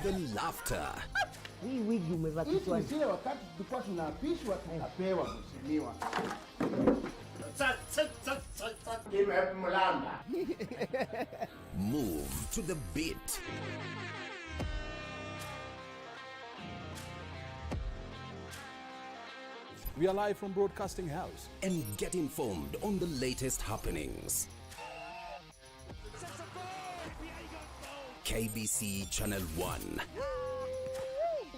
even laughter. Hii wigi umevaa kichwani. Sile wakati tulikuwa tunaapishwa tunapewa mheshimiwa. Move to the beat. We are live from Broadcasting House. And get informed on the latest happenings. KBC Channel 1.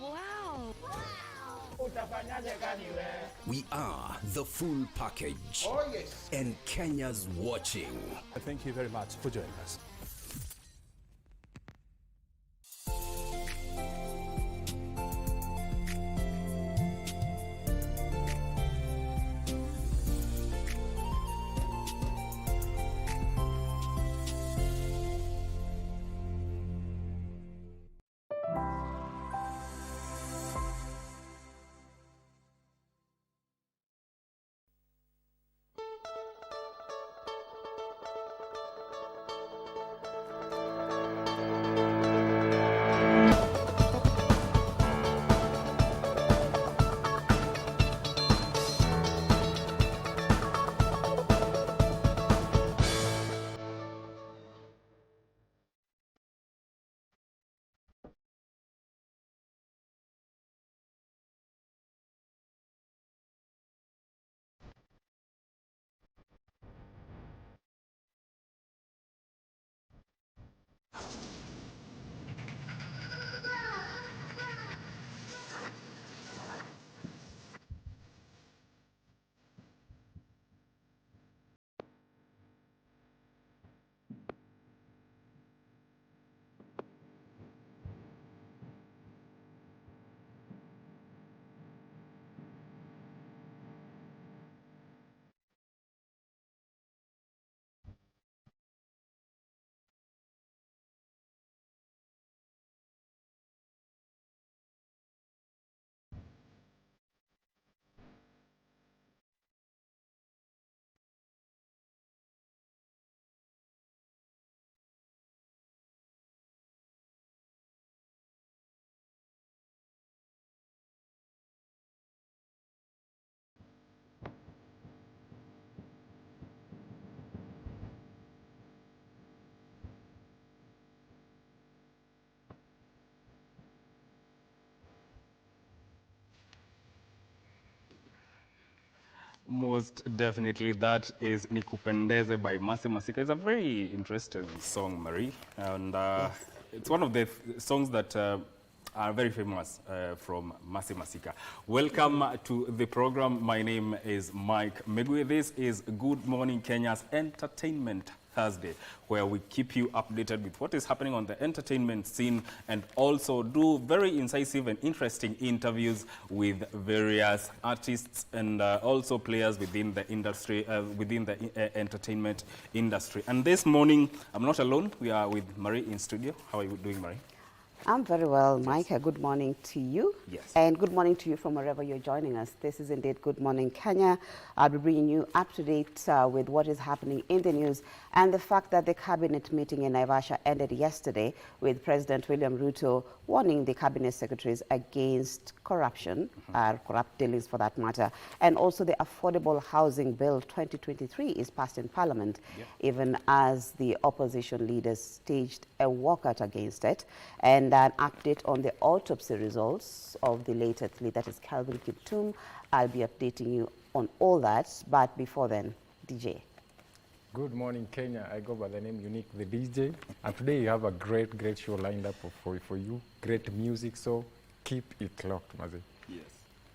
Wow. We are the full package. Oh yes. And Kenya's watching. Thank you very much for joining us. Most definitely, that is Nikupendeze by Mercy Masika. It's a very interesting song, Marie, and it's one of the songs that are very famous from Mercy Masika. Welcome to the program. My name is Mike Megwe. This is Good Morning Kenya's Entertainment Thursday, where we keep you updated with what is happening on the entertainment scene and also do very incisive and interesting interviews with various artists and also players within the industry, within the entertainment industry. And this morning, I'm not alone. We are with Marie in studio. How are you doing, Marie? I'm very well, Mike. Good morning to you. Yes. And good morning to you from wherever you're joining us. This is indeed Good Morning Kenya. I'll be bringing you up to date with what is happening in the news and the fact that the cabinet meeting in Naivasha ended yesterday with President William Ruto warning the cabinet secretaries against corruption, corrupt dealings for that matter. And also the Affordable Housing Bill 2023 is passed in Parliament, even as the opposition leaders staged a walkout against it. And an update on the autopsy results of the late athlete, that is Calvin Kiptum. I'll be updating you on all that, but before then, DJ. Good morning, Kenya. I go by the name Unique the DJ. And today you have a great show lined up for you. Great music, so keep it locked, Mazi. Yes.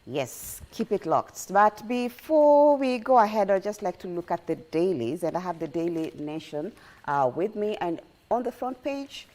Yes, keep it locked. But before we go ahead, I'd just like to look at the dailies. And I have the Daily Nation with me. And on the front page,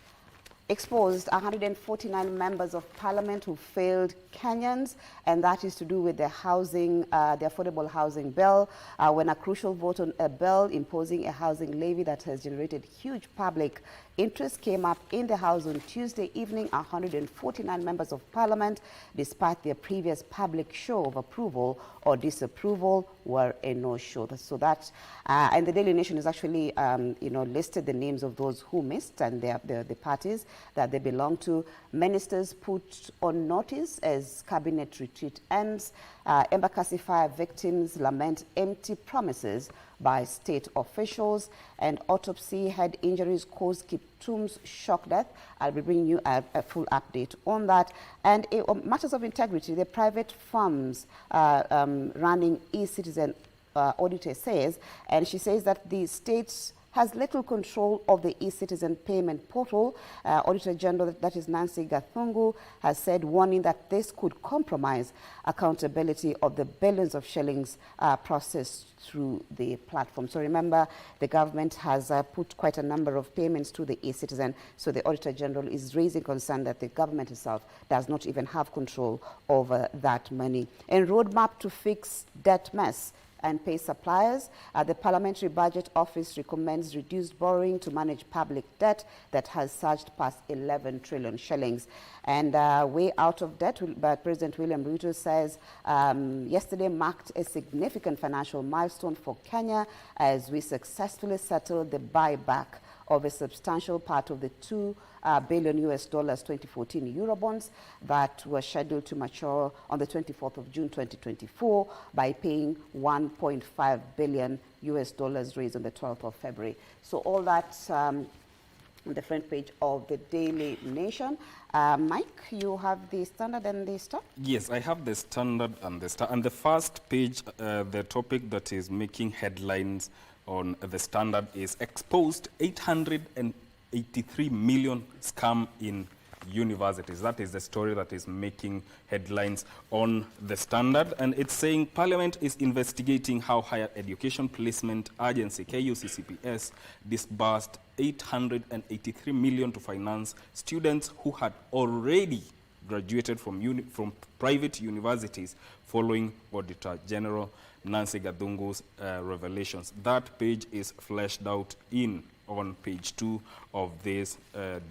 exposed 149 members of parliament who failed Kenyans, and that is to do with the housing, the affordable housing bill, when a crucial vote on a bill imposing a housing levy that has generated huge public Interest came up in the House on Tuesday evening. 149 members of Parliament, despite their previous public show of approval or disapproval, were a no-show. So that, and the Daily Nation has actually, listed the names of those who missed and the parties that they belong to. Ministers put on notice as cabinet retreat ends. Embakasi fire victims lament empty promises by state officials, and autopsy had injuries caused Kiptum's shock death. I'll be bringing you a full update on that. And on matters of integrity, the private firms running e-citizen auditor says, and she says that the states has little control of the e-citizen payment portal. Auditor General, that is Nancy Gathungu, has said, warning that this could compromise accountability of the billions of shillings processed through the platform. So remember, the government has put quite a number of payments to the e-citizen. So the Auditor General is raising concern that the government itself does not even have control over that money. And roadmap to fix debt mess and pay suppliers. The Parliamentary Budget Office recommends reduced borrowing to manage public debt that has surged past 11 trillion shillings. And way out of debt, but President William Ruto says yesterday marked a significant financial milestone for Kenya as we successfully settled the buyback of a substantial part of the $2 billion 2014 Eurobonds that were scheduled to mature on the 24th of June 2024 by paying $1.5 billion raised on the 12th of February. So all that on the front page of the Daily Nation. Mike, you have the Standard and the Star? Yes, I have the Standard and the Star. And the first page, the topic that is making headlines on the Standard is exposed 883 million scam in universities. That is the story that is making headlines on the Standard. And it's saying Parliament is investigating how Higher Education Placement Agency, KUCCPS, disbursed 883 million to finance students who had already graduated from private universities following Auditor General Nancy Gathungu's revelations. That page is fleshed out on page 2 of this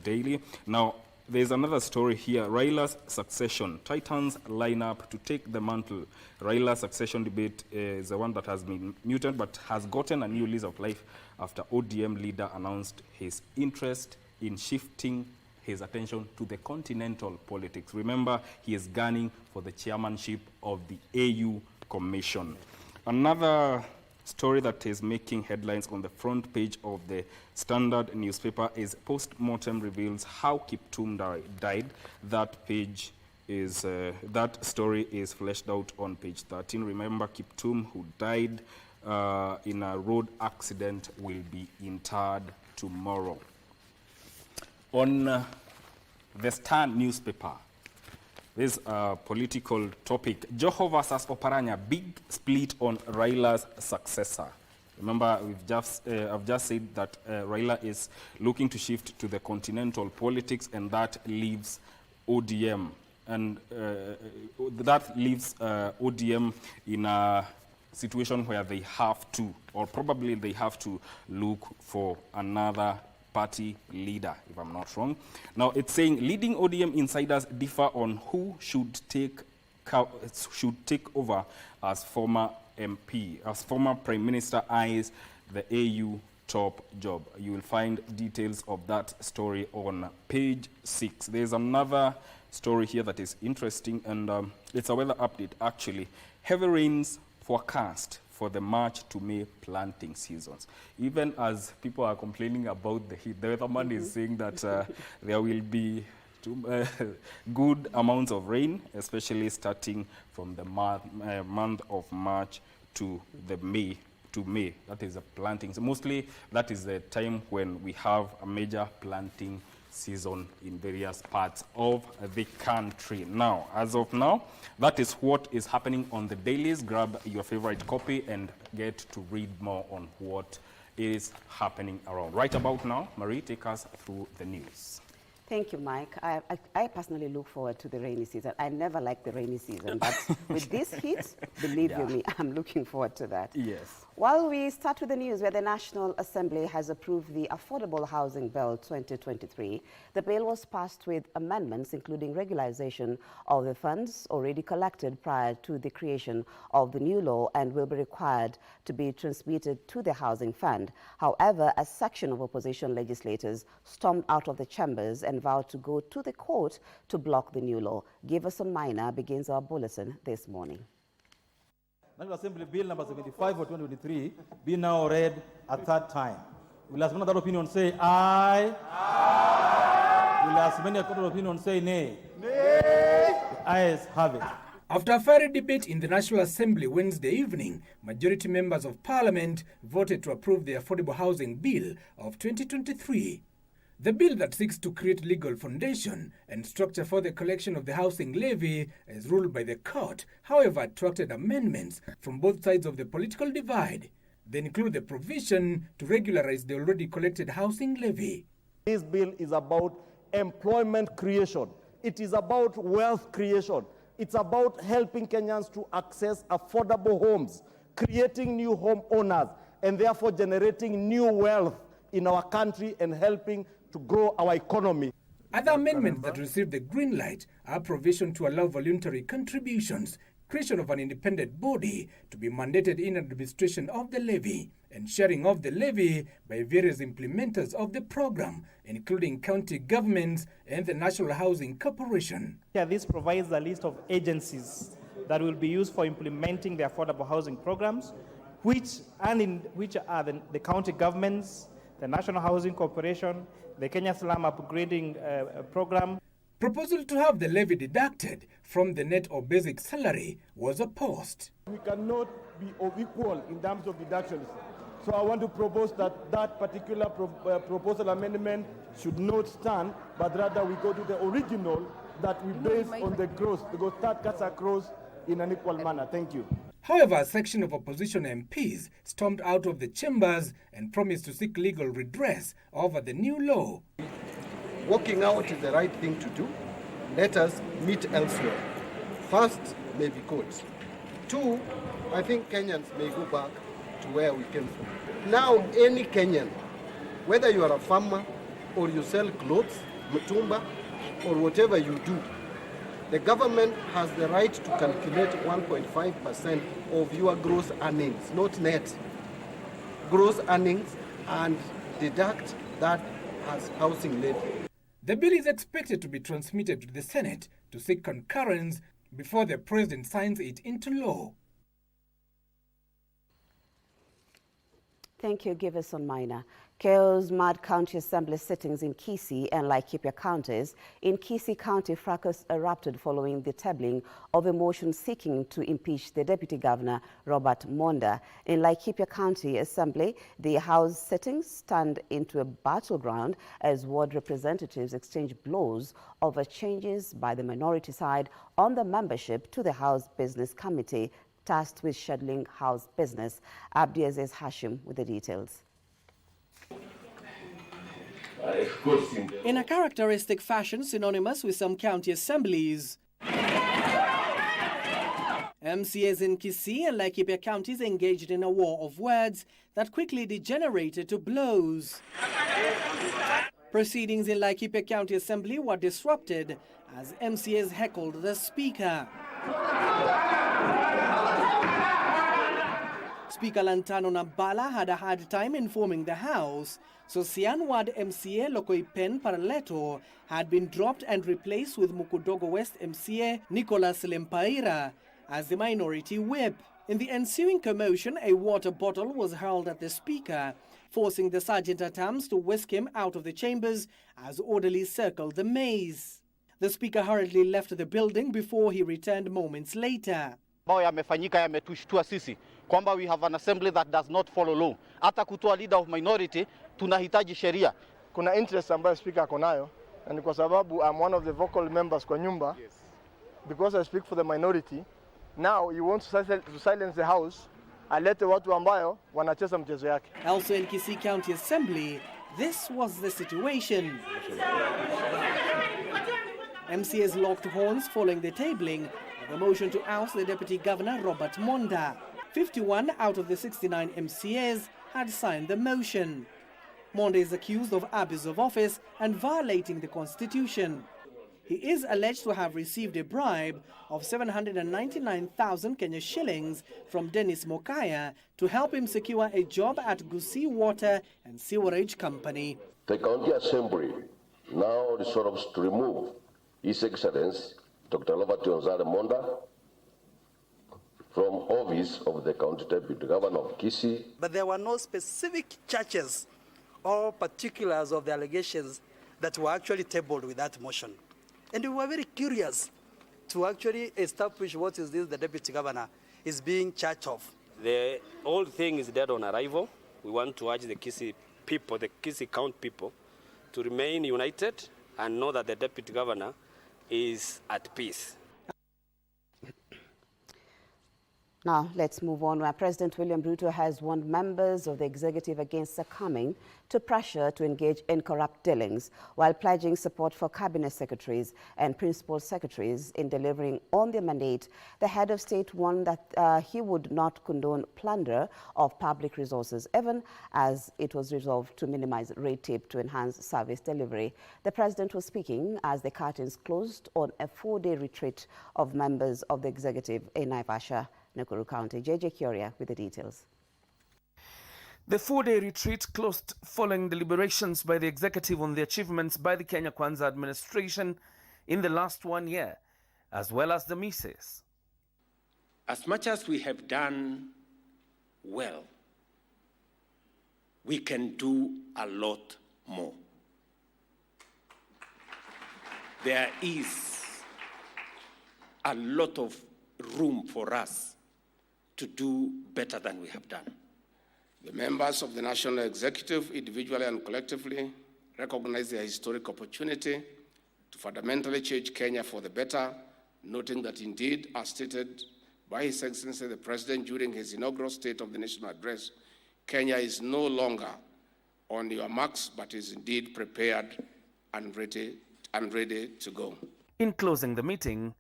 daily. Now, there's another story here. Raila's succession. Titans line up to take the mantle. Raila's succession debate is the one that has been muted but has gotten a new lease of life after ODM leader announced his interest in shifting his attention to the continental politics. Remember, he is gunning for the chairmanship of the AU Commission. Another story that is making headlines on the front page of the Standard newspaper is post-mortem reveals how Kiptum died. That story is fleshed out on page 13. Remember, Kiptum, who died in a road accident, will be interred tomorrow. On the Star newspaper, this political topic, Joho versus Oparanya, big split on Raila's successor. Remember, I've just said that Raila is looking to shift to the continental politics, and that leaves ODM. And that leaves ODM in a situation where they have to, or probably they have to look for another party leader, if I'm not wrong. Now, it's saying leading ODM insiders differ on who should take over as former MP, as former Prime Minister eyes the AU top job. You will find details of that story on page 6. There's another story here that is interesting, and it's a weather update, actually. Heavy rains forecast for the March to May planting seasons. Even as people are complaining about the heat, the weatherman is saying that there will be good amounts of rain, especially starting from the month of March to May. That is the planting. So mostly that is the time when we have a major planting season in various parts of the country. Now, as of now, that is what is happening on the dailies. Grab your favorite copy and get to read more on what is happening around. Right about now, Marie, take us through the news. Thank you, Mike. I personally look forward to the rainy season. I never like the rainy season, but with this heat, believe you me, I'm looking forward to that. Yes. While we start with the news, where the National Assembly has approved the Affordable Housing Bill 2023, the bill was passed with amendments including regularization of the funds already collected prior to the creation of the new law and will be required to be transmitted to the Housing Fund. However, a section of opposition legislators stormed out of the chambers and vowed to go to the court to block the new law. Giverson Minor begins our bulletin this morning. National Assembly Bill number 75 of 2023 be now read a third time. Will as many other opinion say aye? Aye. Will as many other opinion say nay? Nay. The ayes have it. After a fiery debate in the National Assembly Wednesday evening, majority members of Parliament voted to approve the Affordable Housing Bill of 2023. The bill that seeks to create legal foundation and structure for the collection of the housing levy as ruled by the court, however, attracted amendments from both sides of the political divide. They include the provision to regularize the already collected housing levy. This bill is about employment creation. It is about wealth creation. It's about helping Kenyans to access affordable homes, creating new home owners, and therefore generating new wealth in our country and helping to grow our economy. Other amendments that received the green light are provision to allow voluntary contributions, creation of an independent body to be mandated in administration of the levy, and sharing of the levy by various implementers of the program, including county governments and the National Housing Corporation. This provides a list of agencies that will be used for implementing the affordable housing programs, which are the county governments, the National Housing Corporation, the Kenya Slum Upgrading Program. Proposal to have the levy deducted from the net or basic salary was opposed. We cannot be equal in terms of deductions. So I want to propose that that particular proposal amendment should not stand, but rather we go to the original that we base on the gross, because that cuts across in an equal manner. Thank you. However, a section of opposition MPs stormed out of the chambers and promised to seek legal redress over the new law. Walking out is the right thing to do. Let us meet elsewhere. First, maybe courts. Two, I think Kenyans may go back to where we came from. Now, any Kenyan, whether you are a farmer or you sell clothes, mutumba, or whatever you do, the government has the right to calculate 1.5% of your gross earnings, not net. Gross earnings, and deduct that as housing levy. The bill is expected to be transmitted to the Senate to seek concurrence before the President signs it into law. Thank you, Giverson Minor. Chaos marred County Assembly sittings in Kisii and Laikipia counties. In Kisii County, fracas erupted following the tabling of a motion seeking to impeach the Deputy Governor, Robert Monda. In Laikipia County Assembly, the House sittings turned into a battleground as ward representatives exchanged blows over changes by the minority side on the membership to the House Business Committee tasked with scheduling House business. Abdiaziz Hashim with the details. In a characteristic fashion synonymous with some county assemblies, MCAs in Kisii and Laikipia counties engaged in a war of words that quickly degenerated to blows. Proceedings in Laikipia County Assembly were disrupted as MCAs heckled the Speaker. Speaker Lantano Nabala had a hard time informing the House, so Sian Ward MCA Lokoipen Paraleto had been dropped and replaced with Mukudogo West MCA Nicholas Lempaira as the minority whip. In the ensuing commotion, a water bottle was hurled at the Speaker, forcing the sergeant-at-arms to whisk him out of the chambers as orderlies circled the maze. The Speaker hurriedly left the building before he returned moments later. Yamefanyika yametushtua sisi kwamba we have an assembly that does not follow law. Hata kutoa leader of minority tunahitaji sheria. Kuna interest ambayo speaker ako nayo, na ni kwa sababu I'm one of the vocal members kwa nyumba. Yes. Because I speak for the minority. Now he wants to silence the house. Alete watu ambayo wanacheza mchezo yake. Also in Kisii County Assembly, this was the situation. MCAs locked horns following the tabling of a motion to oust the Deputy Governor Robert Monda. 51 out of the 69 MCAs had signed the motion. Monda is accused of abuse of office and violating the Constitution. He is alleged to have received a bribe of 799,000 Kenya shillings from Dennis Mokaya to help him secure a job at Gusii Water and Sewerage Company. The County Assembly now resolves to remove His Excellency Dr. Robert Monda from office of the County Deputy Governor of Kisii. But there were no specific charges or particulars of the allegations that were actually tabled with that motion. And we were very curious to actually establish what is this the Deputy Governor is being charged of. The whole thing is dead on arrival. We want to urge the Kisii people, the Kisii County people, to remain united and know that the Deputy Governor is at peace. Now, let's move on, where President William Ruto has warned members of the executive against succumbing to pressure to engage in corrupt dealings, while pledging support for cabinet secretaries and principal secretaries in delivering on their mandate. The head of state warned that he would not condone plunder of public resources, even as it was resolved to minimize red tape to enhance service delivery. The president was speaking as the curtains closed on a 4-day retreat of members of the executive in Naivasha, Nakuru County. JJ Kuria with the details. The 4-day retreat closed following deliberations by the executive on the achievements by the Kenya Kwanza administration in the last 1 year, as well as the misses. As much as we have done well, we can do a lot more. There is a lot of room for us to do better than we have done. The members of the National Executive, individually and collectively, recognize their historic opportunity to fundamentally change Kenya for the better, noting that indeed, as stated by His Excellency the President during his inaugural State of the Nation address, Kenya is no longer on your marks, but is indeed prepared and ready to go. In closing the meeting,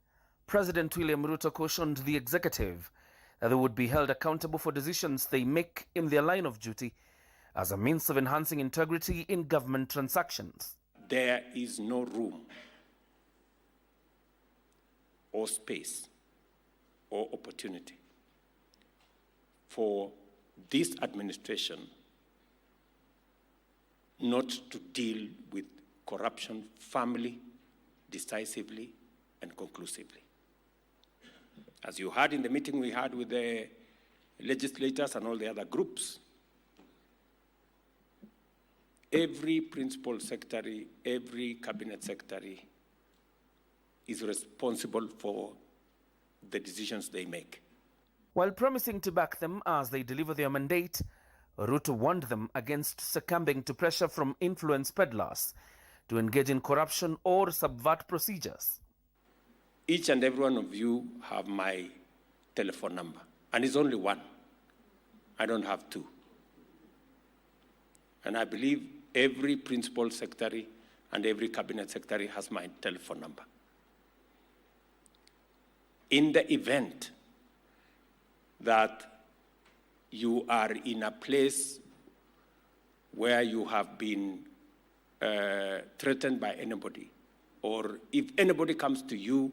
President William Ruto cautioned the executive that they would be held accountable for decisions they make in their line of duty as a means of enhancing integrity in government transactions. There is no room or space or opportunity for this administration not to deal with corruption firmly, decisively, and conclusively. As you heard in the meeting we had with the legislators and all the other groups, every principal secretary, every cabinet secretary is responsible for the decisions they make. While promising to back them as they deliver their mandate, Ruto warned them against succumbing to pressure from influence peddlers to engage in corruption or subvert procedures. Each and every one of you have my telephone number, and it's only one. I don't have two. And I believe every principal secretary and every cabinet secretary has my telephone number. In the event that you are in a place where you have been threatened by anybody, or if anybody comes to you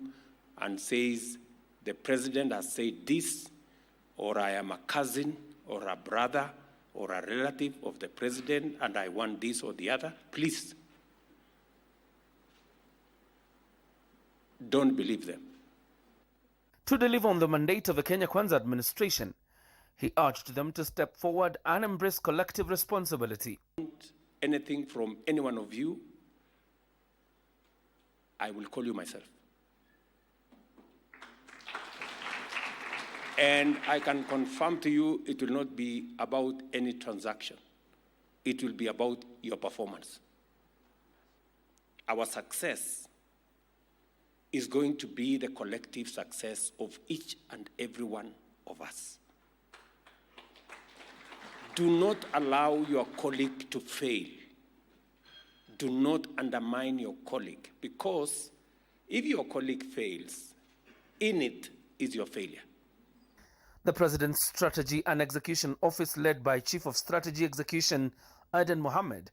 and says, the president has said this, or I am a cousin, or a brother, or a relative of the president, and I want this or the other, please don't believe them. To deliver on the mandate of the Kenya Kwanza administration, he urged them to step forward and embrace collective responsibility. Anything from any one of you, I will call you myself. And I can confirm to you it will not be about any transaction. It will be about your performance. Our success is going to be the collective success of each and every one of us. Do not allow your colleague to fail. Do not undermine your colleague, because If your colleague fails, in it is your failure. The President's Strategy and Execution Office, led by Chief of Strategy Execution Aden Mohammed,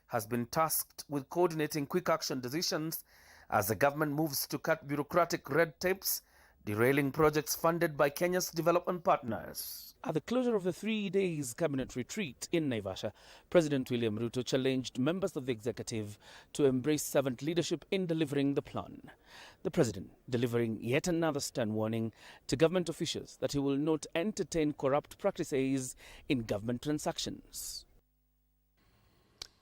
has been tasked with coordinating quick action decisions as the government moves to cut bureaucratic red tapes, derailing projects funded by Kenya's development partners. At the closure of the 3 days cabinet retreat in Naivasha, President William Ruto challenged members of the executive to embrace servant leadership in delivering the plan. The president delivering yet another stern warning to government officials that he will not entertain corrupt practices in government transactions.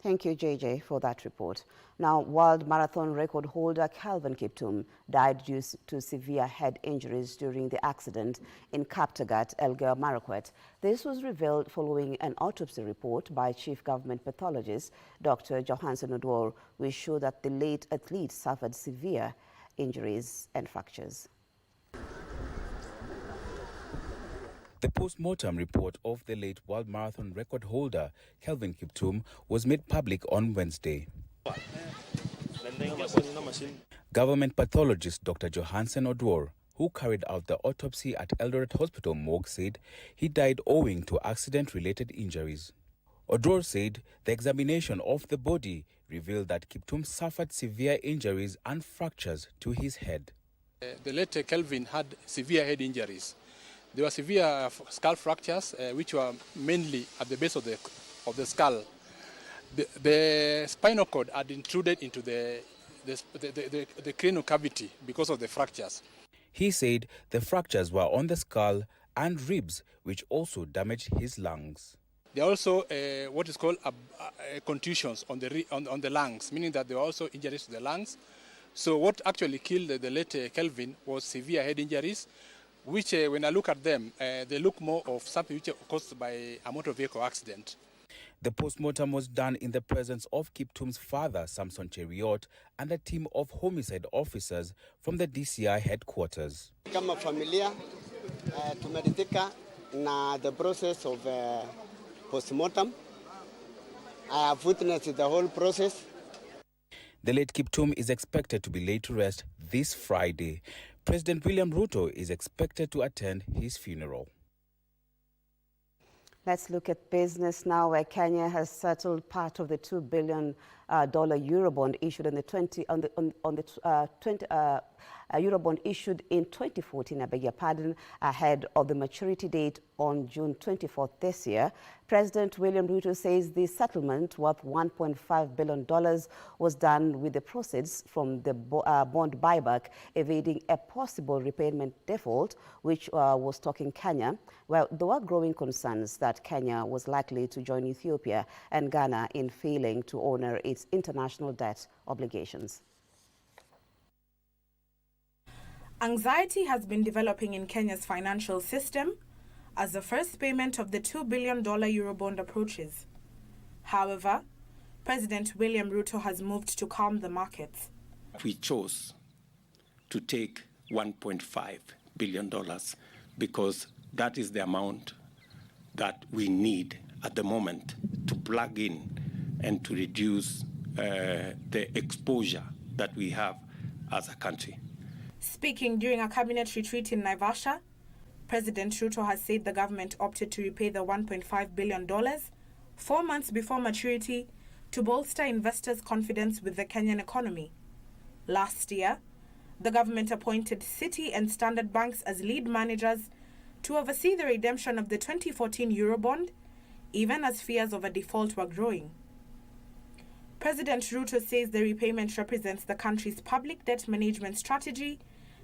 Thank you, JJ, for that report. Now, world marathon record holder Kelvin Kiptum died due to severe head injuries during the accident in Kaptagat, Elgeyo Marakwet. This was revealed following an autopsy report by Chief Government Pathologist Dr. Johansen Odwor, which showed that the late athlete suffered severe injuries and fractures. The post-mortem report of the late world marathon record holder, Kelvin Kiptum, was made public on Wednesday. Government pathologist Dr. Johansen Odwor, who carried out the autopsy at Eldoret Hospital morgue, said he died owing to accident-related injuries. Odwor said the examination of the body revealed that Kiptum suffered severe injuries and fractures to his head. The late Kelvin had severe head injuries. There were severe skull fractures, which were mainly at the base of the skull. The spinal cord had intruded into the cranial cavity because of the fractures. He said the fractures were on the skull and ribs, which also damaged his lungs. There are also what is called contusions on the lungs, meaning that there were also injuries to the lungs. So what actually killed the late Kelvin was severe head injuries, which when I look at them, they look more of something which was caused by a motor vehicle accident. The post-mortem was done in the presence of Kiptum's father, Samson Cheriot, and a team of homicide officers from the DCI headquarters. Kama familia, tumeridhika na the process of post-mortem. I have witnessed the whole process. The late Kiptum is expected to be laid to rest this Friday. President William Ruto is expected to attend his funeral. Let's look at business now, where Kenya has settled part of the $2 billion Eurobond issued in Eurobond issued in 2014, I beg your pardon, ahead of the maturity date on June 24th this year. President William Ruto says the settlement worth $1.5 billion was done with the proceeds from the bond buyback, evading a possible repayment default, which was stalking Kenya. Well, there were growing concerns that Kenya was likely to join Ethiopia and Ghana in failing to honor its international debt obligations. Anxiety has been developing in Kenya's financial system as the first payment of the $2 billion Eurobond approaches. However, President William Ruto has moved to calm the markets. We chose to take $1.5 billion because that is the amount that we need at the moment to plug in and to reduce the exposure that we have as a country. Speaking during a cabinet retreat in Naivasha, President Ruto has said the government opted to repay the $1.5 billion 4 months before maturity to bolster investors' confidence with the Kenyan economy. Last year, the government appointed Citi and Standard Banks as lead managers to oversee the redemption of the 2014 Eurobond, even as fears of a default were growing. President Ruto says the repayment represents the country's public debt management strategy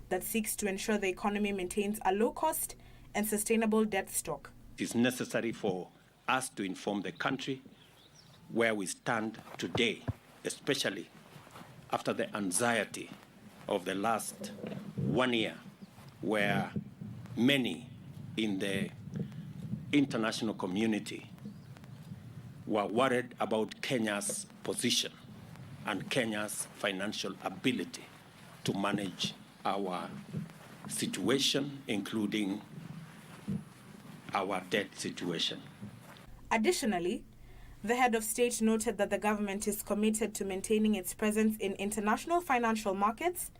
that seeks to ensure the economy maintains a low-cost and sustainable debt stock. It is necessary for us to inform the country where we stand today, especially after the anxiety of the last 1 year, where many in the international community were worried about Kenya's position and Kenya's financial ability to manage our situation, including our debt situation. Additionally, the head of state noted that the government is committed to maintaining its presence in international financial markets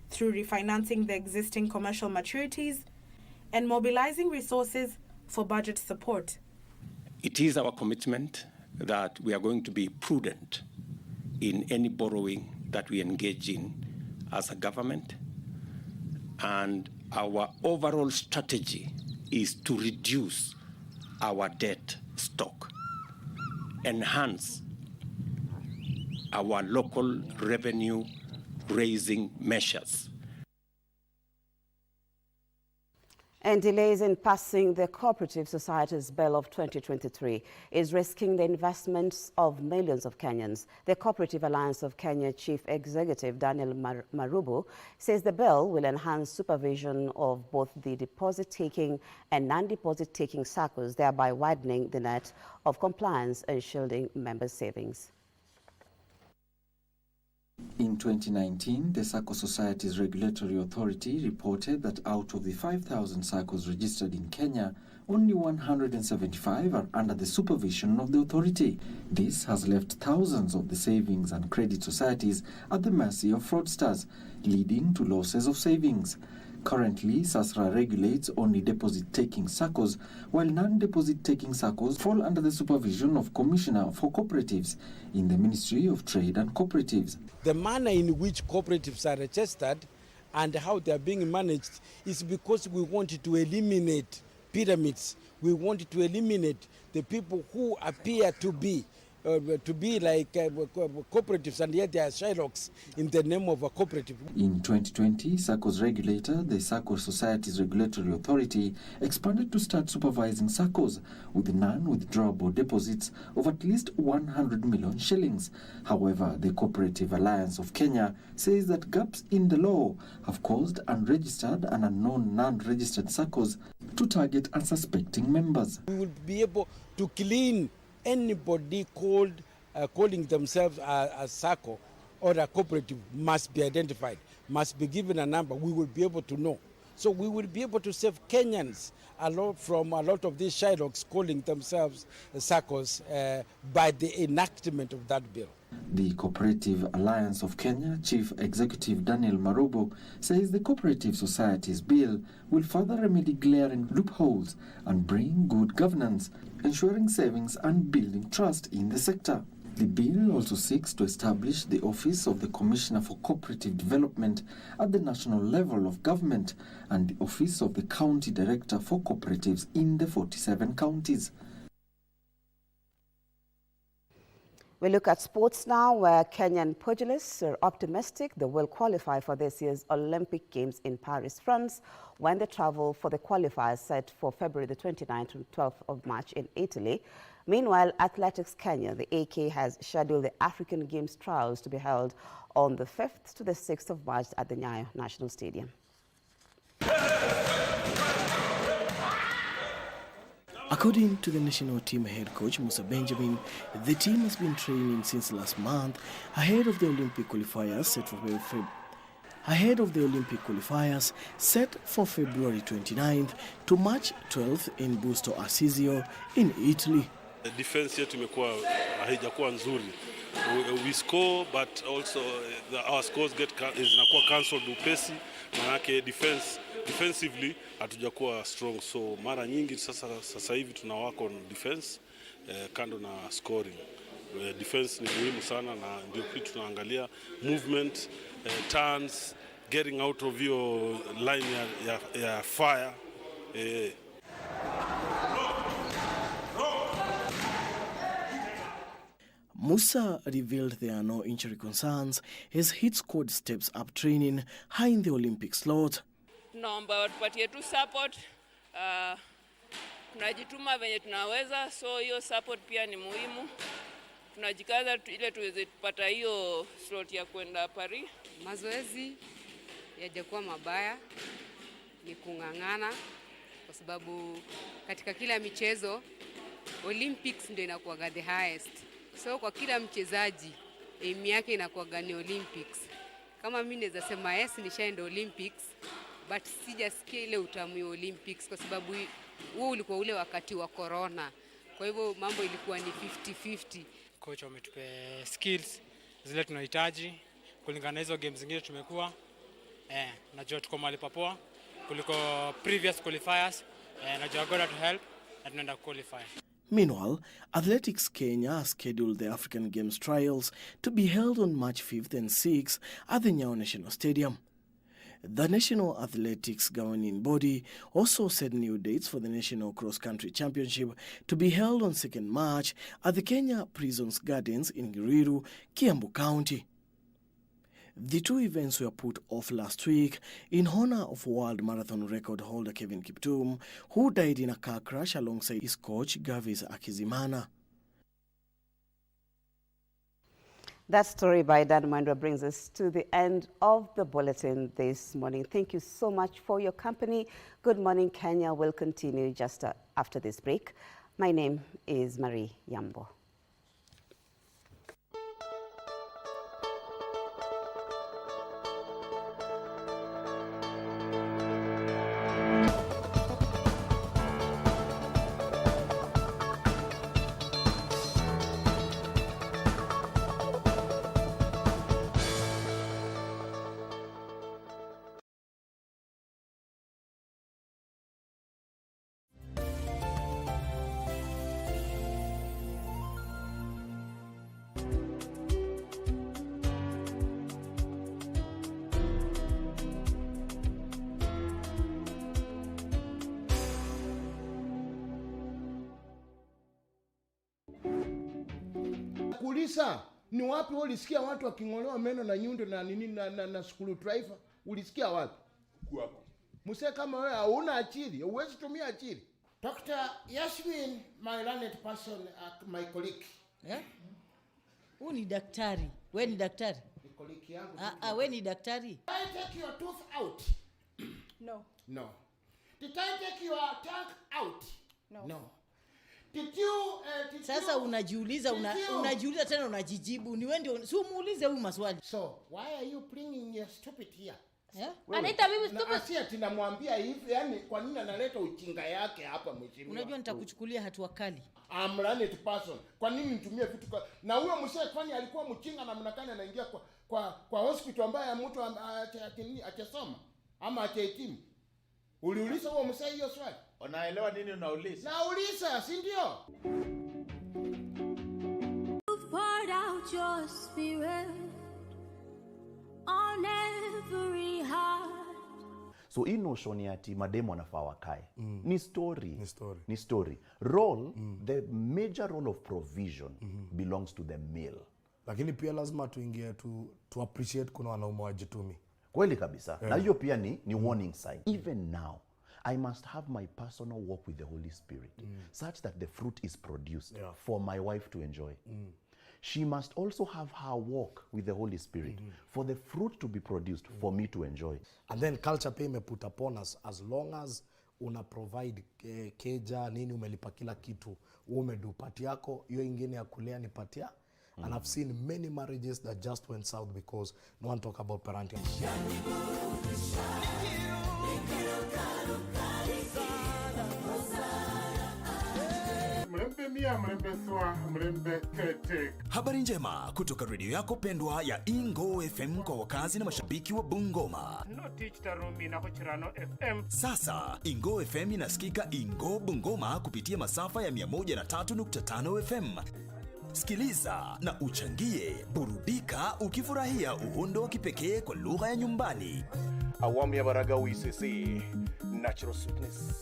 through refinancing the existing commercial maturities and mobilizing resources for budget support. It is our commitment that we are going to be prudent in any borrowing that we engage in as a government, and our overall strategy is to reduce our debt stock, enhance our local revenue raising measures. And delays in passing the Cooperative Societies Bill of 2023 is risking the investments of millions of Kenyans. The Cooperative Alliance of Kenya Chief Executive Daniel Marubu says the bill will enhance supervision of both the deposit-taking and non-deposit-taking SACCOs, thereby widening the net of compliance and shielding members' savings. In 2019, the SACCO Societies Regulatory Authority reported that out of the 5,000 SACCOs registered in Kenya, only 175 are under the supervision of the authority. This has left thousands of the savings and credit societies at the mercy of fraudsters, leading to losses of savings. Currently, SASRA regulates only deposit-taking SACCOs, while non-deposit-taking SACCOs fall under the supervision of Commissioner for Cooperatives in the Ministry of Trade and Cooperatives. The manner in which cooperatives are registered and how they are being managed is because we wanted to eliminate pyramids. We wanted to eliminate the people who appear to be like cooperatives, and yet they are Shylocks in the name of a cooperative. In 2020, SACCO's regulator, the SACCO Societies Regulatory Authority, expanded to start supervising SACCOs with non-withdrawable deposits of at least 100 million shillings. However, the Cooperative Alliance of Kenya says that gaps in the law have caused unregistered and unknown non-registered SACCOs to target unsuspecting members. We will be able to clean anybody calling themselves a SACCO or a cooperative must be identified, must be given a number. We will be able to know. So we will be able to save Kenyans from a lot of these Shylocks calling themselves SACCOs by the enactment of that bill. The Cooperative Alliance of Kenya Chief Executive Daniel Marubu says the Cooperative Societies Bill will further remedy glaring loopholes and bring good governance, ensuring savings and building trust in the sector. The bill also seeks to establish the Office of the Commissioner for Cooperative Development at the national level of government and the Office of the County Director for Cooperatives in the 47 counties. We look at sports now, where Kenyan pugilists are optimistic they will qualify for this year's Olympic Games in Paris, France, when they travel for the qualifiers set for February the 29th to 12th of March in Italy. Meanwhile, Athletics Kenya, the AK, has scheduled the African Games trials to be held on the 5th to the 6th of March at the Nyayo National Stadium. According to the national team head coach Musa Benjamin, the team has been training since last month ahead of the Olympic qualifiers set for February 29th to March 12th in Busto Arsizio in Italy. The defense yetu imekuwa haijakuwa nzuri. We score, but also our scores zinakuwa cancelled upesi, manake defensively hatujakuwa strong, so mara nyingi sasa hivi tuna work on defense kando na scoring. Defense ni muhimu sana, na ndio kitu tunaangalia movement, turns, getting out of your line ya fire. Musa revealed there are no injury concerns as hit squad steps up training high in the Olympic slot. Naomba watupatie tu support, tunajituma venye tunaweza, so hiyo support pia ni muhimu. Tunajikaza ile tuweze kupata hiyo slot ya kwenda Paris. Mazoezi yajakuwa mabaya, ni kung'ang'ana, kwa sababu katika kila michezo Olympics ndio inakuwa the highest. So kwa kila mchezaji aim yake inakuwa ni Olympics. Kama mimi naweza sema yes, nishaenda Olympics, but sijasikia ile utamu ya Olympics kwa sababu huo ulikuwa ule wakati wa corona. Kwa hivyo mambo ilikuwa ni 50-50. Coach ametupe skills zile tunahitaji kulingana na hizo games zingine tumekuwa. Najua tuko mahali papoa kuliko previous qualifiers. Najua God to help na tunaenda qualify. Meanwhile, Athletics Kenya has scheduled the African Games trials to be held on March 5th and 6th at the Nyayo National Stadium. The National Athletics governing body also set new dates for the National Cross Country Championship to be held on 2nd March at the Kenya Prisons Gardens in Giriru, Kiambu County. The two events were put off last week in honor of world marathon record holder Kevin Kiptum, who died in a car crash alongside his coach Gavis Akizimana. That story by Dan Mwendwa brings us to the end of the bulletin this morning. Thank you so much for your company. Good Morning Kenya will continue just after this break. My name is Marie Yambo. Kulisa, ni wapi ulisikia watu waking'olewa meno na nyundo na nini na screwdriver? Ulisikia wapi? Hapo. Mse kama wewe hauna akili, huwezi tumia akili. Dr. Yasmin, my learned person, my colleague. Huyu ni daktari. Wewe ni daktari? Ni colleague yangu. Wewe ni daktari? I take your tooth out? No. No. Did I take your tongue out? No. Did you Sasa unajiuliza tena unajijibu. Ni wewe ndio si umuulize huyu maswali. So, why are you bringing your stupid here? Anaita mimi stupid. Asia tunamwambia hivi, yani kwa nini analeta uchinga yake hapa mheshimiwa? Unajua nitakuchukulia hatua kali. I'm learned person. Kwa nini nitumie vitu kwa na huyo msee kwani alikuwa mchinga na mnakani anaingia kwa hospital ambaye mtu atasoma ama atahitimu? Uliuliza huo msee hiyo swali? Unaelewa nini unauliza? Nauliza, si ndio? You've poured out your spirit on every heart. So hii notion ya ati mademo anafaa wakae ni story. Role, the major role of provision belongs to the male. Lakini pia lazima tuingie to appreciate kuna wanaume wajitumi. Kweli kabisa. Na hiyo pia ni warning sign. Even now I must have my personal walk with the Holy Spirit such that the fruit is produced for my wife to enjoy. She must also have her walk with the Holy Spirit for the fruit to be produced for me to enjoy. And then culture pay me put upon us as long as una provide keja nini umelipa kila kitu umedu pati yako hiyo ingine ya kulea ni patia. And I've seen many marriages that just went south because no one talk about parenting. Habari njema kutoka redio yako pendwa ya Ingo FM kwa wakazi na mashabiki wa Bungoma. Sasa Ingo FM inasikika Ingo Bungoma kupitia masafa ya 103.5 FM. Sikiliza na uchangie, burudika ukifurahia uhondo wa kipekee kwa lugha ya nyumbani. Awamu ya Baraka UCC, natural sweetness.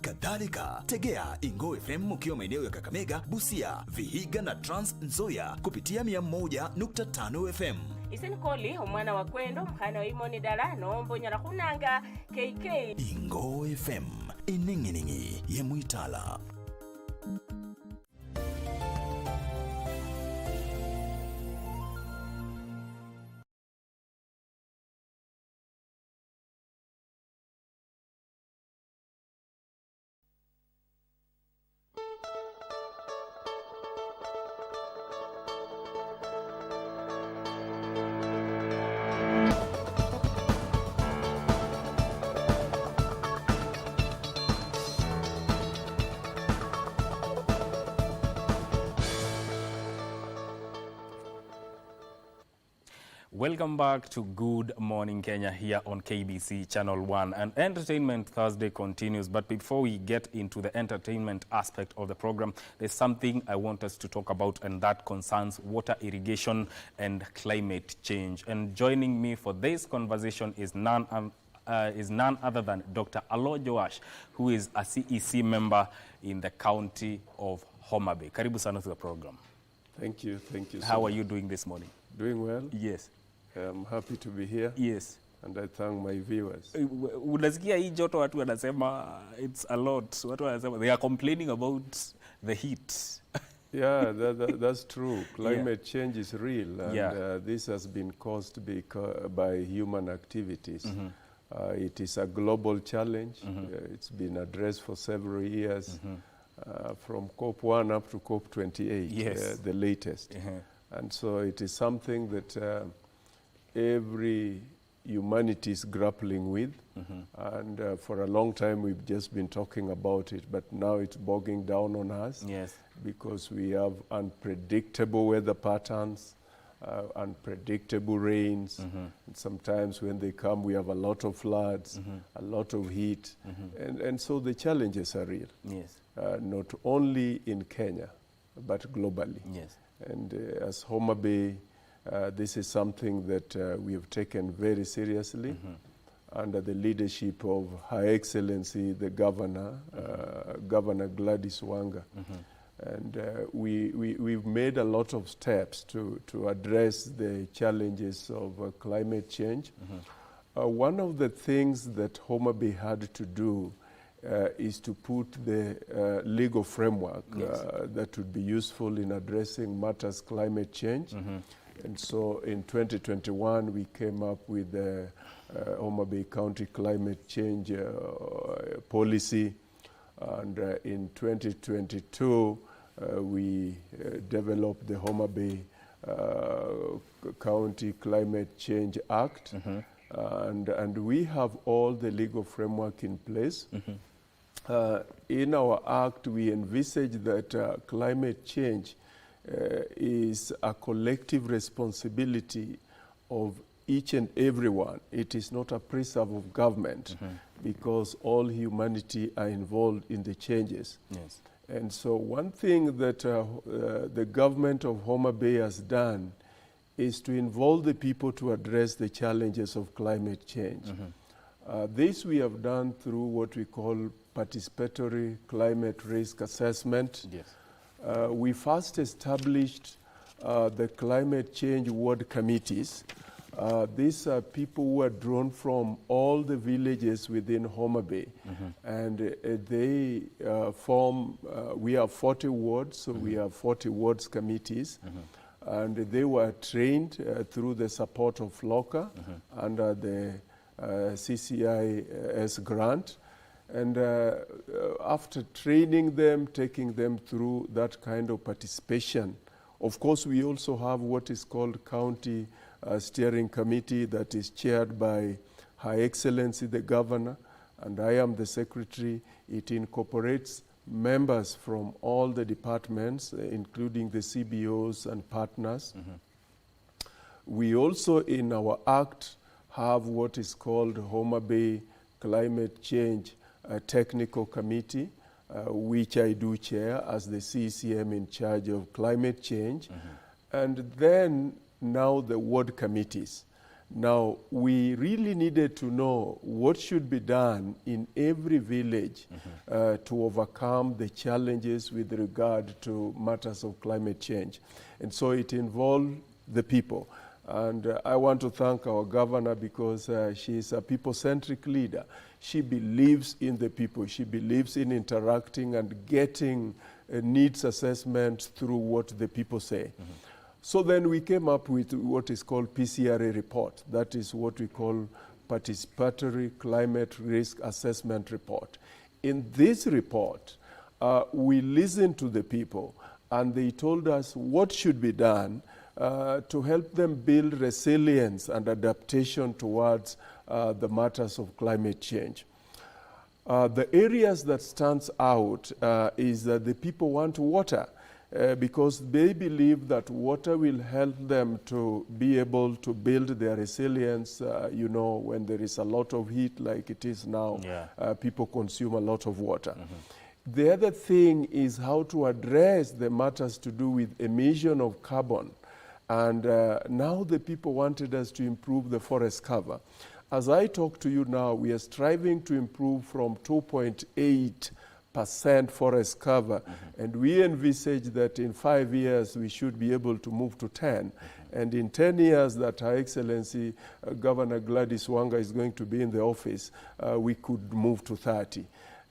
Kadhalika, tegea Ingo FM ukiwa maeneo ya Kakamega, Busia, Vihiga na Trans Nzoia kupitia 101.5 FM. Isenikoli omwana wa kwendo mkhana imoni dala nombo nyala kunanga KK. Ingo FM, ininginingi ye Muitala. Welcome back to Good Morning Kenya here on KBC Channel 1. And Entertainment Thursday continues. But before we get into the entertainment aspect of the program, there's something I want us to talk about, and that concerns water irrigation and climate change. And joining me for this conversation is none other than Dr. Alo Joash, who is a CEC member in the county of Homa Bay. Karibu sana to the program. Thank you. Thank you. How are you doing this morning? Doing well. Yes. I'm happy to be here. Yes. And I thank my viewers. Unasikia hii joto watu wanasema it's a lot. Watu wanasema they are complaining about the heat. Yeah, that's true. Climate change is real, and this has been caused by human activities. It is a global challenge. It's been addressed for several years, from COP1 up to COP28, the latest. And so it is something that every humanity is grappling with. And for a long time we've just been talking about it, but now it's bogging down on us because we have unpredictable weather patterns, unpredictable rains. And sometimes when they come, we have a lot of floods, a lot of heat. And so the challenges are real, not only in Kenya, but globally. And as Homa Bay, this is something that we have taken very seriously under the leadership of Her Excellency, the Governor, Governor Gladys Wanga. And we've made a lot of steps to address the challenges of climate change. One of the things that Homa Bay had to do is to put the legal framework that would be useful in addressing matters climate change. And so in 2021, we came up with the Homa Bay County Climate Change Policy. And in 2022, we developed the Homa Bay County Climate Change Act. And we have all the legal framework in place. In our act, we envisage that climate change is a collective responsibility of each and everyone. It is not a preserve of government because all humanity are involved in the changes. And so one thing that the government of Homa Bay has done is to involve the people to address the challenges of climate change. This we have done through what we call participatory climate risk assessment. We first established the climate change ward committees. These are people who are drawn from all the villages within Homa Bay. And they form, we have 40 wards, so we have 40 wards committees. And they were trained through the support of LOCA under the CCIS grant. And after training them, taking them through that kind of participation, of course, we also have what is called County Steering Committee that is chaired by Her Excellency the Governor, and I am the Secretary. It incorporates members from all the departments, including the CBOs and partners. We also, in our act, have what is called Homa Bay Climate Change Technical Committee, which I do chair as the CCM in charge of climate change. And then now the ward committees. Now, we really needed to know what should be done in every village to overcome the challenges with regard to matters of climate change. And so it involved the people. And I want to thank our governor because she is a people-centric leader. She believes in the people. She believes in interacting and getting needs assessment through what the people say. So then we came up with what is called PCRA report. That is what we call Participatory Climate Risk Assessment Report. In this report, we listened to the people and they told us what should be done to help them build resilience and adaptation towards the matters of climate change. The areas that stands out is that the people want water. because they believe that water will help them to be able to build their resilience. You know, when there is a lot of heat like it is now, people consume a lot of water. The other thing is how to address the matters to do with emission of carbon. And now the people wanted us to improve the forest cover. As I talk to you now, we are striving to improve from 2.8% forest cover, and we envisage that in 5 years we should be able to move to 10. And in 10 years that Her Excellency Governor Gladys Wanga is going to be in the office, we could move to 30.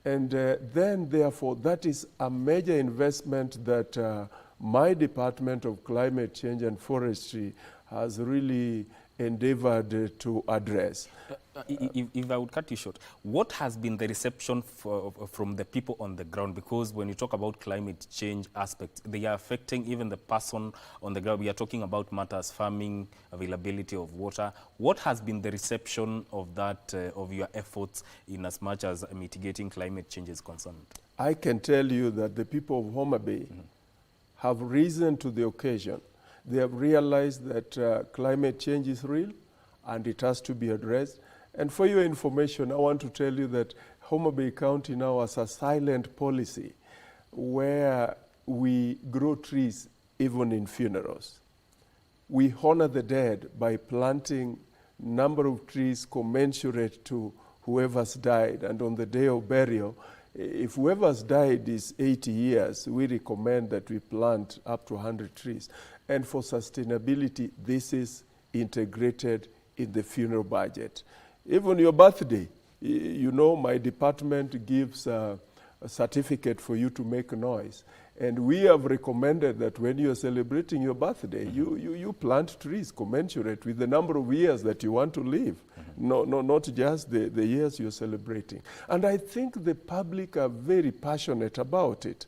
And then, therefore, that is a major investment that my Department of Climate Change and Forestry has really endeavored to address. If I would cut you short, what has been the reception from the people on the ground? Because when you talk about climate change aspects, they are affecting even the person on the ground. We are talking about matters, farming, availability of water. What has been the reception of that, of your efforts in as much as mitigating climate change is concerned? I can tell you that the people of Homa Bay have risen to the occasion. They have realized that climate change is real and it has to be addressed. And for your information, I want to tell you that Homa Bay County now has a silent policy where we grow trees even in funerals. We honor the dead by planting number of trees commensurate to whoever's died. And on the day of burial, if whoever's died is 80 years, we recommend that we plant up to 100 trees. And for sustainability, this is integrated in the funeral budget. Even your birthday, you know, my department gives a certificate for you to make noise. And we have recommended that when you are celebrating your birthday, you plant trees commensurate with the number of years that you want to live, not just the years you're celebrating. And I think the public are very passionate about it.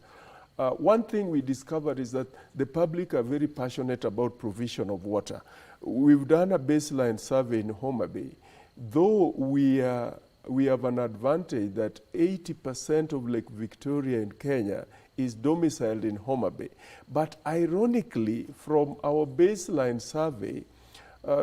One thing we discovered is that the public are very passionate about provision of water. We've done a baseline survey in Homa Bay. Though we have an advantage that 80% of Lake Victoria in Kenya is domiciled in Homa Bay. But ironically, from our baseline survey,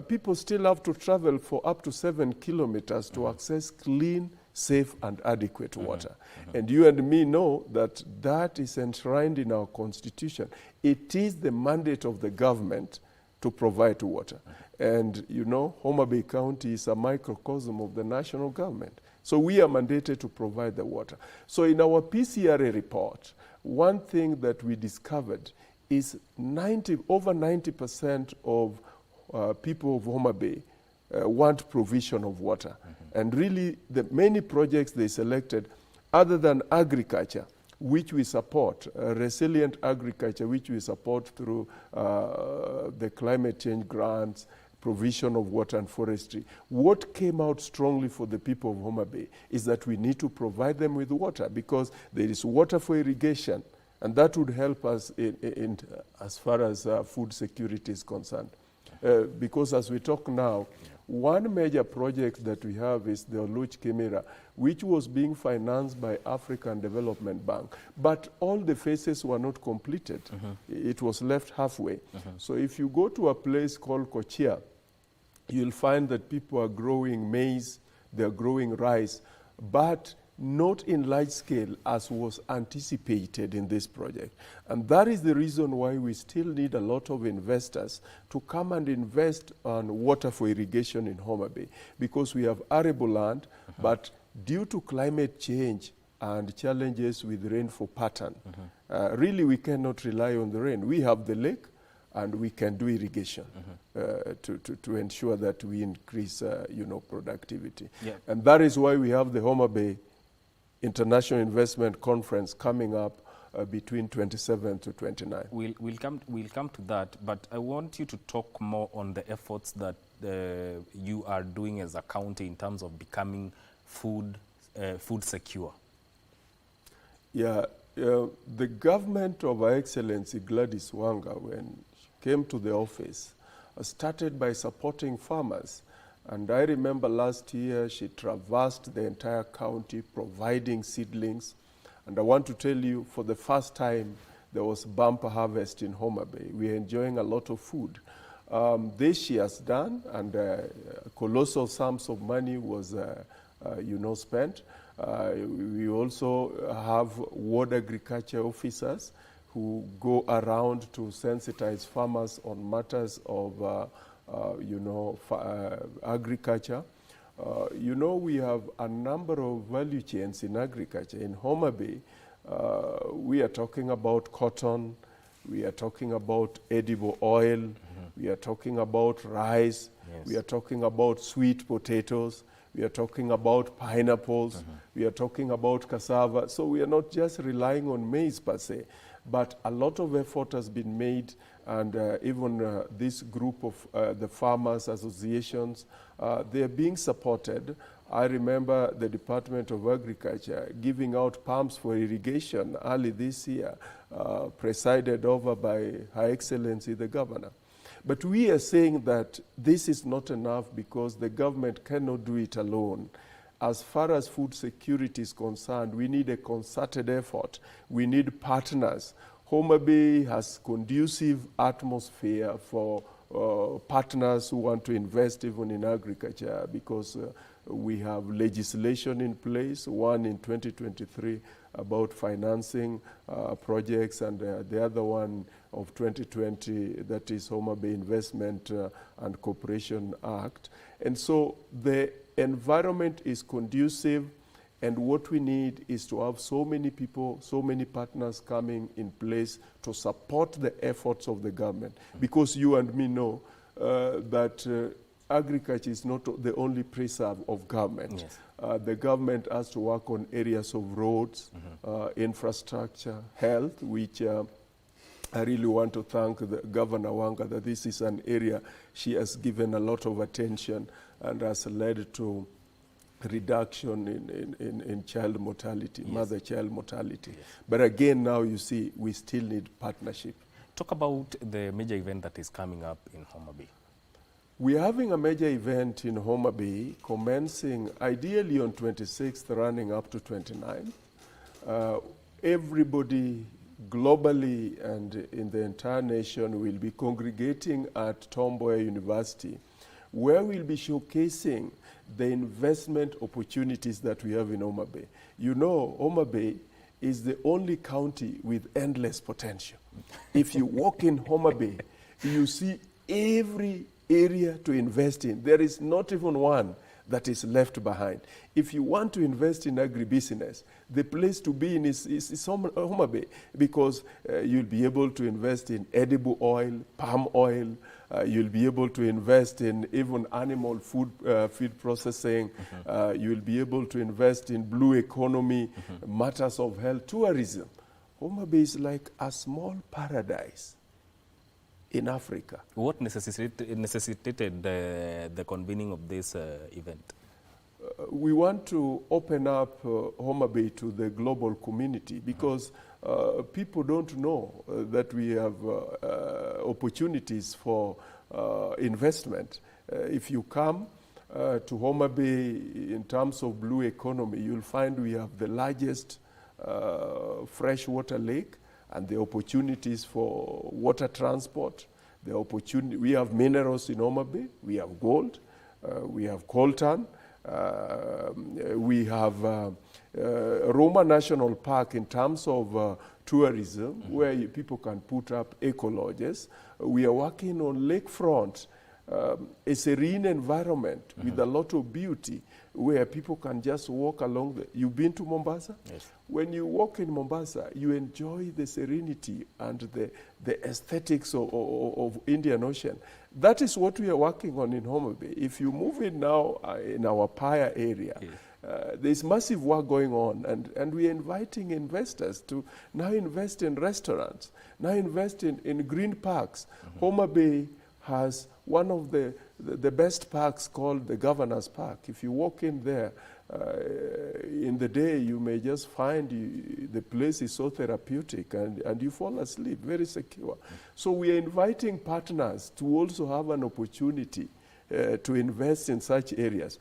people still have to travel for up to 7 kilometers to access clean, safe and adequate water. And you and me know that that is enshrined in our constitution. It is the mandate of the government to provide water. And you know, Homa Bay County is a microcosm of the national government. So we are mandated to provide the water. So in our PCRA report, one thing that we discovered is over 90% of people of Homa Bay want provision of water. And really, the many projects they selected, other than agriculture, which we support, resilient agriculture, which we support through the climate change grants, provision of water and forestry. What came out strongly for the people of Homa Bay is that we need to provide them with water because there is water for irrigation, and that would help us in as far as food security is concerned. Because as we talk now, one major project that we have is the Oluch Kimira, which was being financed by African Development Bank. But all the phases were not completed. It was left halfway. So if you go to a place called Kochia, you'll find that people are growing maize, they're growing rice, but not in large scale as was anticipated in this project. And that is the reason why we still need a lot of investors to come and invest on water for irrigation in Homa Bay, because we have arable land, but due to climate change and challenges with rainfall pattern, really we cannot rely on the rain. We have the lake and we can do irrigation to ensure that we increase productivity. And that is why we have the Homa Bay International Investment Conference coming up between 27 to 29. We'll come to that, but I want you to talk more on the efforts that you are doing as a county in terms of becoming food secure. The government of Her Excellency Gladys Wanga, when she came to the office, started by supporting farmers. And I remember last year she traversed the entire county providing seedlings. And I want to tell you, for the first time, there was bumper harvest in Homa Bay. We are enjoying a lot of food. This she has done, and colossal sums of money was, spent. We also have ward agriculture officers who go around to sensitize farmers on matters of, agriculture. We have a number of value chains in agriculture. In Homa Bay, we are talking about cotton, we are talking about edible oil, we are talking about rice, we are talking about sweet potatoes, we are talking about pineapples, we are talking about cassava. So we are not just relying on maize per se, but a lot of effort has been made, and even this group of the farmers associations, they are being supported. I remember the Department of Agriculture giving out pumps for irrigation early this year, presided over by Her Excellency the Governor. But we are saying that this is not enough because the government cannot do it alone. As far as food security is concerned, we need a concerted effort. We need partners. Homa Bay has conducive atmosphere for partners who want to invest even in agriculture, because we have legislation in place, one in 2023 about financing projects, and the other one of 2020, that is Homa Bay Investment and Cooperation Act. And so the environment is conducive, and what we need is to have so many people, so many partners coming in place to support the efforts of the government. Because you and me know that agriculture is not the only preserve of government. Yes. The government has to work on areas of roads, infrastructure, health, which I really want to thank the Governor Wanga that this is an area she has given a lot of attention and has led to reduction in child mortality, yes. Mother-child mortality. Yes. But again, now you see, we still need partnership. Talk about the major event that is coming up in Homa Bay. We're having a major event in Homa Bay, commencing ideally on 26th, running up to 29. Everybody globally and in the entire nation will be congregating at Tom Mboya University, where we'll be showcasing the investment opportunities that we have in Homa Bay. You know, Homa Bay is the only county with endless potential. If you walk in Homa Bay, you see every area to invest in. There is not even one that is left behind. If you want to invest in agribusiness, the place to be in is Homa Bay, because you'll be able to invest in edible oil, palm oil, you'll be able to invest in even animal food feed processing, you'll be able to invest in blue economy, matters of health, tourism. Homa Bay is like a small paradise in Africa. What necessitated the convening of this event? We want to open up Homa Bay to the global community, because people don't know that we have opportunities for investment. If you come to Homa Bay in terms of blue economy, you'll find we have the largest freshwater lake, and the opportunities for water transport, the opportunity. We have minerals in Homa Bay, we have gold, we have coltan, we have Roma National Park in terms of tourism, where people can put up eco lodges. We are working on lakefront, a serene environment with a lot of beauty, where people can just walk along. You've been to Mombasa? Yes. When you walk in Mombasa, you enjoy the serenity and the aesthetics of Indian Ocean. That is what we are working on in Homa Bay. If you move in now in our Paya area, yes. There's massive work going on, and we are inviting investors to now invest in restaurants, now invest in green parks. Homa Bay has one of the best parks called the Governor's Park. If you walk in there, in the day you may just find the place is so therapeutic, and you fall asleep, very secure. So we are inviting partners to also have an opportunity to invest in such areas.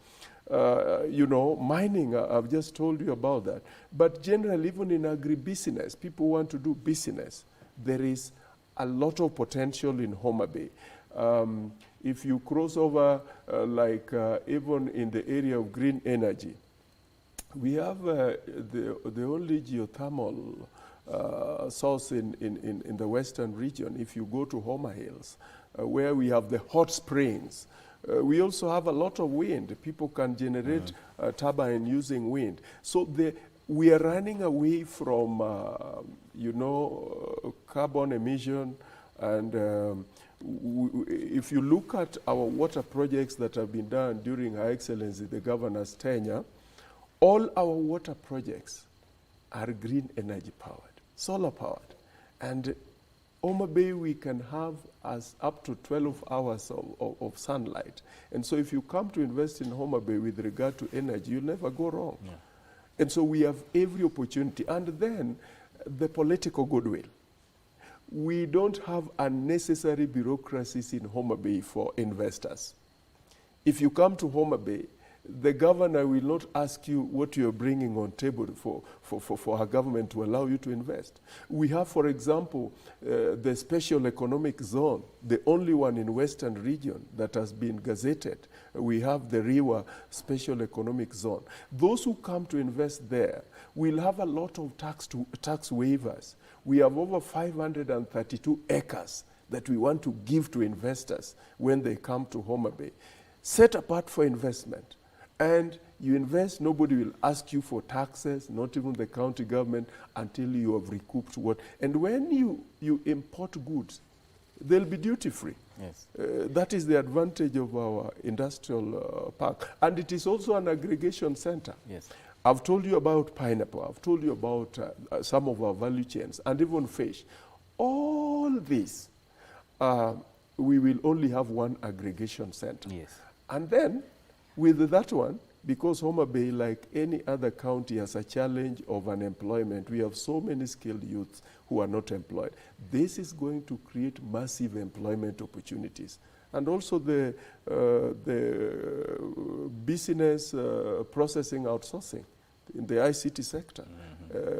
Mining, I've just told you about that. But generally, even in agribusiness, people want to do business. there is a lot of potential in Homa Bay. If you cross over, even in the area of green energy, we have the only geothermal source in the western region. If you go to Homa Hills, where we have the hot springs, we also have a lot of wind. People can generate turbine using wind. So we are running away from, carbon emission. And if you look at our water projects that have been done during Her Excellency the Governor's tenure, all our water projects are green energy powered, solar powered. And Homa Bay, we can have as up to 12 hours of sunlight. And so if you come to invest in Homa Bay with regard to energy, you'll never go wrong. Yeah. And so we have every opportunity. And then the political goodwill. We don't have unnecessary bureaucracies in Homa Bay for investors. If you come to Homa Bay, the governor will not ask you what you're bringing on table for her government to allow you to invest. We have, for example, the special economic zone, the only one in Western region that has been gazetted. We have the Riwa special economic zone. Those who come to invest there will have a lot of tax waivers. We have over 532 acres that we want to give to investors when they come to Homa Bay, set apart for investment. And you invest, nobody will ask you for taxes, not even the county government, until you have recouped what. And when you import goods, they'll be duty-free. Yes. That is the advantage of our industrial park. And it is also an aggregation center. Yes. I've told you about pineapple. I've told you about some of our value chains, and even fish. All this, we will only have one aggregation center. Yes. And then, with that one, because Homa Bay, like any other county, has a challenge of unemployment, we have so many skilled youths who are not employed. This is going to create massive employment opportunities. And also the business processing outsourcing in the ICT sector,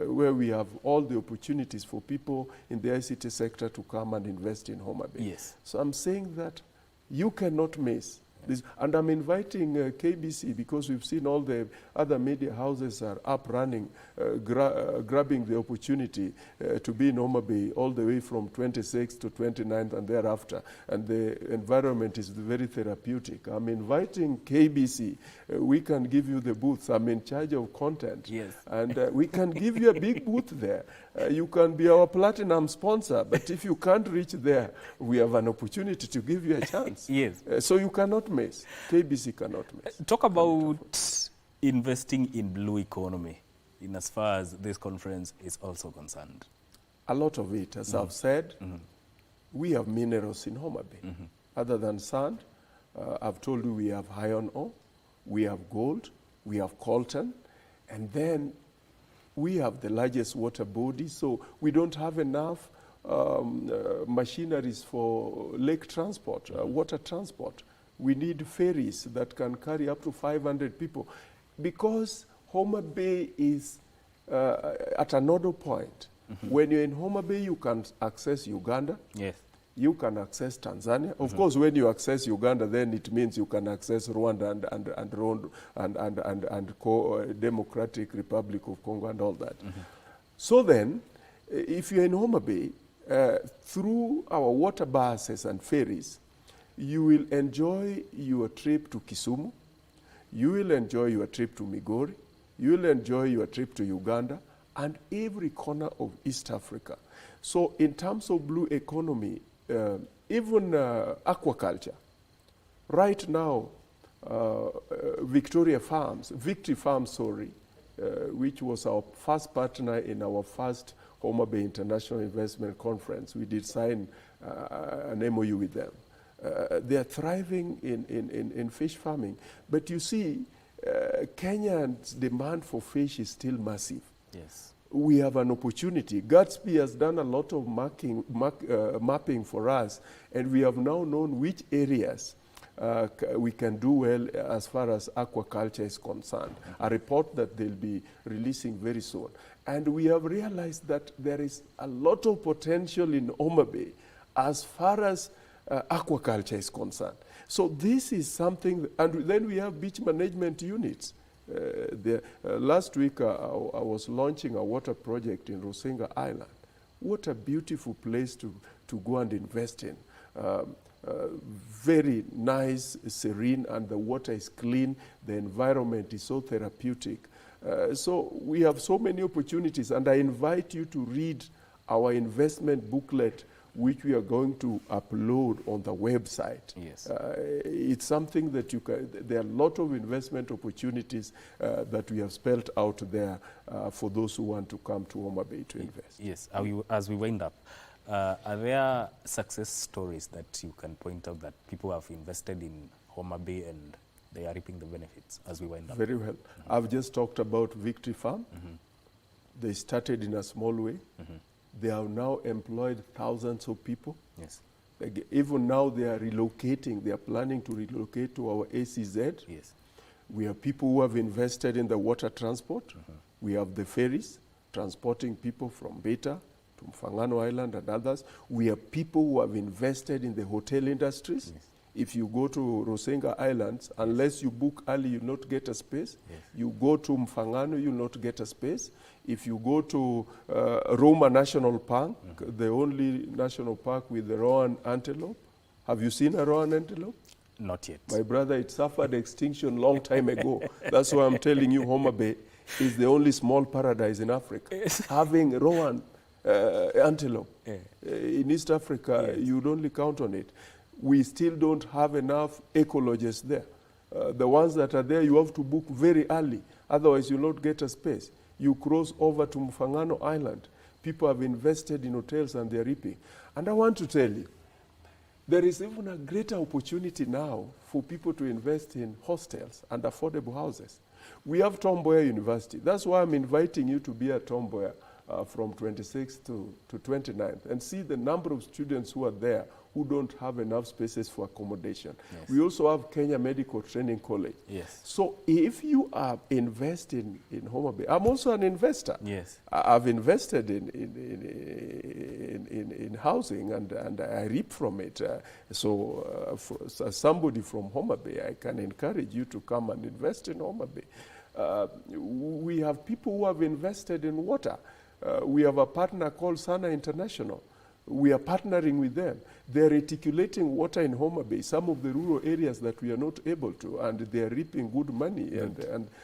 where we have all the opportunities for people in the ICT sector to come and invest in Homa Bay. Yes. So I'm saying that you cannot miss this. And I'm inviting KBC, because we've seen all the other media houses are up running, grabbing the opportunity to be in Homa Bay all the way from 26th to 29th and thereafter. And the environment is very therapeutic. I'm inviting KBC. We can give you the booths. I'm in charge of content. Yes. And we can give you a big booth there. You can be our platinum sponsor, but if you can't reach there, we have an opportunity to give you a chance. Yes. So you cannot miss. KBC cannot miss. Talk about investing in blue economy in as far as this conference is also concerned. A lot of it, as I've said, we have minerals in Homa Bay. Other than sand, I've told you we have iron ore, we have gold, we have coltan, and then we have the largest water body, so we don't have enough machineries for lake transport, water transport. We need ferries that can carry up to 500 people. Because Homa Bay is at a nodal point. When you're in Homa Bay, you can access Uganda. Yes. You can access Tanzania. Of course, when you access Uganda, then it means you can access Rwanda and Democratic Republic of Congo and all that. So then, if you're in Homa Bay, through our water buses and ferries, you will enjoy your trip to Kisumu, you will enjoy your trip to Migori, you will enjoy your trip to Uganda, and every corner of East Africa. So in terms of blue economy, even aquaculture, right now, Victory Farms, which was our first partner in our first Homa Bay International Investment Conference, we did sign an MOU with them. They are thriving in fish farming. But you see, Kenya's demand for fish is still massive. Yes. We have an opportunity. Gatsby has done a lot of mapping for us, and we have now known which areas we can do well as far as aquaculture is concerned. A report that they'll be releasing very soon. And we have realized that there is a lot of potential in Homa Bay as far as aquaculture is concerned. So this is something, and then we have beach management units. Last week I was launching a water project in Rusinga Island. What a beautiful place to go and invest in. Very nice, serene, and the water is clean. The environment is so therapeutic. So we have so many opportunities, and I invite you to read our investment booklet, which we are going to upload on the website. Yes. It's something that you can, there are a lot of investment opportunities that we have spelled out there for those who want to come to Homa Bay to invest. Yes, as we wind up, are there success stories that you can point out that people have invested in Homa Bay and they are reaping the benefits as we wind up? Very well. I've just talked about Victory Farm. They started in a small way. They have now employed thousands of people. Yes. Even now they are relocating. They are planning to relocate to our ACZ. Yes. We have people who have invested in the water transport. We have the ferries transporting people from Beta to Mfangano Island and others. We have people who have invested in the hotel industries. Yes. If you go to Rusinga Islands, unless you book early, you'll not get a space. Yes. You go to Mfangano, you'll not get a space. If you go to Roma National Park, the only national park with the Rowan antelope. Have you seen a Rowan antelope? Not yet. My brother, it suffered extinction long time ago. That's why I'm telling you Homa Bay is the only small paradise in Africa. Having Rowan antelope. In East Africa, you'd only count on it. We still don't have enough ecologists there. The ones that are there, you have to book very early. Otherwise, you'll not get a space. You cross over to Mfangano Island. People have invested in hotels and they're reaping. And I want to tell you, there is even a greater opportunity now for people to invest in hostels and affordable houses. We have Tom Mboya University. That's why I'm inviting you to be at Tom Mboya from 26th to 29th and see the number of students who are there who don't have enough spaces for accommodation. Yes. We also have Kenya Medical Training College. Yes. So if you are investing in Homa Bay, I'm also an investor. Yes. I've invested in housing and I reap from it. So as somebody from Homa Bay, I can encourage you to come and invest in Homa Bay. We have people who have invested in water. We have a partner called Sana International. We are partnering with them. They're reticulating water in Homa Bay, some of the rural areas that we are not able to, and they're reaping good money, and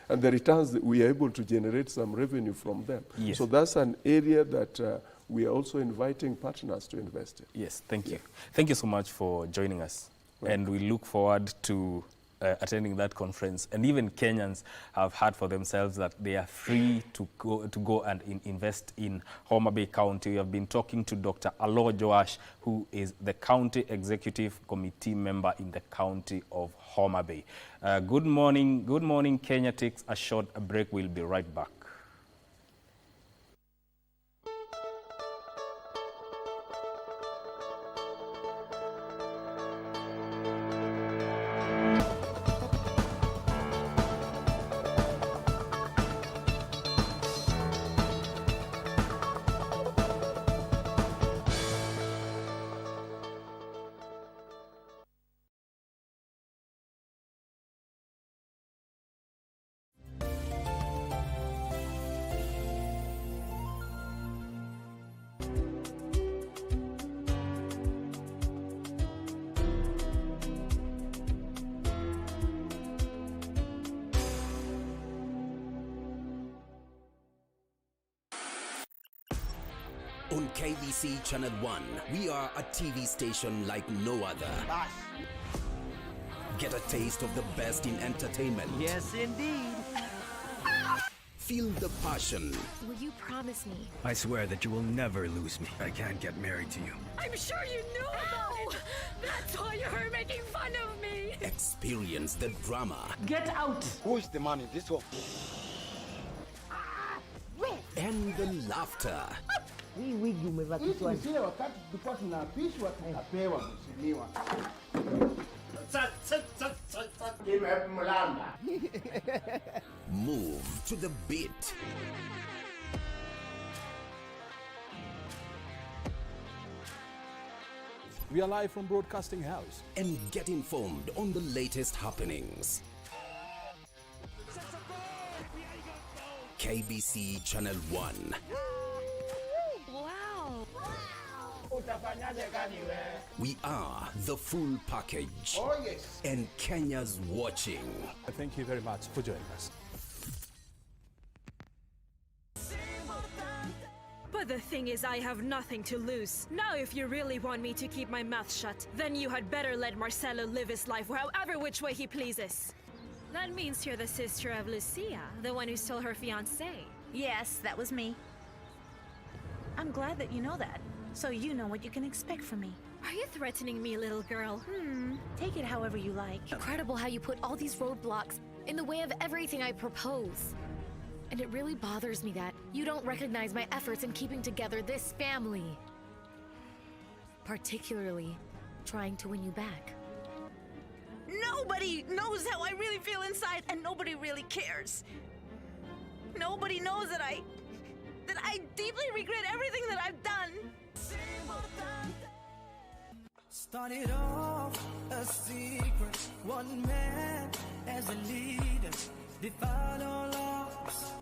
the returns that we are able to generate some revenue from them. Yes. So that's an area that we are also inviting partners to invest in. Yes, thank you. Thank you so much for joining us. And we look forward to attending that conference. And even Kenyans have heard for themselves that they are free to go and invest in Homa Bay County. We have been talking to Dr. Alo Joash, who is the County Executive Committee member in the County of Homa Bay. Good morning, Kenya takes a short break. We'll be right back. On KBC Channel 1, we are a TV station like no other. Get a taste of the best in entertainment. Yes, indeed. Feel the passion. Will you promise me? I swear that you will never lose me. I can't get married to you. I'm sure you knew about it. That's why you're making fun of me. Experience the drama. Get out. Who's the man in this one? And the laughter. Hii wigi umevaa kichwani. Sile wakati tulikuwa tunapishwa tukapewa mheshimiwa. Move to the beat. We are live from Broadcasting House. And get informed on the latest happenings. KBC Channel 1. Wow. We are the full package. Oh, yes. And Kenya's watching. Thank you very much for joining us. But the thing is, I have nothing to lose. Now, if you really want me to keep my mouth shut, then you had better let Marcelo live his life however which way he pleases. That means you're the sister of Lucia, the one who stole her fiancé. Yes, that was me. I'm glad that you know that, so you know what you can expect from me. Are you threatening me, little girl? Take it however you like. Incredible how you put all these roadblocks in the way of everything I propose. And it really bothers me that you don't recognize my efforts in keeping together this family. Particularly trying to win you back. Nobody knows how I really feel inside, and nobody really cares. Nobody knows that I deeply regret everything that I've done. Started off a secret, one man as a leader, defied all odds.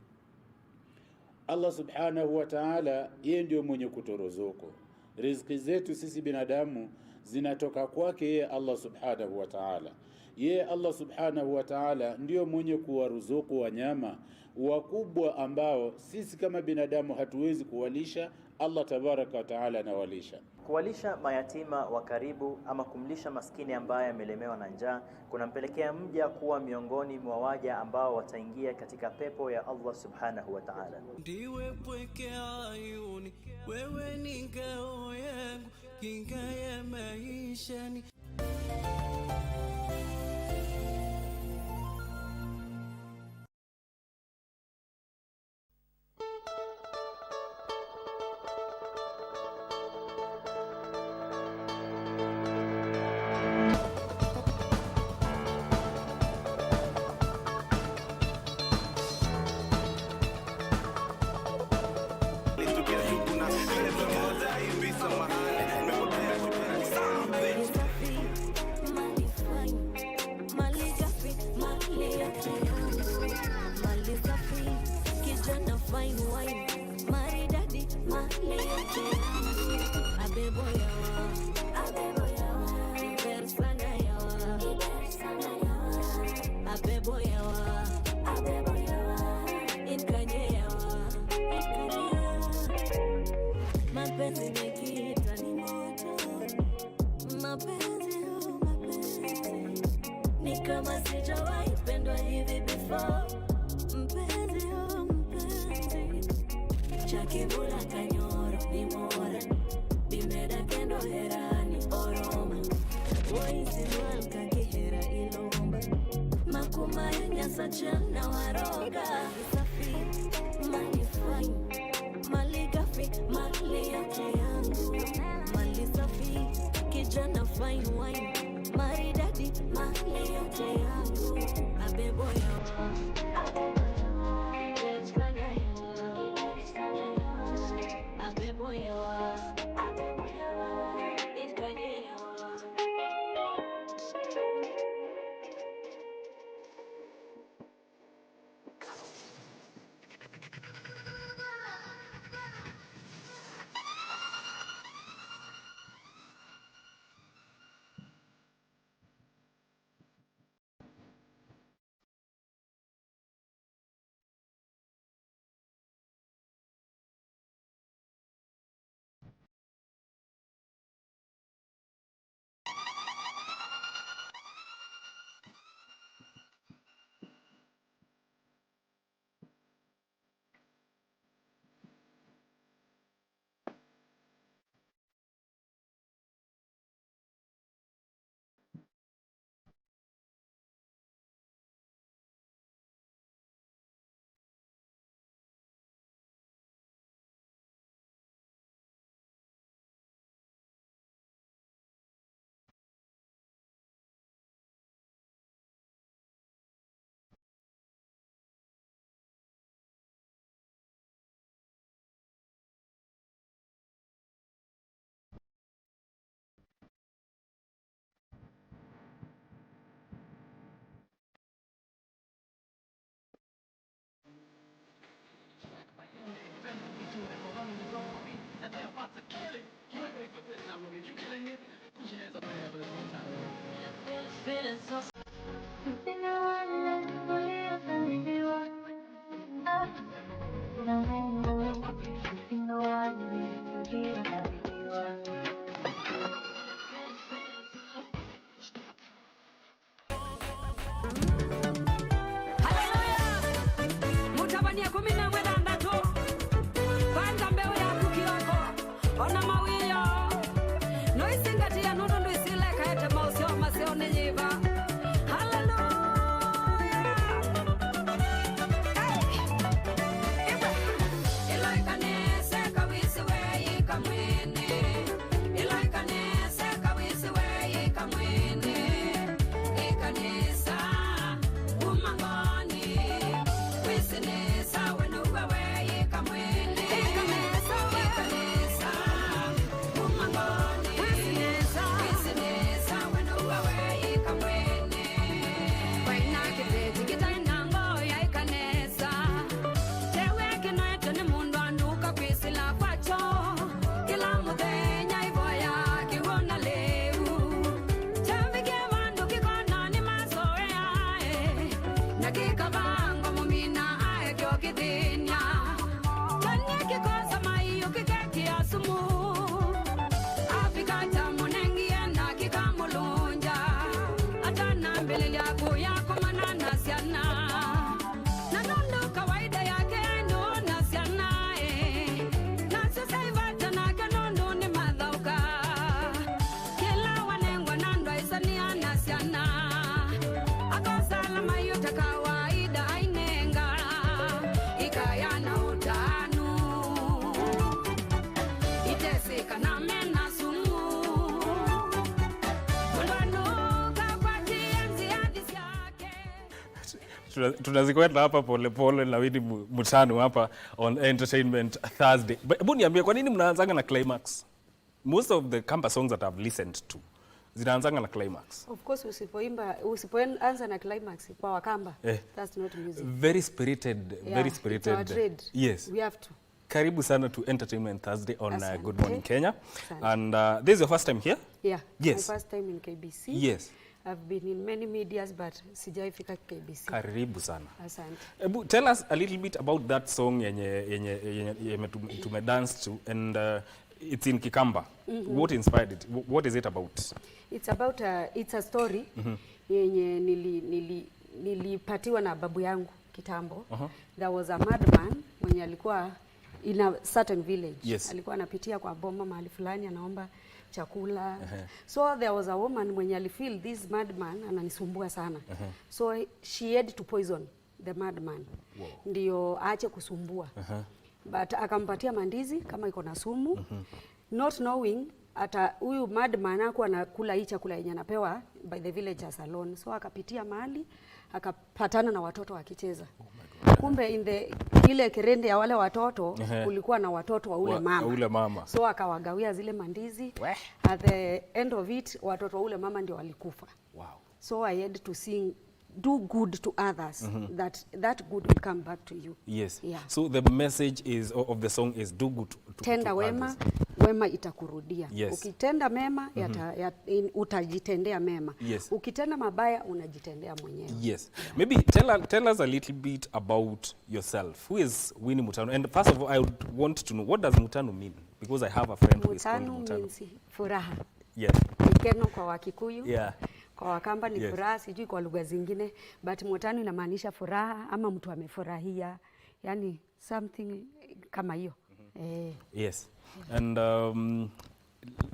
Allah subhanahu wa ta'ala, yeye ndio mwenye kuturuzuku. Riziki zetu sisi binadamu zinatoka kwake yeye Allah subhanahu wa ta'ala. Yeye Allah subhanahu wa ta'ala ndio mwenye kuwaruzuku wanyama wakubwa ambao sisi kama binadamu hatuwezi kuwalisha. Allah tabaraka wa ta'ala anawalisha. Kuwalisha mayatima wa karibu ama kumlisha maskini ambaye amelemewa na njaa kunampelekea mja kuwa miongoni mwa waja ambao wataingia katika pepo ya Allah subhanahu wa ta'ala. Ndiwe pweke ayuni, wewe ni ngao yangu, kinga ya maisha ni Tunazikwenda hapa pole na Winnie Mutanu hapa on Entertainment Thursday. Hebu niambie kwa nini mnaanzanga na climax? Most of the Kamba songs that I've listened to zinaanzanga na climax. Of course usipoanza na climax kwa Wakamba, that's not music. Very spirited. It's our trade. Yes. We have to. Karibu sana to Entertainment Thursday on Good Morning Kenya. Asante. And this is your first time here? Yeah. Yes. My first time in KBC. Yes. I've been in many medias but sijaifika KBC. Karibu sana. Asante. Tell us a little bit about that song yenye tumedance to, and it's in Kikamba. What inspired it? What is it about? It's about it's a story yenye nilipatiwa na babu yangu kitambo. There was a madman mwenye alikuwa in a certain village. Yes. Alikuwa anapitia kwa boma mahali fulani anaomba chakula. So there was a woman mwenye alifeel this madman ananisumbua sana. So she had to poison the madman. Ndio aache kusumbua. But akampatia mandizi kama iko na sumu. Not knowing ata huyu madman hakuwa anakula hii chakula yenye anapewa by the villagers alone. So akapitia mahali akapatana na watoto wakicheza. Kumbe ile kerende ya wale watoto kulikuwa na watoto wa ule mama. So akawagawia zile mandizi. At the end of it watoto wa ule mama ndio walikufa. Wow. So I had to sing do good to others, that good will come back to you. Yes. Yeah. So the message of the song is do good to tenda wema others. Wema itakurudia. Yes. Ukitenda mema utajitendea mema. Yes. Ukitenda mabaya unajitendea mwenyewe. Yes. Maybe tell us a little bit about yourself. Who is Winnie Mutanu? And first of all, I would want to know, what does Mutanu mean? Because I have a friend who is called Mutanu. Mutanu means furaha. Yes. Nikeno kwa Wakikuyu. Yeah. Kwa Wakamba ni furaha, sijui kwa lugha zingine, but Mutanu inamaanisha furaha ama mtu amefurahia. Yani something kama hiyo. Yes. And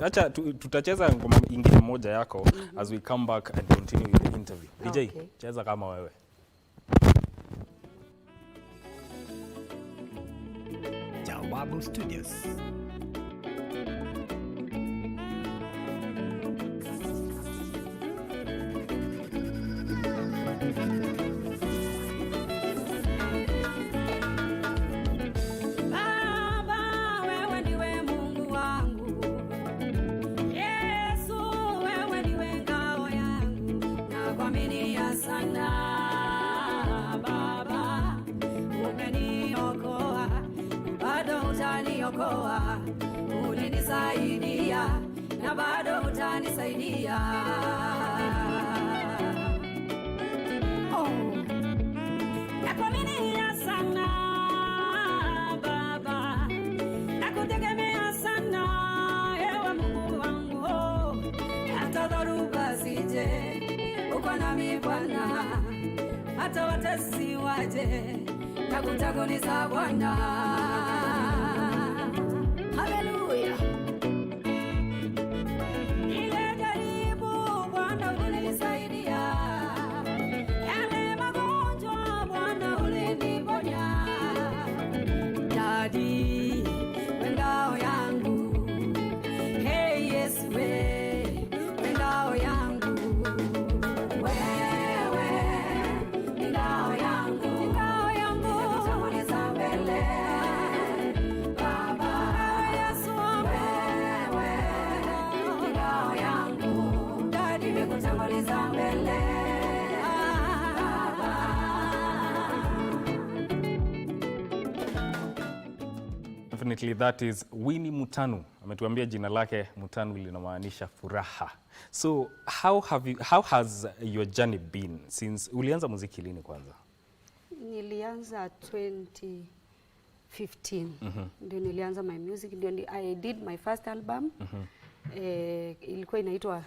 acha tutacheza ngoma ingine moja yako as we come back and continue with the interview. DJ, cheza kama wewe. Jawabu Studios. Umeniokoa, bado utaniokoa. umenisaidia na bado utanisaidia. Nakuaminia sana Baba, nakutegemea sana ewe Mungu wangu. Hata dhoruba zije, uko nami Bwana. Hata watesi waje, nakutagoniza Bwana. Hallelujah. Ile jaribu Bwana ulinisaidia. Yale magonjwa Bwana uliniponya. Daddy, ngao yangu. Hey Yesu we, ngao yangu. Wewe ngao yangu, ngao yangu. Nikutanguliza mbele. Baba Yesu wewe ngao yangu. Daddy, nikutanguliza mbele. Definitely that is Winnie Mutanu. Ametuambia jina lake Mutanu linamaanisha furaha. So how has your journey been since ulianza muziki lini kwanza? Nilianza 2015. Ndio nilianza my music, ndio I did my first album. Ilikuwa inaitwa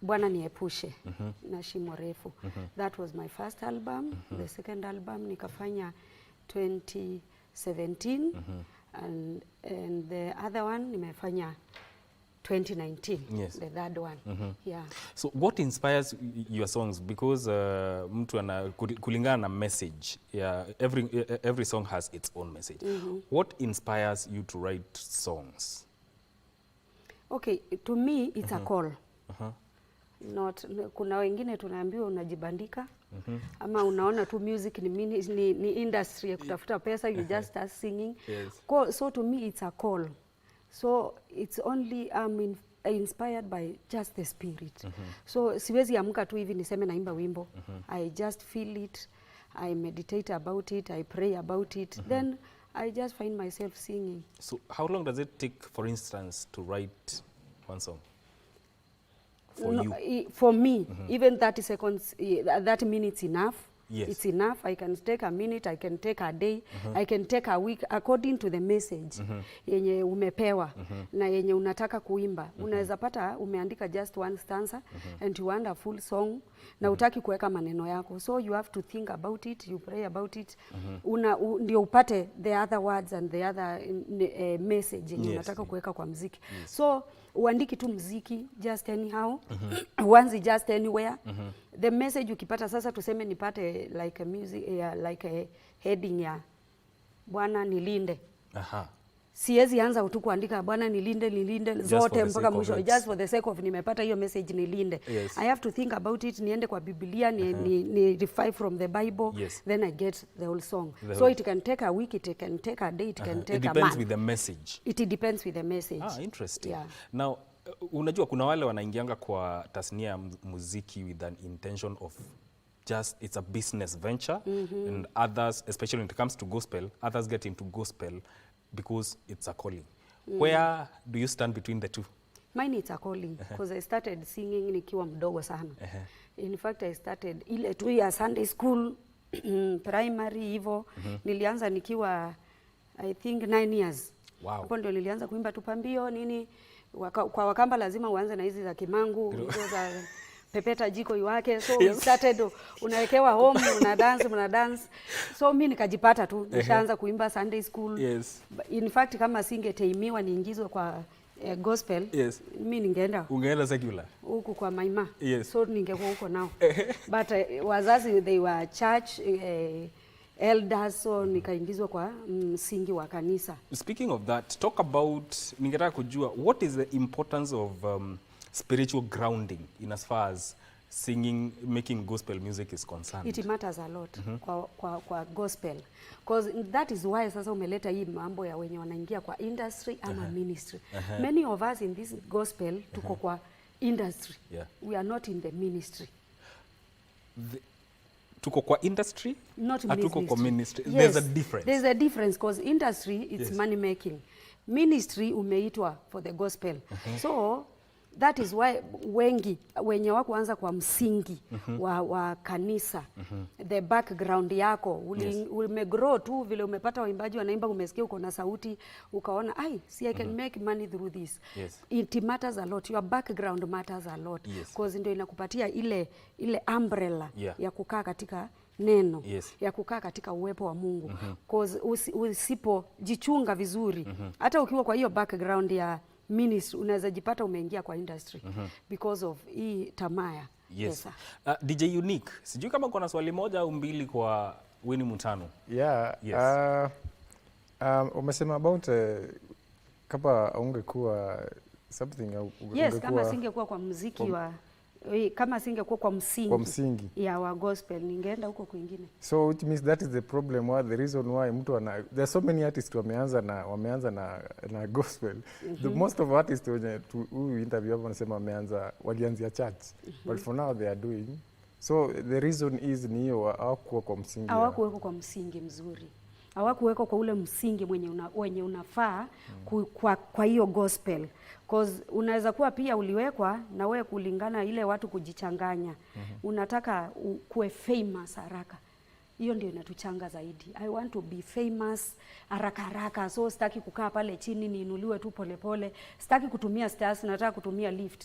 Bwana Niepushe na Shimo Refu. That was my first album. The second album nikafanya 2017 and the other one nimefanya 2019. Yes. The third one. Yeah. So what inspires your songs? Because mtu kulingana na message, yeah, every song has its own message. What inspires you to write songs? Okay, to me it's a call. Not, kuna wengine tunaambiwa unajibandika ama unaona tu music ni industry ya kutafuta pesa, you just start singing. Yes. So to me it's a call. So it's only inspired by just the spirit. So siwezi amka tu hivi niseme naimba wimbo. I just feel it, I meditate about it, I pray about it, then I just find myself singing. So how long does it take, for instance, to write one song? For me, even 30 seconds, 30 minutes enough. Yes. It's enough. I can take a minute, I can take a day, I can take a week according to the message yenye umepewa na yenye unataka kuimba. Unaweza pata umeandika just one stanza and you want a full song na utaki kuweka maneno yako. So you have to think about it, you pray about it. Ndio upate the other words and the other message yenye unataka kuweka kwa muziki. So uandiki tu muziki just anyhow, once just anywhere. The message ukipata sasa, tuseme nipate like a music, like a heading ya Bwana nilinde. Siwezi anza tu kuandika Bwana nilinde zote mpaka mwisho just for the sake of nimepata hiyo message nilinde. Yes. I have to think about it, niende kwa Biblia, ni refer from the Bible, then I get the whole song. So it can take a week, it can take a day, it can take a month. It depends with the message. It depends with the message. Interesting. Yeah. Now, unajua kuna wale wanaingianga kwa tasnia ya muziki with an intention of just it's a business venture, and others, especially when it comes to gospel, others get into gospel because it's a calling. Where do you stand between the two? Mine it's a calling because I started singing nikiwa mdogo sana. In fact, I started ile tu ya Sunday school, primary hivyo. Nilianza nikiwa I think 9 years. Wow. Hapo ndio nilianza kuimba tupambio nini. Kwa Wakamba lazima uanze na hizi za Kimangu, hizo za pepeta jiko iwake. So we started, unawekewa home, una dance. So mimi nikajipata tu, nishaanza kuimba Sunday school. Yes. In fact, kama singeteimiwa niingizwe kwa gospel, mimi ungeenda secular huku kwa Maima. Yes. So ningekuwa huko nao. But wazazi they were church elders, so nikaingizwa kwa msingi wa kanisa. Speaking of that, talk about, ningetaka kujua what is the importance of spiritual grounding in as far as singing, making gospel music is concerned? It matters a lot kwa gospel, because that is why sasa umeleta hii mambo ya wenye wanaingia kwa industry ama ministry. Many of us in this gospel tuko kwa industry. We are not in the ministry. Tuko kwa industry, not tuko kwa ministry. Yes. There's a difference. There's a difference because industry it's money making. ministry umeitwa for the gospel. So that is why wengi wenye wakuanza kwa msingi wa kanisa, the background yako umegrow tu vile umepata waimbaji wanaimba, umesikia uko na sauti, ukaona I can make money through this. It matters a lot, your background matters a lot, because ndio inakupatia ile umbrella ya kukaa katika neno, ya kukaa katika uwepo wa Mungu. Because usipojichunga vizuri, hata ukiwa kwa hiyo background ya ministry unaweza jipata umeingia kwa industry because of hii tamaa. Yes. DJ Unique, sijui kama kuna swali moja au mbili kwa Winnie Mutano. Yeah. Umesema about kama ungekuwa something kama singekuwa kwa muziki wa kama singekuwa kwa msingi ya wa gospel, ningeenda huko kwingine. So which means that is the problem, why the reason why mtu there are so many artists wameanza na gospel. The most of artists wenye huyu interview hapo wanasema walianzia church, but for now they are doing. So the reason is ni hiyo, hawakuwa kwa msingi. Hawakuweko kwa msingi mzuri. Hawakuweko kwa ule msingi wenye unafaa kwa hiyo gospel. Cause unaweza kuwa pia uliwekwa na wewe kulingana ile watu kujichanganya. Unataka kuwe famous haraka. Hiyo ndio inatuchanga zaidi. I want to be famous haraka. So sitaki kukaa pale chini niinuliwe tu polepole. Sitaki kutumia stairs, nataka kutumia lift.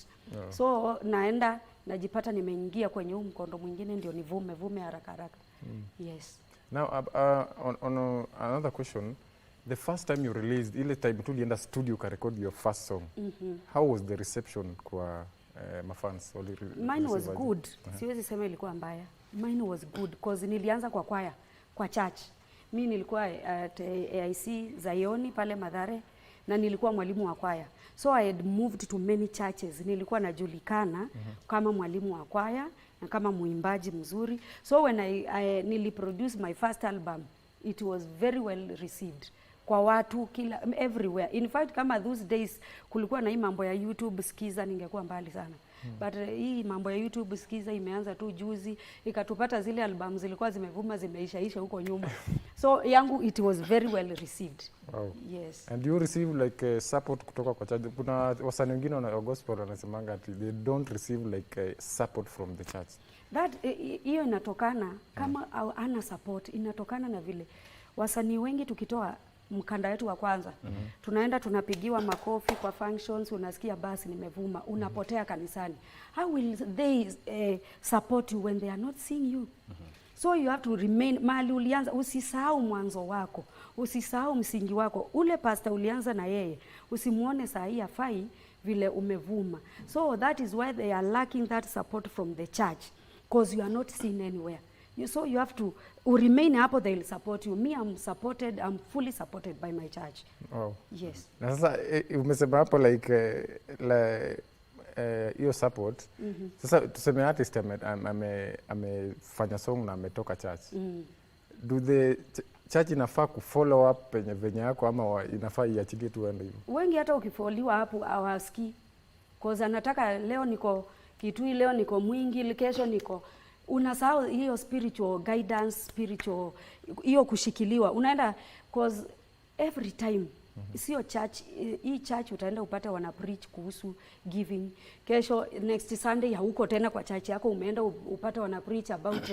So naenda najipata nimeingia kwenye huu mkondo mwingine ndio nivume haraka. Yes. Now on another question, the first time you released, ile time tulienda studio ka record your first song, how was the reception kwa mafans? Mine was good. Siwezi sema ilikuwa mbaya. Mine was good because nilianza kwa kwaya, kwa church. Mimi nilikuwa at AIC Zayoni pale Mathare na nilikuwa mwalimu wa kwaya. So I had moved to many churches. Nilikuwa najulikana kama mwalimu wa kwaya na kama muimbaji mzuri. So when I niliproduce my first album, it was very well received kwa watu everywhere. In fact, kama those days kulikuwa na hii mambo ya YouTube Skiza, ningekuwa mbali sana. But hii mambo ya YouTube Skiza imeanza tu juzi, ikatupata zile album zilikuwa zimevuma zimeisha huko nyuma. So yangu it was very well received. Wow. Yes. And you receive like support kutoka kwa church? Kuna wasanii wengine wa gospel wanasemanga they don't receive like support from the church. That hiyo inatokana kama ana support, inatokana na vile wasanii wengi tukitoa mkanda wetu wa kwanza tunaenda tunapigiwa makofi kwa functions, unasikia basi nimevuma, unapotea kanisani. How will they support you when they are not seeing you? So you have to remain mali ulianza. Usisahau mwanzo wako, usisahau msingi wako. Ule pastor ulianza na yeye, usimuone saa hii afai vile umevuma. So that is why they are lacking that support from the church, because you are not seen anywhere. So you have to remain hapo, they'll support you. Me, I'm fully supported by my church. Wow. Yes. Na sasa umesema hapo like hiyo support. Sasa tuseme artist amefanya song na ametoka church. Do the church inafaa kufollow up venye yako ama inafaa iachilie tu ende hivyo? Wengi hata ukifoliwa hapo hawasikii. Cause anataka leo niko Kitui, leo niko Mwingi, kesho niko, unasahau hiyo spiritual guidance, spiritual hiyo kushikiliwa. Unaenda cause every time sio church, hii church utaenda upata wana preach kuhusu giving. Kesho next Sunday huko tena kwa church yako umeenda upata wana preach about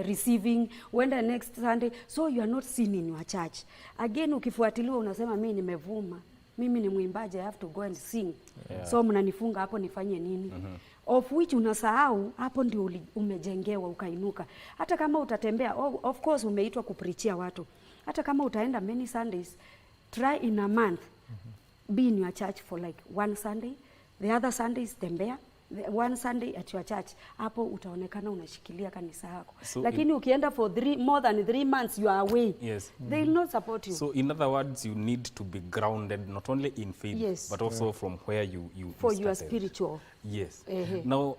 receiving. Uenda next Sunday, so you are not seen in your church. Again ukifuatiliwa unasema mimi nimevuma, mimi ni mwimbaji, I have to go and sing. So mnanifunga hapo nifanye nini? Of which unasahau hapo ndio umejengewa ukainuka. Hata kama utatembea, of course umeitwa kupreachia watu. Hata kama utaenda many Sundays, try in a month, be in your church for like one Sunday, the other Sundays tembea, one Sunday at your church. Hapo utaonekana unashikilia kanisa yako. So lakini ukienda for more than 3 months you are away. They will not support you. So in other words, you need to be grounded not only in faith but also from where you for started. Your spiritual. Yes. Now,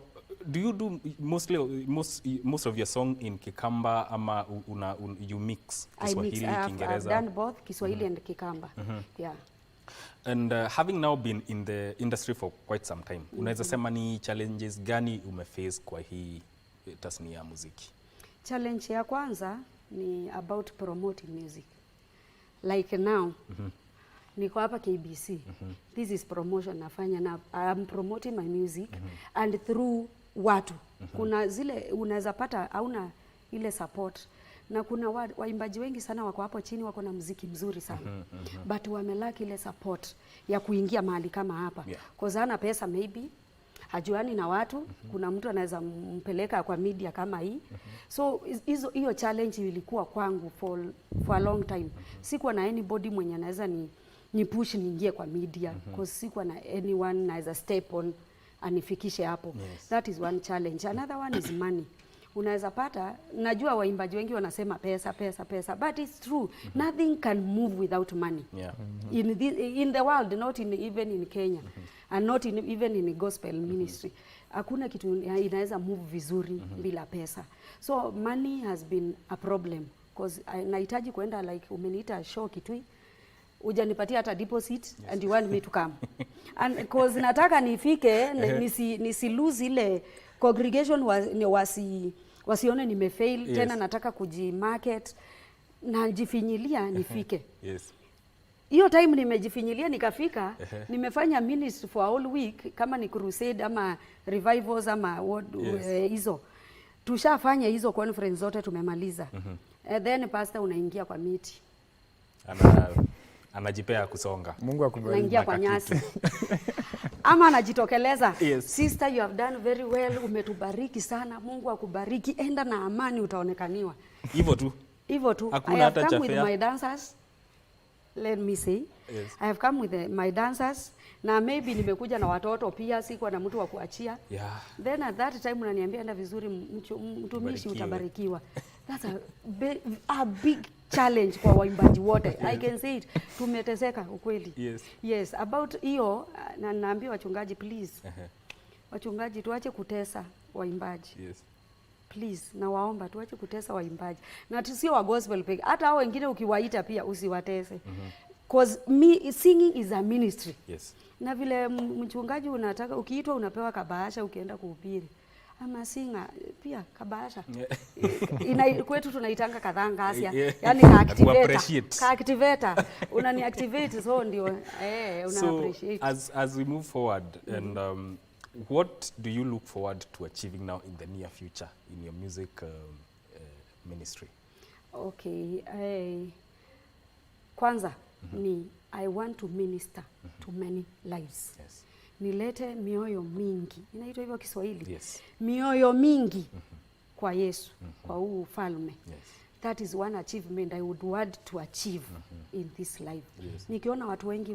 do you do most of your song in Kikamba ama you mix Kiswahili, Kiingereza? I've done both Kiswahili and Kikamba. Yeah. And having now been in the industry for quite some time, unaweza sema ni challenges gani umeface kwa hii tasnia ya muziki? Challenge ya kwanza ni about promoting music. Like now, niko hapa KBC. This is promotion nafanya na I'm promoting my music and through watu. Kuna zile unaweza pata hauna ile support na kuna waimbaji wengi sana wako hapo chini wako na muziki mzuri sana. But wamelaki ile support ya kuingia mahali kama hapa. Cause hana pesa maybe, hajuani na watu, kuna mtu anaweza mpeleka kwa media kama hii. So hiyo challenge ilikuwa kwangu for a long time. Sikuwa na anybody mwenye anaweza ni push niingie kwa media cause sikuwa na anyone naweza step on anifikishe hapo. That is one challenge. Another one is money. Unaweza pata, najua waimbaji wengi wanasema pesa, but it's true. Nothing can move without money. In the world, not even in Kenya, and not even in gospel ministry. Hakuna kitu inaweza move vizuri bila pesa. So money has been a problem because nahitaji kwenda, like umeniita show Kitui, hujanipatia hata deposit and you want me to come. And because nataka nifike nisi lose ile congregation wasione nimefail tena, nataka kujimarket na jifinyilia nifike. Hiyo time nimejifinyilia nikafika, nimefanya ministry for a whole week, kama ni crusade ama revivals ama hizo. Tushafanya hizo conference zote tumemaliza. Then pastor unaingia kwa miti. Anajipea kusonga. Mungu akubariki. Naingia kwa nyasi. Ama anajitokeleza. Sister, you have done very well, umetubariki sana. Mungu akubariki. Enda na amani, utaonekaniwa. Hivyo tu. Hivyo tu. I have come with my dancers. Let me say. I have come with my dancers. Na maybe nimekuja na watoto pia, sikuwa na mtu wa kuachia. Then at that time unaniambia enda vizuri, mtumishi utabarikiwa. That's a big challenge kwa waimbaji wote. I can say it. Tumeteseka ukweli. Yes, about hiyo na naambia wachungaji please. Wachungaji tuache kutesa waimbaji. Please, na waomba tuache kutesa waimbaji. Na tusio wa gospel peke. Hata hao wengine ukiwaita pia usiwatese. Cause singing is a ministry. Na vile mchungaji unataka ukiitwa unapewa kabahasha ukienda kuhubiri. Ama singa pia kabahasha. Kwetu tunaitanga kadhanga Asia. Yani activator. Unani activate so ndio una appreciate. So as we move forward and what do you look forward to achieving now in the near future in your music ministry? Okay, kwanza ni I want to minister to many lives. Nilete mioyo mingi. Inaitwa hivyo Kiswahili? Mioyo mingi kwa Yesu, kwa huu ufalme. That is one achievement I would want to achieve in this life. Nikiona watu wengi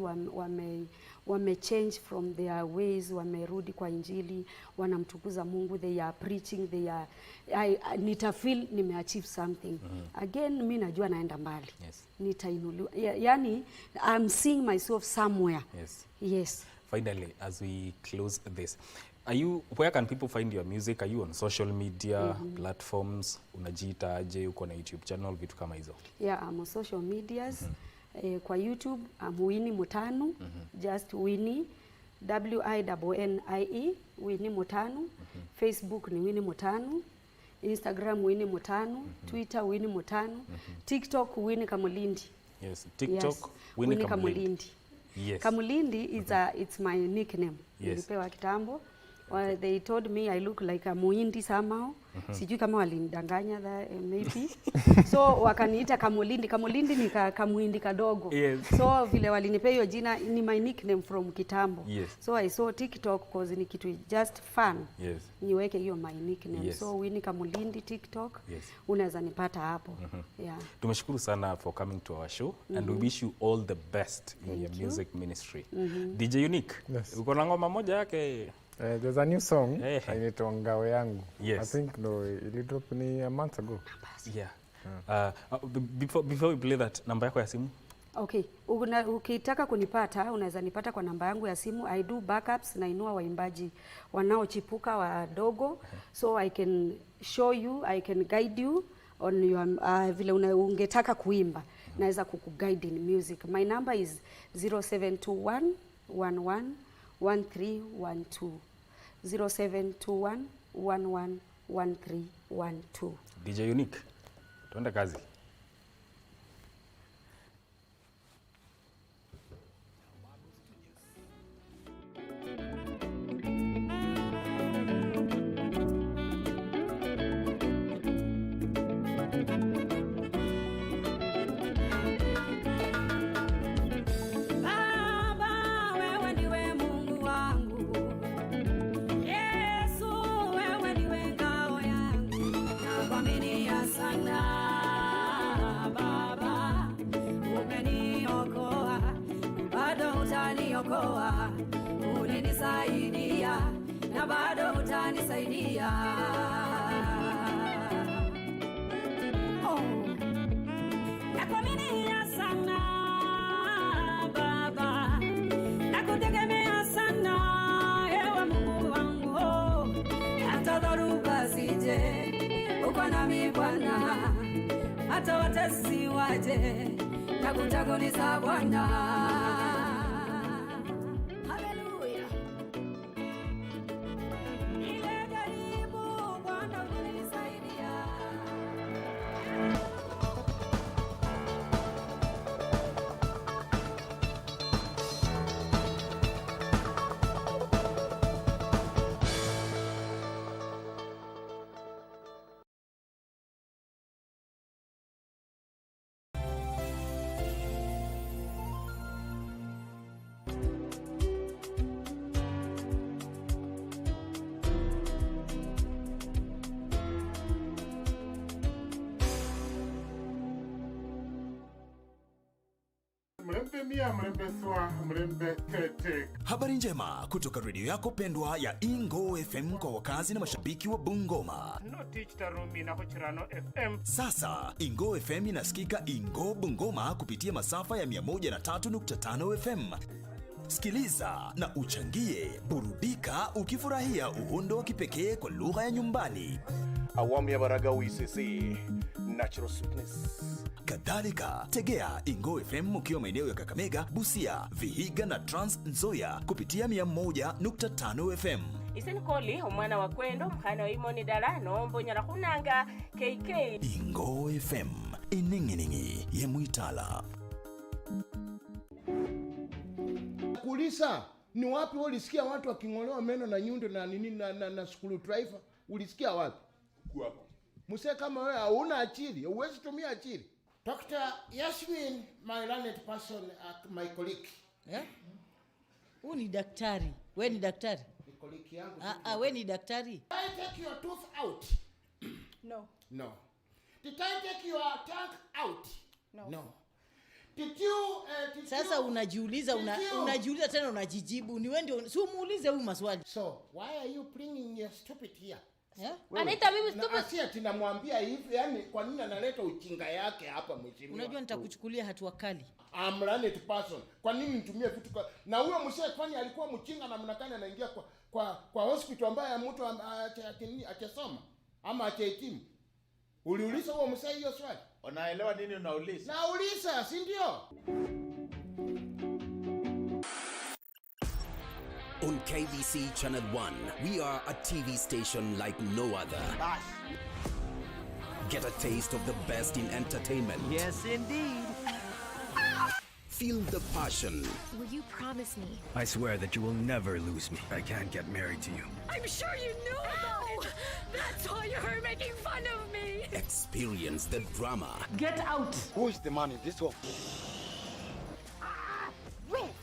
wame change from their ways, wamerudi kwa Injili, wanamtukuza Mungu, they are preaching, nitafeel nimeachieve something. Again, mimi najua naenda mbali. Nitainuliwa. Yani I'm seeing myself somewhere. Yes. Finally, as we close this, where can people find your music? Are you on social media platforms? Unajiita aje? Uko na YouTube channel, vitu kama hizo? Yeah, I'm on social medias. Kwa YouTube, I'm Winnie Mutanu. Just Winnie, WINNIE, Winnie Mutanu. Facebook ni Winnie Mutanu. Instagram Winnie Mutanu. Twitter Winnie Mutanu. TikTok Winnie Kamulindi. TikTok Winnie Kamulindi. Kamulindi is it's my nickname. Nilipewa kitambo. They told me I look like a Muhindi somehow. Sijui kama walinidanganya maybe. So wakaniita Kamulindi. Kamulindi ni kamuhindi kadogo. So vile walinipea hiyo jina ni my nickname from kitambo. So I saw TikTok cause ni kitu just fun. Niweke hiyo my nickname. So Winnie Kamulindi TikTok. Unaweza nipata hapo. Tumeshukuru sana for coming to our show and we wish you all the best in your music ministry. DJ Unique, uko na ngoma moja yake? There's a new song inaitwa Ngao Yangu. I think ili drop ni a month ago. Before we play that, namba yako ya simu? Okay, ukitaka kunipata unaweza nipata kwa namba yangu ya simu. I do backups, nainua waimbaji wanaochipuka wadogo. So I can show you, I can guide you on your vile ungetaka kuimba. Naweza kukuguide in music. My number is 0721 11 1312. 0721 11 1312. DJ Unique, tuende kazi. uliniokoa, ulinisaidia na bado utanisaidia. Nakuaminia sana Baba, nakutegemea sana ewe Mungu wangu, hata dhoruba zije uko nami Bwana, hata watesi waje nakutanguliza Bwana. Haleluya. Ile jaribu Bwana ulinisaidia. Habari njema kutoka redio yako pendwa ya Ingo FM kwa wakazi na mashabiki wa Bungoma. Sasa Ingo FM inasikika Ingo Bungoma kupitia masafa ya 103.5 FM. Sikiliza na uchangie, burudika ukifurahia uhondo wa kipekee kwa lugha ya nyumbani. Awamu ya Baraga UCC, Natural Sweetness. Kadhalika, tegea Ingo FM ukiwa maeneo ya Kakamega, Busia, Vihiga na Trans Nzoia kupitia 101.5 FM. Isinikoli omwana wa kwendo mkhana wa imoni dalano mbonyala kunanga KK. Ingo FM, ininginingi ye Muitala. Kulisa, ni wapi ulisikia watu wakingolewa meno na nyundo na nini na screwdriver? Ulisikia wapi? Kuapa. Mse kama wewe hauna akili, huwezi tumia akili. Dr. Yasmin, my learned person, my colleague. Eh? Huyu ni daktari. Wewe ni daktari? Ni colleague yangu. Wewe ni daktari? I take your tooth out? No. No. Did I take your tongue out? No. Did you Sasa unajiuliza unajiuliza tena unajijibu. Ni wewe ndio si umuulize huyu maswali. So, why are you bringing your stupid here? Yeah? Anaita mimi stupid. Asia tunamwambia hivi, yani kwa nini analeta uchinga yake hapa mheshimiwa? Unajua nitakuchukulia hatua kali. I'm learned person. Kwa nini nitumie vitu kwa na huyo mshe kwani alikuwa mchinga na mnakani anaingia kwa hospital ambaye mtu achesoma ama achehitimu. Uliuliza huyo mshe hiyo swali? Unaelewa nini unauliza? Nauliza, si ndio? On KBC Channel 1, we are a TV station like no other. Get a taste of the best in entertainment. Yes, indeed. Feel the passion. Will you promise me? I swear that you will never lose me. I can't get married to you. I'm sure you knew about it. That's why you're making fun of me. Experience the drama. Get out. Who is the man in this one?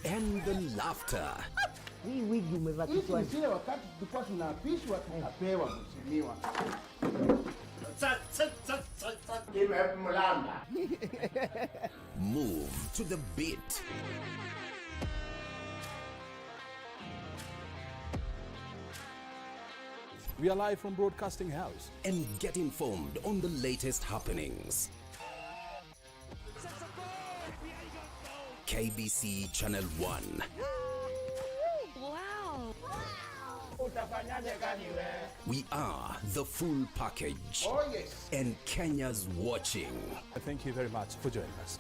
And the laughter. Hii wigi umevaa kichwani. Zile wakati tulikuwa tunaapishwa tunapewa mheshimiwa. Move to the beat. We are live from Broadcasting House. And get informed on the latest happenings. KBC Channel 1. Wow. We are the full package. Oh yes. And Kenya's watching. Thank you very much for joining us.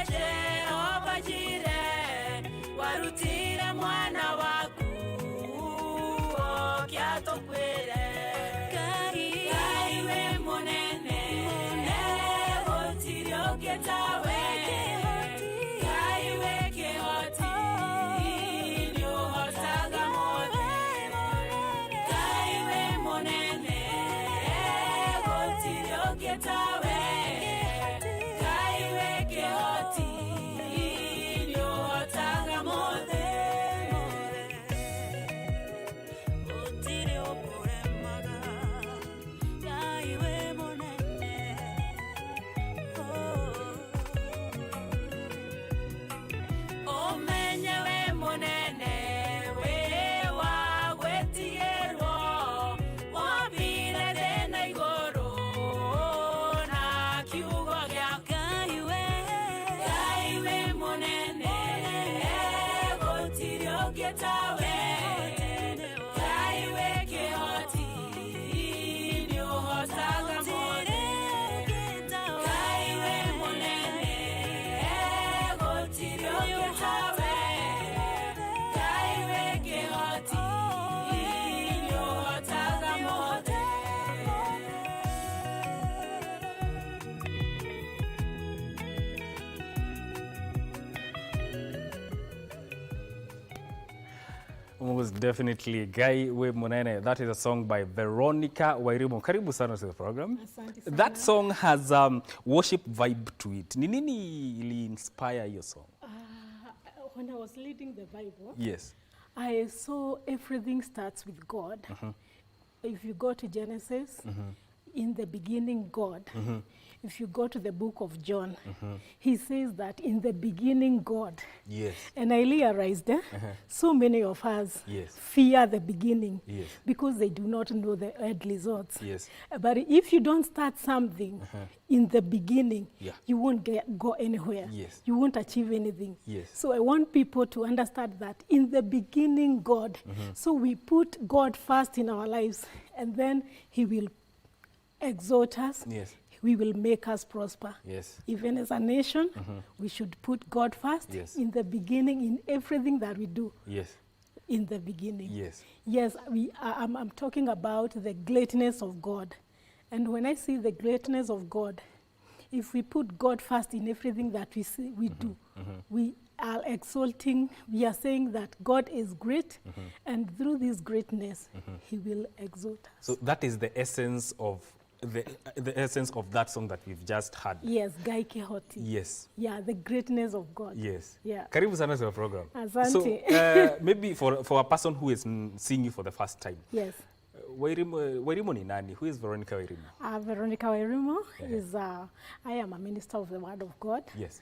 Jehova Jireh, waruti tawe kaiweke hoti ndio hotaga mothe kaiwe monene gotire ongetawe kaiweke hoti ndio hotaga mothe gotire okuremaga kaiwe monene omenye we munene we wagwetigirwo wambire thina iguru na kiugo gia Ngai we munene gutiri ungi tawe Ngai we kihoti ni uhotaga mothe Ngai we munene gutiri ungi tawe Ngai we kihoti ni uhotaga mothe Most definitely, Guy We Monene. That is a song by Veronica Wairimu. Karibu sana to the program. That song has worship vibe to it. Ni nini ili inspire your song? When I was leading the Bible, Yes. I saw everything starts with God. If you go to Genesis, in the beginning, God. If you go to the book of John, he says that in the beginning, God. Yes. And I realized so many of us Yes. fear the beginning Yes. because they do not know the end results. Yes. But if you don't start something in the beginning, Yeah. you won't go anywhere. Yes. You won't achieve anything. Yes. So I want people to understand that in the beginning, God. So we put God first in our lives, and then he will exhort us. Yes. We will make us prosper. Yes. Even as a nation, we should put God first Yes. in the beginning, in everything that we do. Yes. In the beginning. Yes. Yes, I'm talking about the greatness of God. And when I see the greatness of God, if we put God first in everything that we do, we are exalting, we are saying that God is great, and through this greatness, he will exalt us. So that is the essence of the essence of that song that we've just heard. Yes, Gai Kehoti. Yes. Yeah, the greatness of God. Yes. Yeah. Karibu sana to the program. Asante. So maybe for a person who is seeing you for the first time. Yes. Wairimu ni nani? Who is Veronica Wairimu? Veronica Wairimu is, I am a minister of the Word of God. Yes.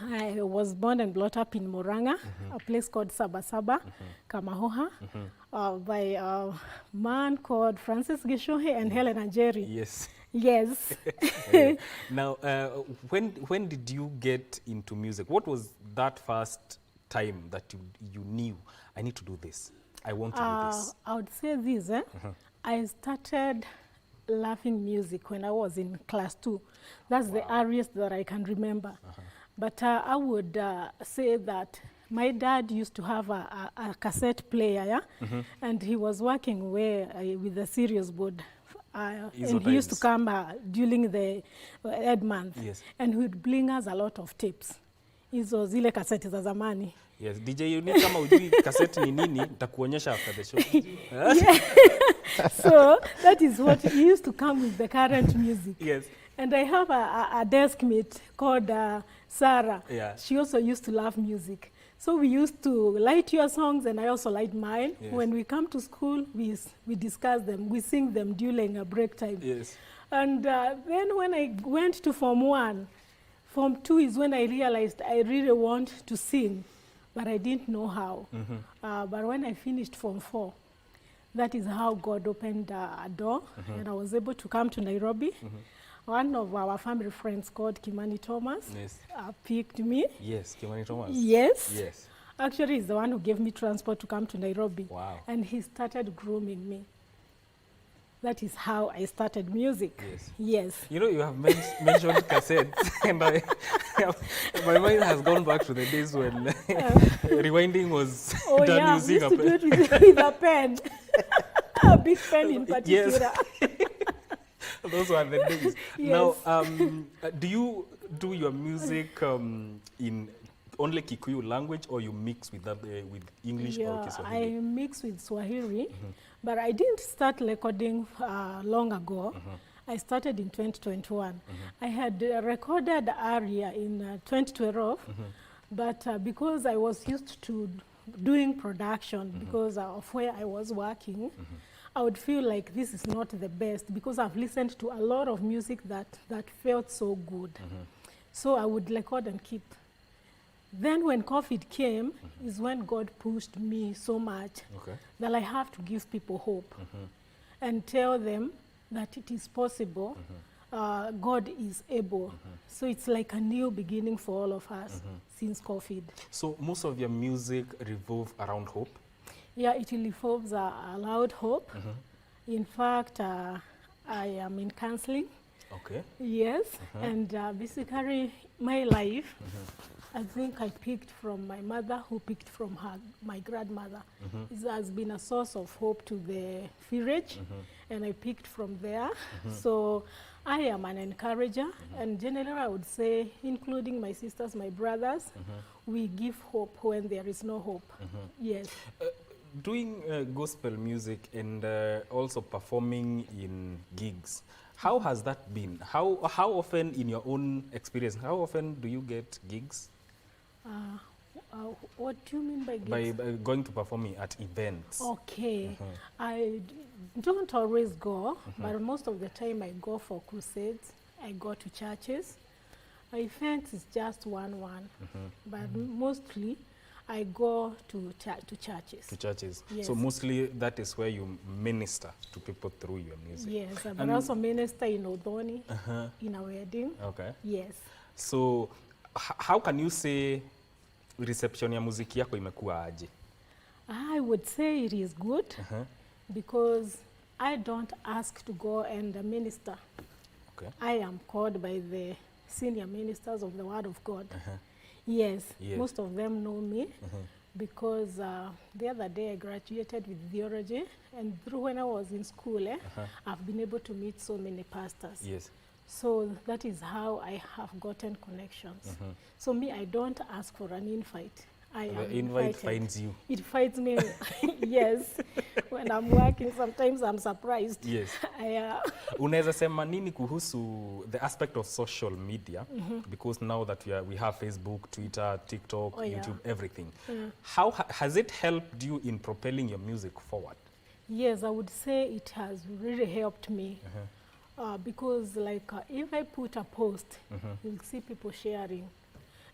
I was born and brought up in Muranga, a place called Sabasaba, Kamahoha, by a man called Francis Gishohe and Helen Anjeri. Yes. Yes. Now, when did you get into music? What was that first time that you knew, I need to do this, I want to do this? I would say this, I started loving music when I was in class 2. That's the earliest that I can remember. But I would say that my dad used to have a cassette player, and he was working with the serious board. And he used to come during the Ed month, and he would bring us a lot of tapes. Hizo zile kaseti za zamani. Yes, DJ Unique, kama ujui cassette ni nini, nitakuonyesha after the show. So that is what he used to come with the current music. Yes. And I have a desk mate called Sarah. Yeah. She also used to love music. So we used to light your songs, and I also light mine. Yes. When we come to school, we discuss them. We sing them during a break time. Yes. And then when I went to Form 1, Form 2 is when I realized I really want to sing, but I didn't know how. But when I finished Form 4, that is how God opened a door, and I was able to come to Nairobi. One of our family friends called Kimani Thomas picked me. Yes, Kimani Thomas. Yes. Yes. Actually, he's the one who gave me transport to come to Nairobi. Wow. And he started grooming me. That is how I started music. Yes. Yes. You know, you have mentioned cassettes, and my mind has gone back to the days when rewinding was done using we used to do it with a pen. A big pen in particular. Yes. Those were the days. Yes. Now, do you do your music in only Kikuyu language, or you mix with that with English or I Kiswahili? mix with Swahili, but I didn't start recording long ago. I started in 2021. I had recorded aria in 2012, but because I was used to doing production because of where I was working, I would feel like this is not the best because I've listened to a lot of music that felt so good. So I would record and keep. Then when COVID came is when God pushed me so much that I have to give people hope and tell them that it is possible. God is able. So it's like a new beginning for all of us since COVID. So most of your music revolve around hope? Yeah, it revolves around hope. In fact, I am in counseling. Okay. Yes, and basically my life, I think I picked from my mother, who picked from my grandmother. It has been a source of hope to the village, and I picked from there. So I am an encourager, and generally I would say, including my sisters, my brothers, we give hope when there is no hope. Yes. Doing gospel music and also performing in gigs, how has that been? How often, in your own experience, how often do you get gigs? What do you mean by gigs? By going to performing at events. Okay. I don't always go, but most of the time I go for crusades. I go to churches. Events is just one, but mostly I go to churches. To churches. Yes. So mostly that is where you minister to people through your music. Yes, but also minister in Odoni, in a wedding. Okay. Yes. So how can you say reception ya muziki yako imekuwa aje? I would say it is good because I don't ask to go and minister. Okay. I am called by the senior ministers of the Word of God. Yes, most of them know me because the other day I graduated with theology, and through when I was in school, I've been able to meet so many pastors. Yes. So that is how I have gotten connections. So me, I don't ask for an invite. I am The invite invited. finds you. It finds me, yes. When I'm working, sometimes I'm surprised. Yes. Unaweza sema nini kuhusu the aspect of social media? Because now that we have Facebook, Twitter, TikTok, YouTube, everything. How has it helped you in propelling your music forward? Yes, I would say it has really helped me. Because like if I put a post, you'll see people sharing.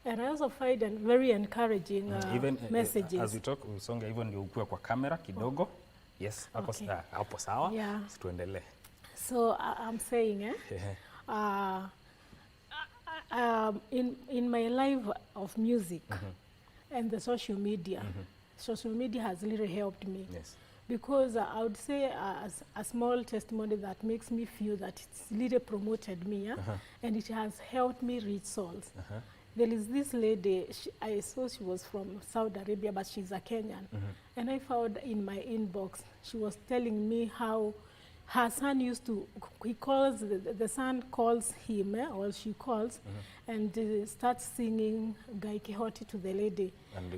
And I also find very encouraging messages. As we talk, usonge hivyo ndio ukue kwa kamera kidogo. Yes, hapo sawa. Yeah. Tuendelee. So I'm saying, in my life of music and the social media has really helped me. Yes. Because I would say a small testimony that makes me feel that it's really promoted me, and it has helped me reach souls. There is this lady, I saw she was from Saudi Arabia, but she's a Kenyan. And I found in my inbox, she was telling me how her son used to, the son calls him, or she calls, and starts singing Guy Quixote to the lady.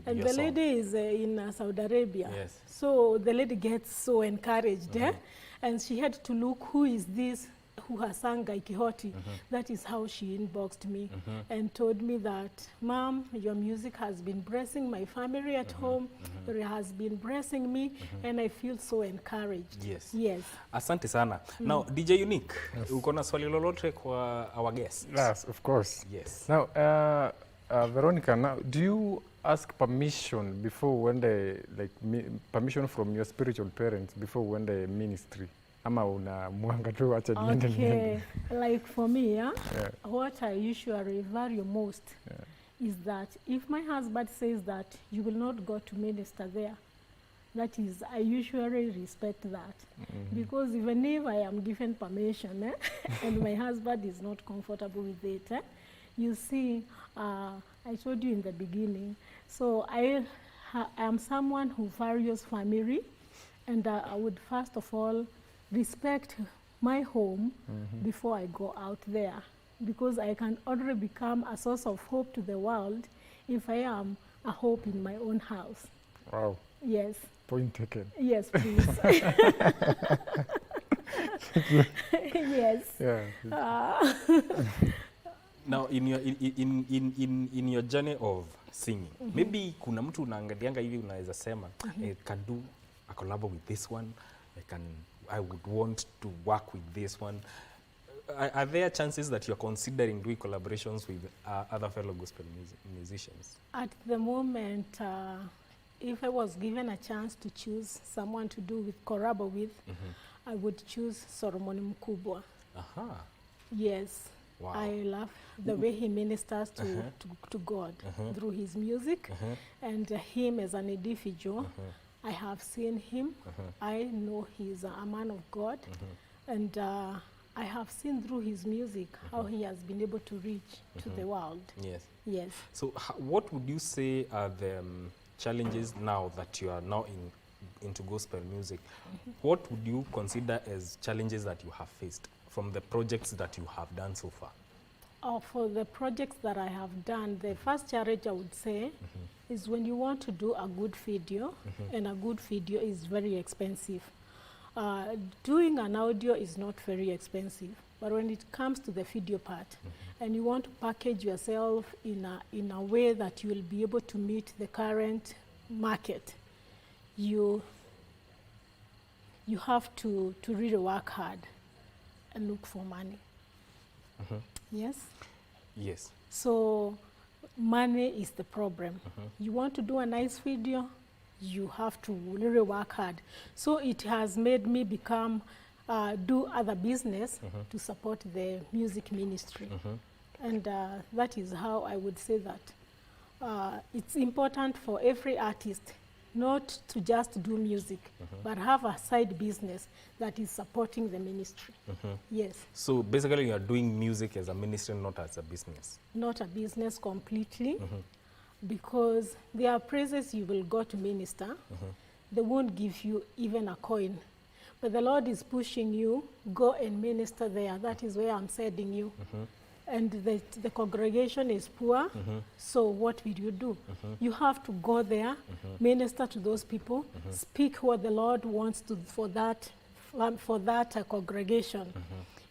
And the lady is in Saudi Arabia. Yes. So the lady gets so encouraged, and she had to look, who is this who has sung Guy Quixote? That is how she inboxed me and told me that, Mom, your music has been blessing my family at home. It has been blessing me, and I feel so encouraged. Yes. Yes. Asante sana. Now, DJ Unique, uko na swali lolote kwa our guests? Yes, of course. Yes. Now, Veronica, now, do you ask permission before when they, permission from your spiritual parents before when they ministry? Ama unamwanga tu acha niende niende? Like for me, what I usually value most is that if my husband says that you will not go to minister there, that is, I usually respect that. Because even if I am given permission and my husband is not comfortable with it, you see, I told you in the beginning, so I am someone who values family, and I would first of all respect my home before I go out there, because I can already become a source of hope to the world if I am a hope in my own house. Wow. Yes. Point taken. Yes, please. Yes. Yeah. Now in your journey of singing, maybe kuna mtu unaangalianga hivi unaweza sema I can do a collab with this one, I would want to work with this one. Are there chances that you're considering doing collaborations with other fellow gospel musicians? At the moment, if I was given a chance to choose someone to do with collab with, I would choose Solomon Mkubwa. Aha. Yes. Wow. I love the way he ministers to God through his music, and him as an individual. I have seen him. I know he's a man of God, and I have seen through his music how he has been able to reach to the world. Yes. Yes. So what would you say are the challenges now that you are now into gospel music? What would you consider as challenges that you have faced from the projects that you have done so far? For the projects that I have done, the first challenge I would say is when you want to do a good video, and a good video is very expensive. Doing an audio is not very expensive, but when it comes to the video part, and you want to package yourself in a way that you will be able to meet the current market, you have to really work hard and look for money. Yes? Yes. So money is the problem. You want to do a nice video, you have to really work hard. So it has made me become, do other business to support the music ministry. And that is how I would say that it's important for every artist not to just do music, but have a side business that is supporting the ministry. Yes. So basically you are doing music as a ministry, not as a business. Not a business completely, because there are places you will go to minister, they won't give you even a coin. But the Lord is pushing you, go and minister there. That is where I'm sending you. And the congregation is poor, so what will you do? You have to go there, minister to those people, speak what the Lord wants to for that congregation.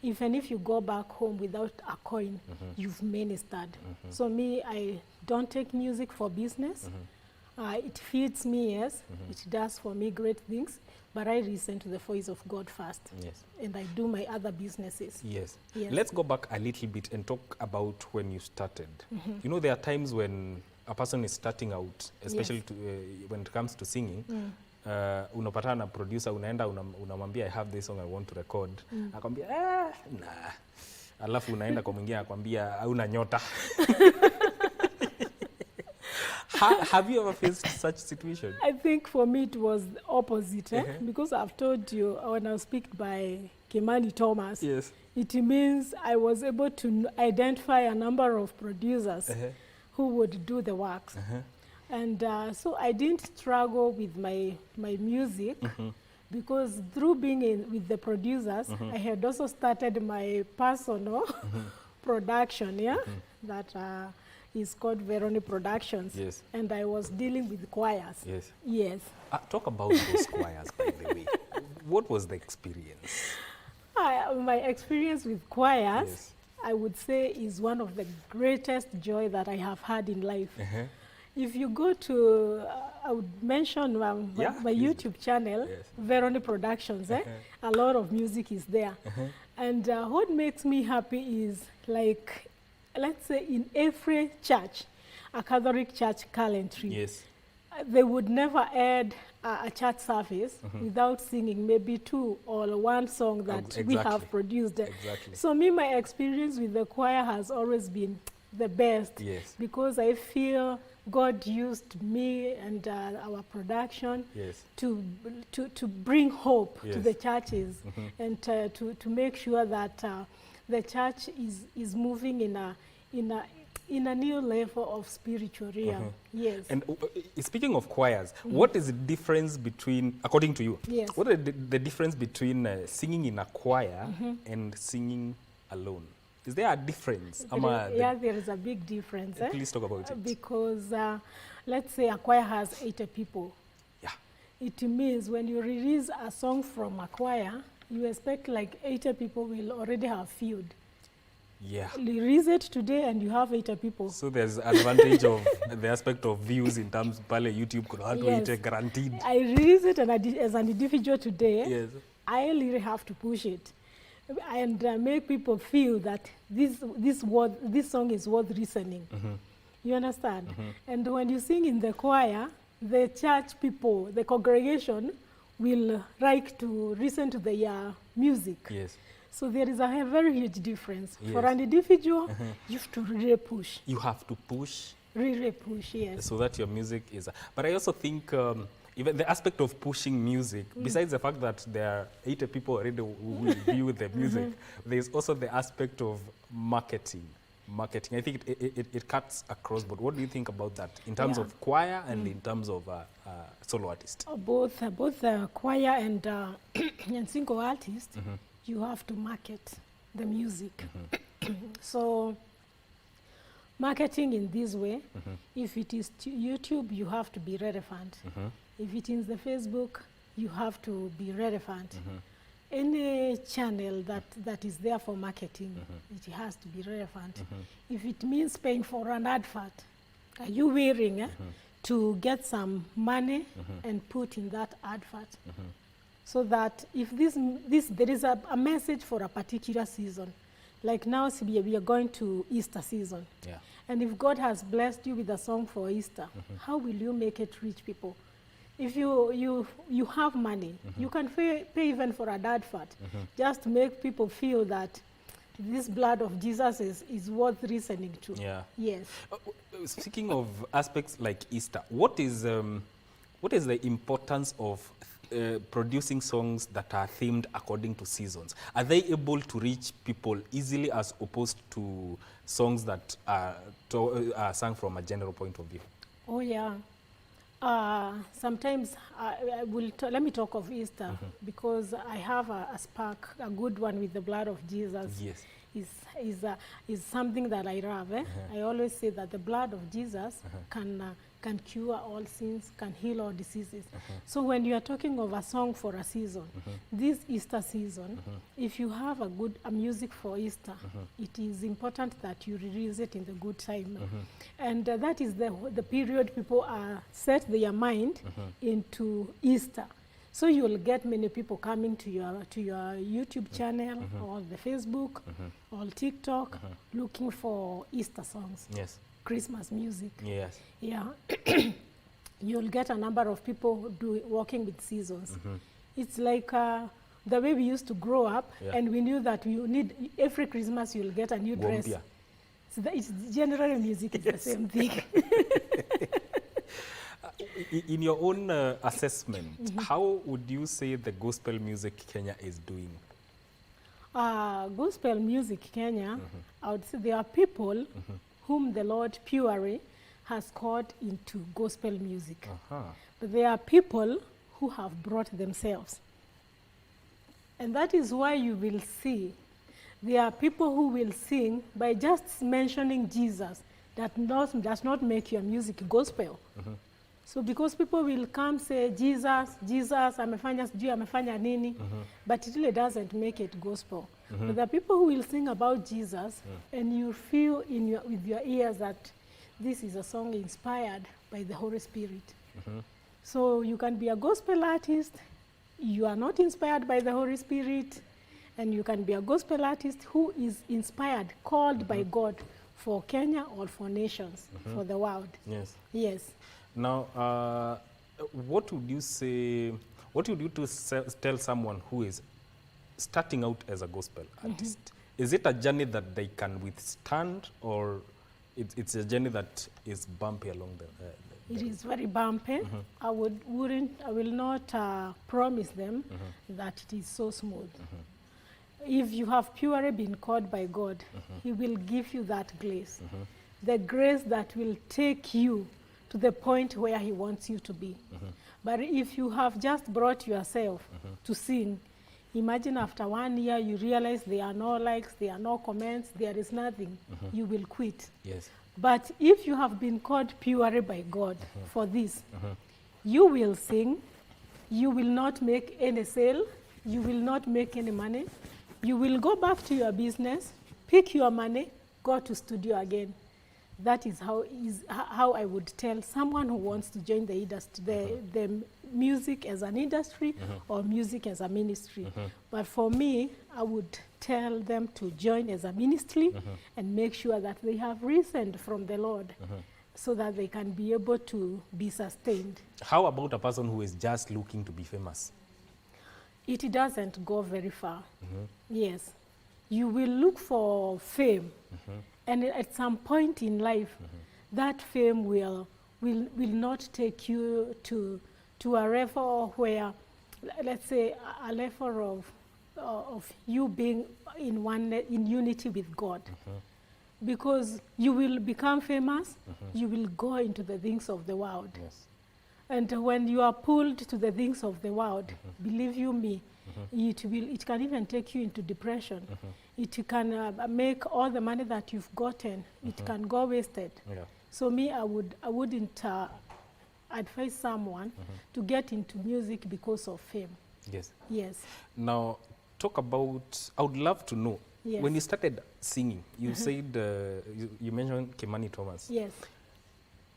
Even if you go back home without a coin, you've ministered. So me, I don't take music for business. It feeds me, yes. It does for me great things. But I listen to the voice of God first. Yes. And I do my other businesses. Yes. Yes. Let's go back a little bit and talk about when you started. You know, there are times when a person is starting out, especially when it comes to singing, unapatana na producer, unaenda unamwambia I have this song I want to record. Akwambia nah. Alafu unaenda kwa mwingine akwambia hauna nyota. Have you ever faced such situation? I think for me it was the opposite, because I've told you when I was picked by Kimani Thomas, it means I was able to identify a number of producers who would do the works. And so I didn't struggle with my music, because through being with the producers, I had also started my personal production, that is called Veroni Productions. Yes. And I was dealing with choirs. Yes. Yes. Talk about those choirs, by the way. What was the experience? My experience with choirs, I would say, is one of the greatest joy that I have had in life. If you go to, I would mention my YouTube channel, Veroni Productions, a lot of music is there. And what makes me happy is, like, let's say in every church, a Catholic church calendar, they would never add a church service without singing maybe 2 or 1 song that we have produced. So me, my experience with the choir has always been the best, because I feel God used me and our production to bring hope to the churches, and to make sure that the church is moving in in a new level of spiritual realm. Yes. And speaking of choirs, what is the difference between, according to you, Yes. what is the difference between singing in a choir and singing alone? Is there a difference? Yeah, there is a big difference. Please talk about it. Because let's say a choir has 80 people. Yeah. It means when you release a song from a choir, you expect like 80 people will already have viewed. Yeah. Release it today and you have 80 people. So there's advantage of the aspect of views in terms pale YouTube could have Yes. guaranteed. I release it and as an individual today, Yes. I really have to push it and make people feel that this song is worth listening. You understand? And when you sing in the choir, the church people, the congregation will like to listen to the music. Yes. So there is a very huge difference. Yes. For an individual, you have to really push. You have to push. Really push, yes. So that your music is... But I also think even the aspect of pushing music, besides the fact that there are 80 people already who will view the music, there's also the aspect of marketing. I think it cuts across, but what do you think about that in terms of choir and in terms of solo artist? Both choir and and single artist, you have to market the music. So marketing in this way, if it is YouTube, you have to be relevant. If it is the Facebook, you have to be relevant. Any channel that is there for marketing, it has to be relevant. If it means paying for an advert, are you willing to get some money and put in that advert? So that if there is a message for a particular season, like now we are going to Easter season. Yeah. And if God has blessed you with a song for Easter, how will you make it reach people? If you have money, you can pay even for an advert, just to make people feel that this blood of Jesus is worth listening to. Yeah. Yes. Speaking of aspects like Easter, what is the importance of producing songs that are themed according to seasons? Are they able to reach people easily as opposed to songs that are sung from a general point of view? Oh yeah. Sometimes let me talk of Easter because I have a spark, a good one with the blood of Jesus. Yes. Is something that I love. I always say that the blood of Jesus can cure all sins, can heal all diseases. So when you are talking of a song for a season, this Easter season, if you have a music for Easter, it is important that you release it in the good time. And that is the period people set their mind into Easter. So you will get many people coming to your YouTube channel or the Facebook or TikTok looking for Easter songs. Yes. Christmas music. Yes. Yeah. You'll get a number of people working with seasons. It's like the way we used to grow up, and we knew that every Christmas you'll get a new dress. So it's general music is the same thing. In your own assessment, how would you say the gospel music Kenya is doing? Gospel music Kenya, I would say there are people whom the Lord purely has called into gospel music. But there are people who have brought themselves. And that is why you will see there are people who will sing by just mentioning Jesus that does not make your music gospel. So because people will come say, Jesus, amefanya nini, but it really doesn't make it gospel. But there are people who will sing about Jesus, and you feel with your ears that this is a song inspired by the Holy Spirit. So you can be a gospel artist, you are not inspired by the Holy Spirit, and you can be a gospel artist who is inspired, called by God for Kenya or for nations, for the world. Yes. Yes. Now, what would you say, what would you tell someone who is starting out as a gospel artist? Is it a journey that they can withstand, or it's a journey that is bumpy along the It is very bumpy. I will not promise them that it is so smooth. If you have purely been called by God, He will give you that grace. the grace that will take you to the point where he wants you to be. But if you have just brought yourself to sing, imagine after 1 year you realize there are no likes, there are no comments, there is nothing, you will quit. Yes. But if you have been called purely by God for this, you will sing, you will not make any sale, you will not make any money, you will go back to your business, pick your money, go to studio again. That is how I would tell someone who wants to join the industry, the music as an industry or music as a ministry. But for me, I would tell them to join as a ministry and make sure that they have risen from the Lord so that they can be able to be sustained. How about a person who is just looking to be famous? It doesn't go very far. Yes. You will look for fame. And at some point in life, that fame will not take you to a level where, let's say, a level of you being in unity with God. Because you will become famous, you will go into the things of the world. Yes. And when you are pulled to the things of the world, believe you me, it can even take you into depression. It can make all the money that you've gotten, it can go wasted. Yeah. So me, I wouldn't advise someone to get into music because of fame. Yes. Yes. Now, talk about, I would love to know, Yes. when you started singing, you said, you mentioned Kimani Thomas. Yes.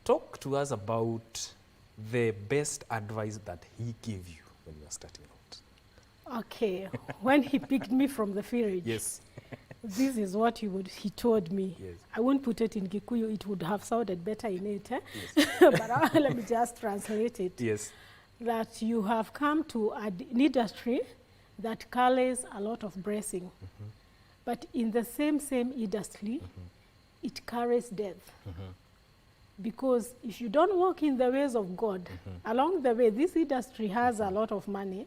Talk to us about the best advice that he gave you when you were starting out. Okay. When he picked me from the village, Yes. this is what he told me. Yes. I won't put it in Kikuyu, it would have sounded better in it. Yes. But let me just translate it. Yes. That you have come to an industry that carries a lot of blessing. But in the same industry, it carries death. Because if you don't walk in the ways of God, along the way, this industry has a lot of money,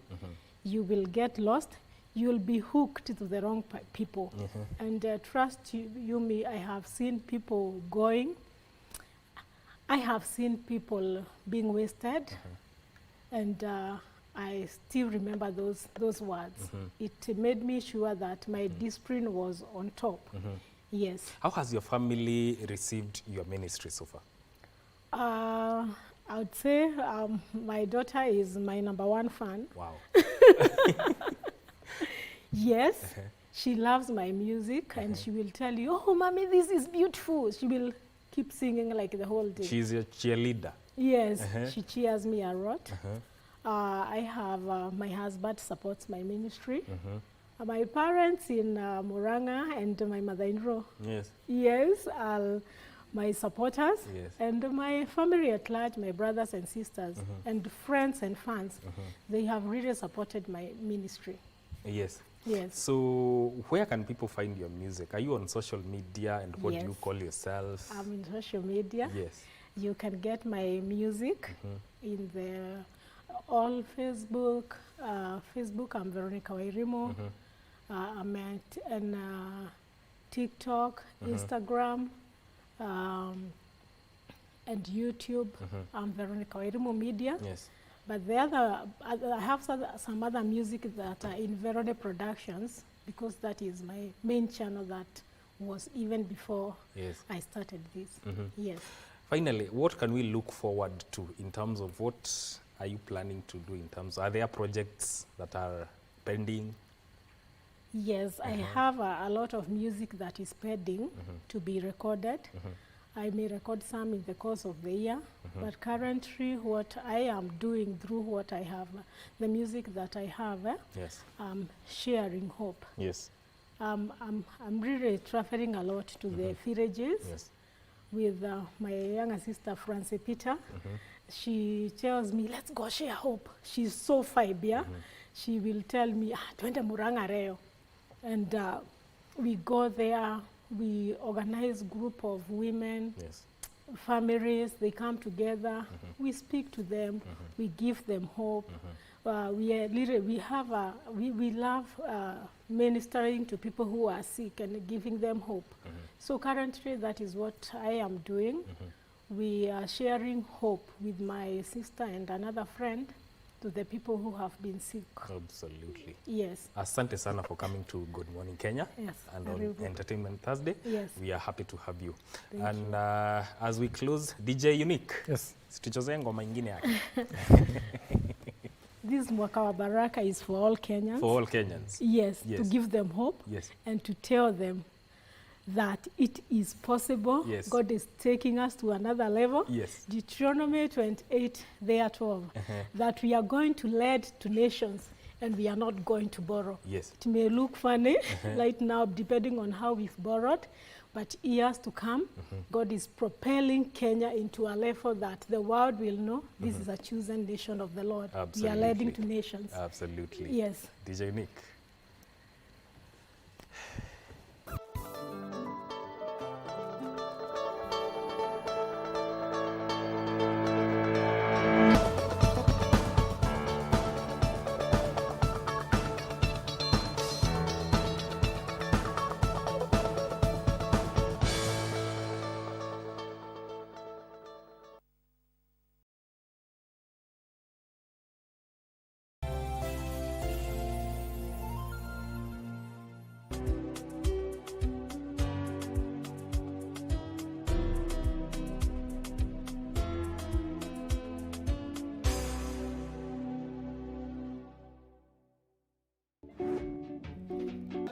you will get lost, you will be hooked to the wrong people. And trust you me, I have seen people going, I have seen people being wasted, and I still remember those words. It made me sure that my discipline was on top. Yes. How has your family received your ministry so far? I would say my daughter is my #1 fan. Wow. Yes, she loves my music, and she will tell you, "Oh, mommy, this is beautiful." She will keep singing like the whole day. She's your cheerleader. Yes, she cheers me a lot. I have my husband supports my ministry. My parents in Muranga and my mother-in-law. Yes. Yes, my supporters. Yes. And my family at large, my brothers and sisters, and friends and fans. They have really supported my ministry. Yes. Yes. So where can people find your music? Are you on social media, and what do you Yes. call yourself? I'm in social media. Yes. You can get my music in all Facebook. Facebook, I'm Veronica Wairimo. I'm at TikTok, Instagram, and YouTube. I'm Veronica Wairimo Media. Yes. But I have some other music that are in Verone Productions, because that is my main channel that was even before Yes. I started this. Yes. Finally, what can we look forward to in terms of what are you planning to do in terms, are there projects that are pending? Yes, I have a lot of music that is pending to be recorded. I may record some in the course of the year, but currently what I am doing through what I have, the music that I have, Yes. sharing hope. Yes. I'm really traveling a lot to the villages Yes. with my younger sister, Francie Peter. She tells me, let's go share hope. She's so fiber. She will tell me, twende Muranga Reo. And we go there, we organize group of women, Yes. families, they come together, we speak to them, we give them hope. We love ministering to people who are sick and giving them hope. So currently that is what I am doing. We are sharing hope with my sister and another friend to the people who have been sick. Absolutely. Yes. Asante sana for coming to Good Morning Kenya. Yes, And very on good. Entertainment Thursday. Yes. We are happy to have you. Thank and as we close, DJ Unique. Yes. Situcheze ngoma ingine yake. This Mwaka wa Baraka is for all Kenyans. For all Kenyans. Yes, Yes. to give them hope. Yes. And to tell them that it is possible. Yes. God is taking us to another level. Yes. Deuteronomy 28, there 12. That we are going to lead to nations and we are not going to borrow. Yes. It may look funny right now, depending on how we've borrowed, but years to come, God is propelling Kenya into a level that the world will know this is a chosen nation of the Lord. Absolutely. We are leading to nations. Absolutely. Yes. DJ Unique.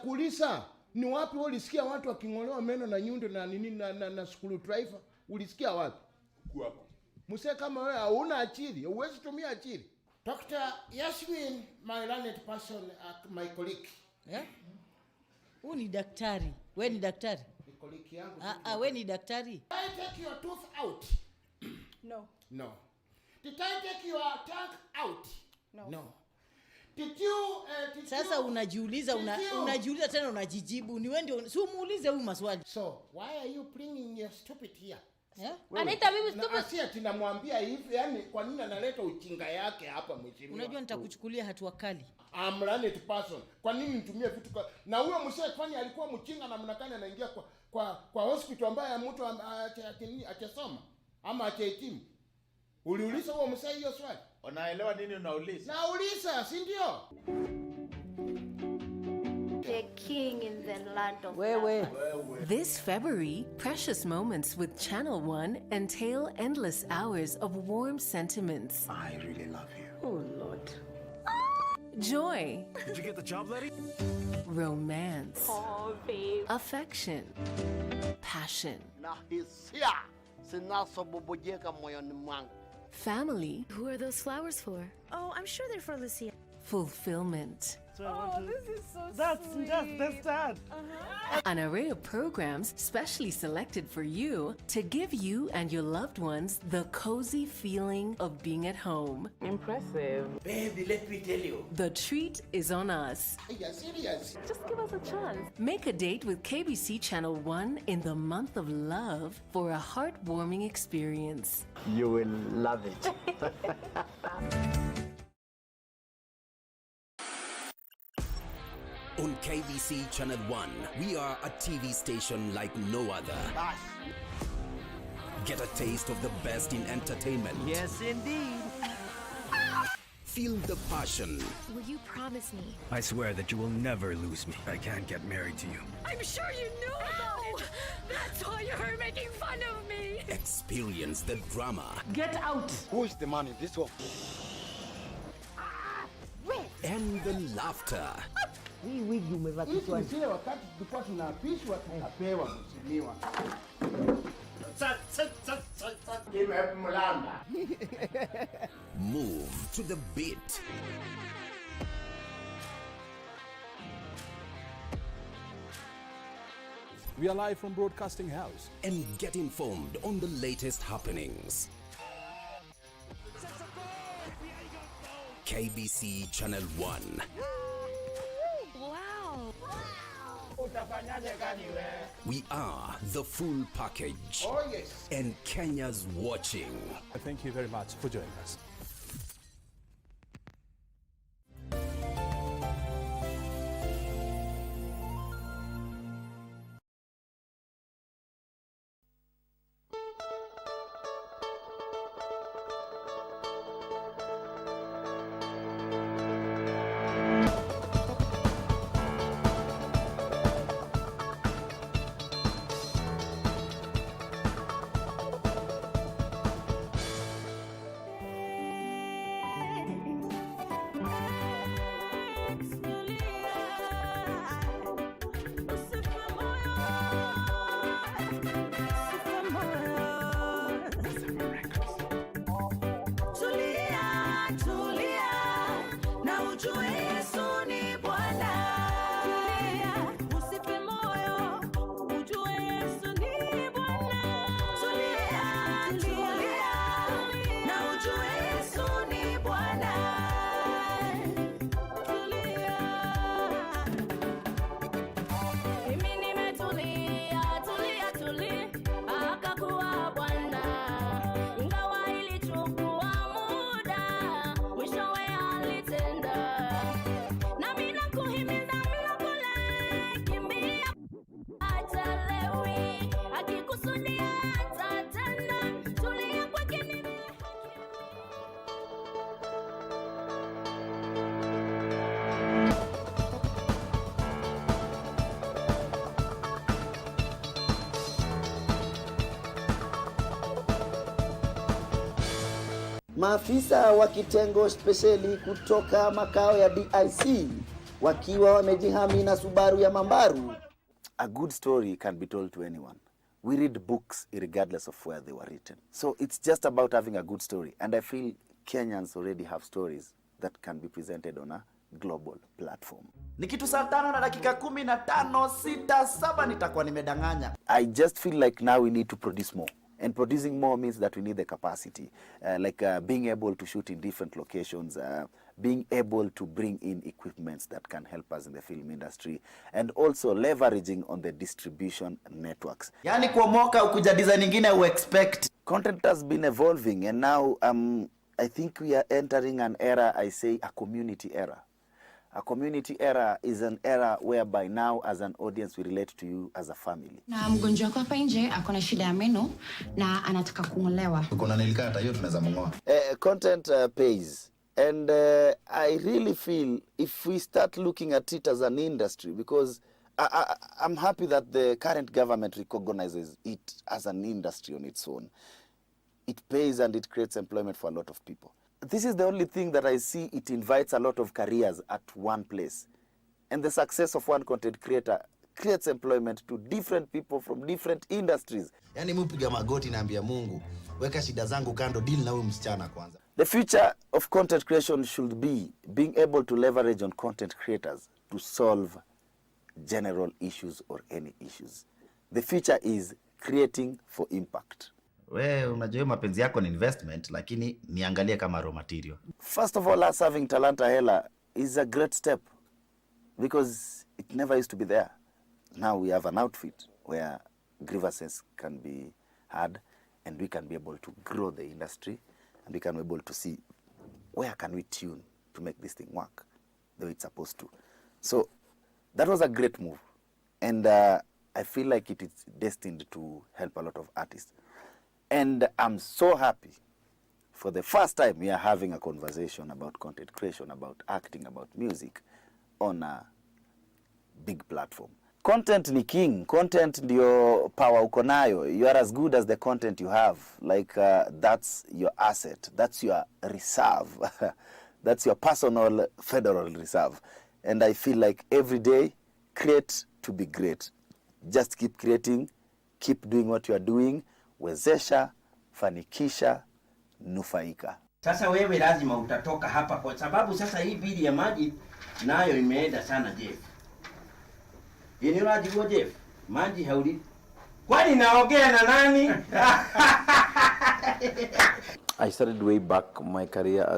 Kuuliza ni wapi ulisikia watu waking'olewa meno na nyundo na nini na screwdriver? Ulisikia wapi? Kwako. Msee kama wewe hauna akili, huwezi tumia akili. Dr. Yasmin, my learned person, my colleague. Eh? Huyu ni daktari. Wewe ni daktari? Ni colleague yangu. Wewe ni daktari? I take your tooth out. No. No. Did I take your tongue out? No. No. Did you, Sasa unajiuliza unajiuliza tena unajijibu. Ni wewe ndio si umuulize huyu maswali. So, why are you bringing your stupid here? Yeah? Anaita mimi stupid. Asia tunamwambia hivi, yani kwa nini analeta ujinga yake hapa mheshimiwa? Unajua nitakuchukulia hatua kali. I'm learned person. Kwa nini nitumie vitu kwa na huyo msee kwani alikuwa mjinga na mnakani anaingia kwa hospital ambaye mtu achesoma ama achehitimu? Uliuliza huyo msee hiyo swali? Unaelewa nini unauliza? Nauliza, si ndio? The king in the land of This February, precious moments with Channel One entail endless hours of warm sentiments. I really love you. Oh Lord. Joy. Did you get the job, Letty? Romance. Oh babe. Affection. Passion. Na hisia zinasobobojeka moyoni mwangu. Family. Who are those flowers for? Oh, I'm sure they're for Lucia. Fulfillment. This is so That's sweet. just the start. An array of programs specially selected for you to give you and your loved ones the cozy feeling of being at home. Impressive. Baby, let me tell you. The treat is on us. Are you serious? Just give us a chance. Make a date with KBC Channel 1 in the month of love for a heartwarming experience. You will love it. On KBC Channel 1, we are a TV station like no other. Get a taste of the best in entertainment. Yes, indeed. Feel the passion. Will you promise me? I swear that you will never lose me. I can't get married to you. I'm sure you knew about it. That's why you're making fun of me. Experience the drama. Get out. Who is the man in this one? And the laughter. Hii wigi umevaa kichwani. Sisi wakati tulikuwa tunaapishwa tunapewa mheshimiwa. Move to the beat. We are live from Broadcasting House. And get informed on the latest happenings. KBC Channel 1. Wow. We are the full package. Oh yes. And Kenya's watching. Thank you very much for joining us. Maafisa wa kitengo spesheli kutoka makao ya DIC wakiwa wamejihami na Subaru ya Mambaru. A good story can be told to anyone. We read books regardless of where they were written. So it's just about having a good story. And I feel Kenyans already have stories that can be presented on a global platform. Ni kitu saa 5:15, 6, 7 nitakuwa nimedanganya. I just feel like now we need to produce more. And producing more means that we need the capacity, being able to shoot in different locations, being able to bring in equipments that can help us in the film industry, and also leveraging on the distribution networks. Yani kuomoka ukuja design nyingine expect. Content has been evolving, and now I think we are entering an era, I say a community era. A community era is an era whereby now as an audience we relate to you as a family. Na mgonjwa wako hapa nje akona shida ya meno na anataka kung'olewa. Uko na nail cutter hiyo tunaweza mng'oa. Content pays. And I really feel if we start looking at it as an industry, because I'm happy that the current government recognizes it as an industry on its own. It pays and it creates employment for a lot of people. This is the only thing that I see it invites a lot of careers at one place. And the success of one content creator creates employment to different people from different industries. Yani mupiga magoti naambia Mungu, weka shida zangu kando, deal na huyu msichana kwanza. The future of content creation should be being able to leverage on content creators to solve general issues or any issues. The future is creating for impact. We unajua mapenzi yako ni investment, lakini niangalie kama raw material. First of all, us having Talanta Hela is a great step because it never used to be there. Now we have an outfit where grievances can be had and we can be able to grow the industry and we can be able to see where can we tune to make this thing work the way it's supposed to. So that was a great move, and I feel like it is destined to help a lot of artists. And I'm so happy for the first time we are having a conversation about content creation, about acting, about music on a big platform. Content ni king. Content ndio power uko nayo. You are as good as the content you have. Like that's your asset. That's your reserve. That's your personal federal reserve. And I feel like every day, create to be great. Just keep creating. Keep doing what you are doing. Wezesha, fanikisha, nufaika. Sasa wewe lazima utatoka hapa kwa sababu sasa hii bili ya maji nayo imeenda sana Jeff. Yeni unajua Jeff, maji hauli. Kwani naongea na nani? I started way back my career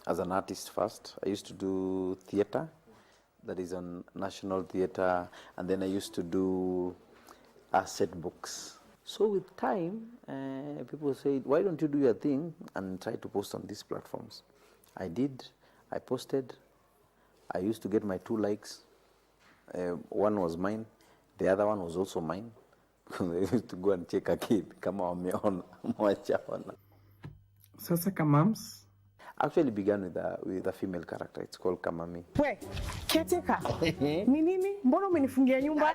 as an artist first. I used to do theater, that is on National Theater, and then I used to do set books. So with time, people said, why don't you do your thing and try to post on these platforms? I did. I posted. I used to get my 2 likes. One was mine. The other one was also mine. Because I used to go and check a kid. Kama wameona, mwachaona. Sasa Kamams? Actually began with a female character. It's called Kamami. We, kiateka. Ni nini? Mbona umenifungia nyumba?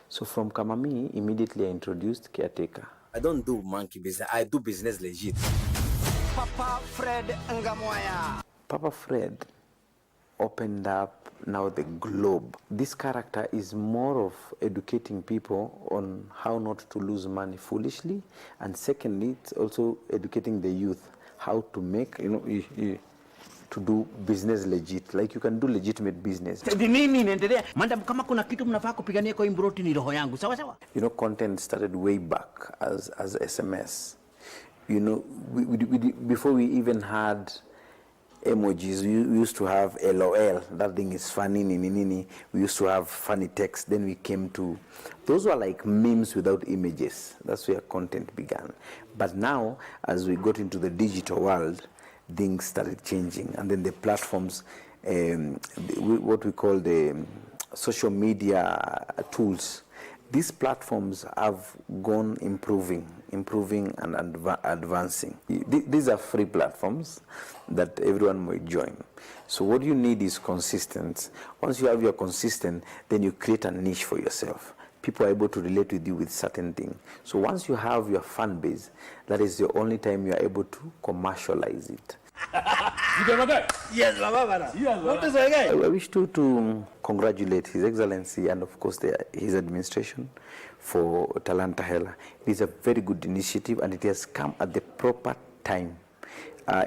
So from Kamami, immediately I introduced Caretaker. I don't do monkey business. I do business legit. Papa Fred Ngamoya. Papa Fred opened up now the globe. This character is more of educating people on how not to lose money foolishly, and secondly, it's also educating the youth how to make, to do business legit. Like you can do legitimate business. Content started way back as SMS. Before we even had emojis, we used to have LOL, that thing is funny, nini. We used to have funny text. Then we came to, those were like memes without images. That's where content began. But now, as we got into the digital world, things started changing. And then the platforms, what we call the social media tools, these platforms have gone improving and advancing. These are free platforms that everyone might join. So what you need is consistency. Once you have your consistent, then you create a niche for yourself. People are able to relate with you with certain things. So once you have your fan base, that is the only time you are able to commercialize it. Yes, I wish to congratulate His Excellency and of course his administration for Talanta Hela. It is a very good initiative and it has come at the proper time.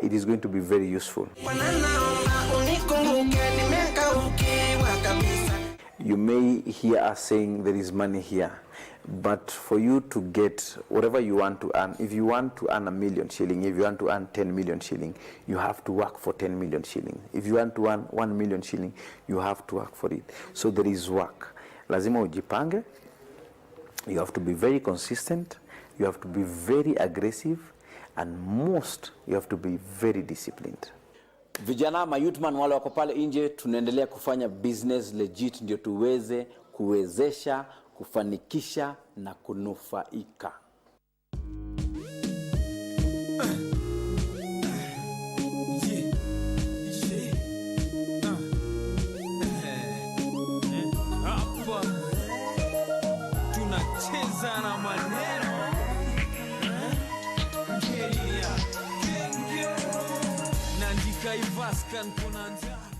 It is going to be very useful. You may hear us saying there is money here, but for you to get whatever you want to earn, if you want to earn 1 million shilling, if you want to earn 10 million shilling, you have to work for 10 million shilling. If you want to earn 1 million shilling, you have to work for it. So there is work. Lazima ujipange. You have to be very consistent. You have to be very aggressive. And most, you have to be very disciplined. Vijana mayutman wale wako pale nje, tunaendelea kufanya business legit ndio tuweze kuwezesha, kufanikisha na kunufaika. Tunacheza na maneno.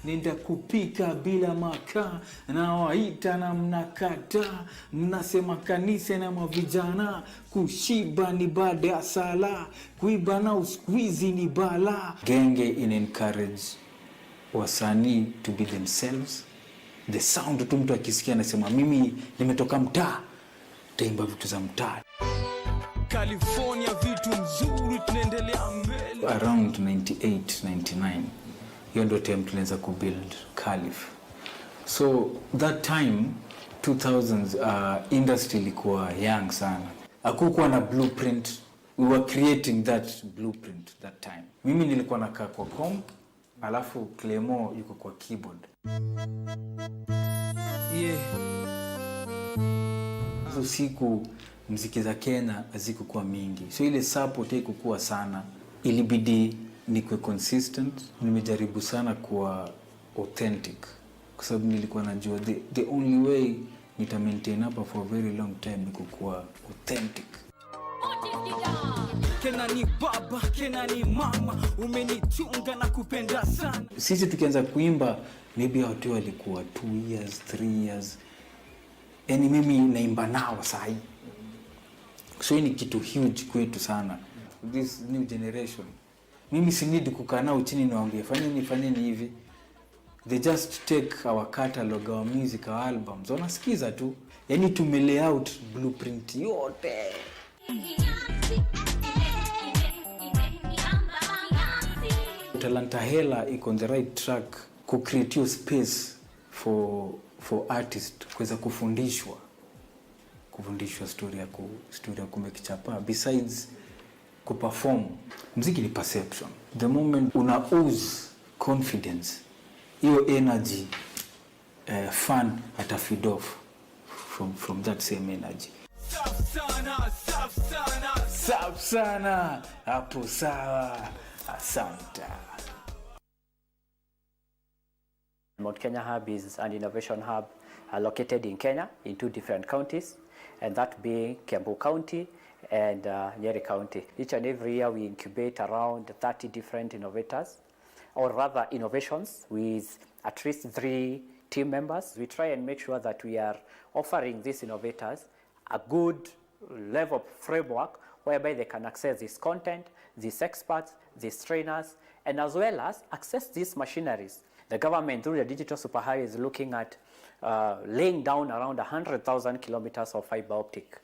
Nenda kupika bila makaa, na waita na mnakata, mnasema kanisa na mavijana, kushiba ni baada ya sala, kuiba na uskwizi ni bala. Genge in encourage wasanii to be themselves. The sound tu mtu akisikia anasema mimi nimetoka mtaa, taimba vitu za mtaa. California vitu mzuri, tunaendelea mbele. Around 98, 99, hiyo ndio time tulianza kubuild Calif. So that time 2000s industry ilikuwa young sana. Hakukuwa na blueprint. We were creating that blueprint that time. Mimi nilikuwa nakaa kwa comp, alafu Clemo yuko kwa keyboard. So siku muziki za Kenya hazikuwa mingi. So ile support haikuwa sana. Ilibidi nikuwe consistent. Nimejaribu sana kuwa authentic. Kwa sababu nilikuwa najua the only way nita maintain hapa for a very long time ni kuwa authentic. Kena ni baba, kena ni mama, umenichunga na kupenda sana. Sisi tukianza kuimba, maybe watu walikuwa 2 years, 3 years. Yani mimi naimba nao sahi. So hii ni kitu huge kwetu sana. This new generation. Mimi si need kukaa nao chini niwaambie fanyeni hivi. They just take our catalog, our music, our albums. Wanasikiza tu. Yani tume lay out blueprint yote. Talanta Hela iko on the right track ku create space for artists kuweza kufundishwa story ya kumekichapa. Besides kuperform, muziki ni perception. The moment una ooze confidence, hiyo energy fan ata feed off from that same energy. Safi sana hapo sawa. Asante. Mount Kenya Hub is an innovation hub located in Kenya in 2 different counties, and that being Kiambu County and Nyeri County. Each and every year we incubate around 30 different innovators, or rather innovations with at least 3 team members. We try and make sure that we are offering these innovators a good level framework whereby they can access this content, these experts, these trainers, and as well as access these machineries. The government, through the digital superhighway, is looking at laying down around 100,000 kilometers of fiber optic.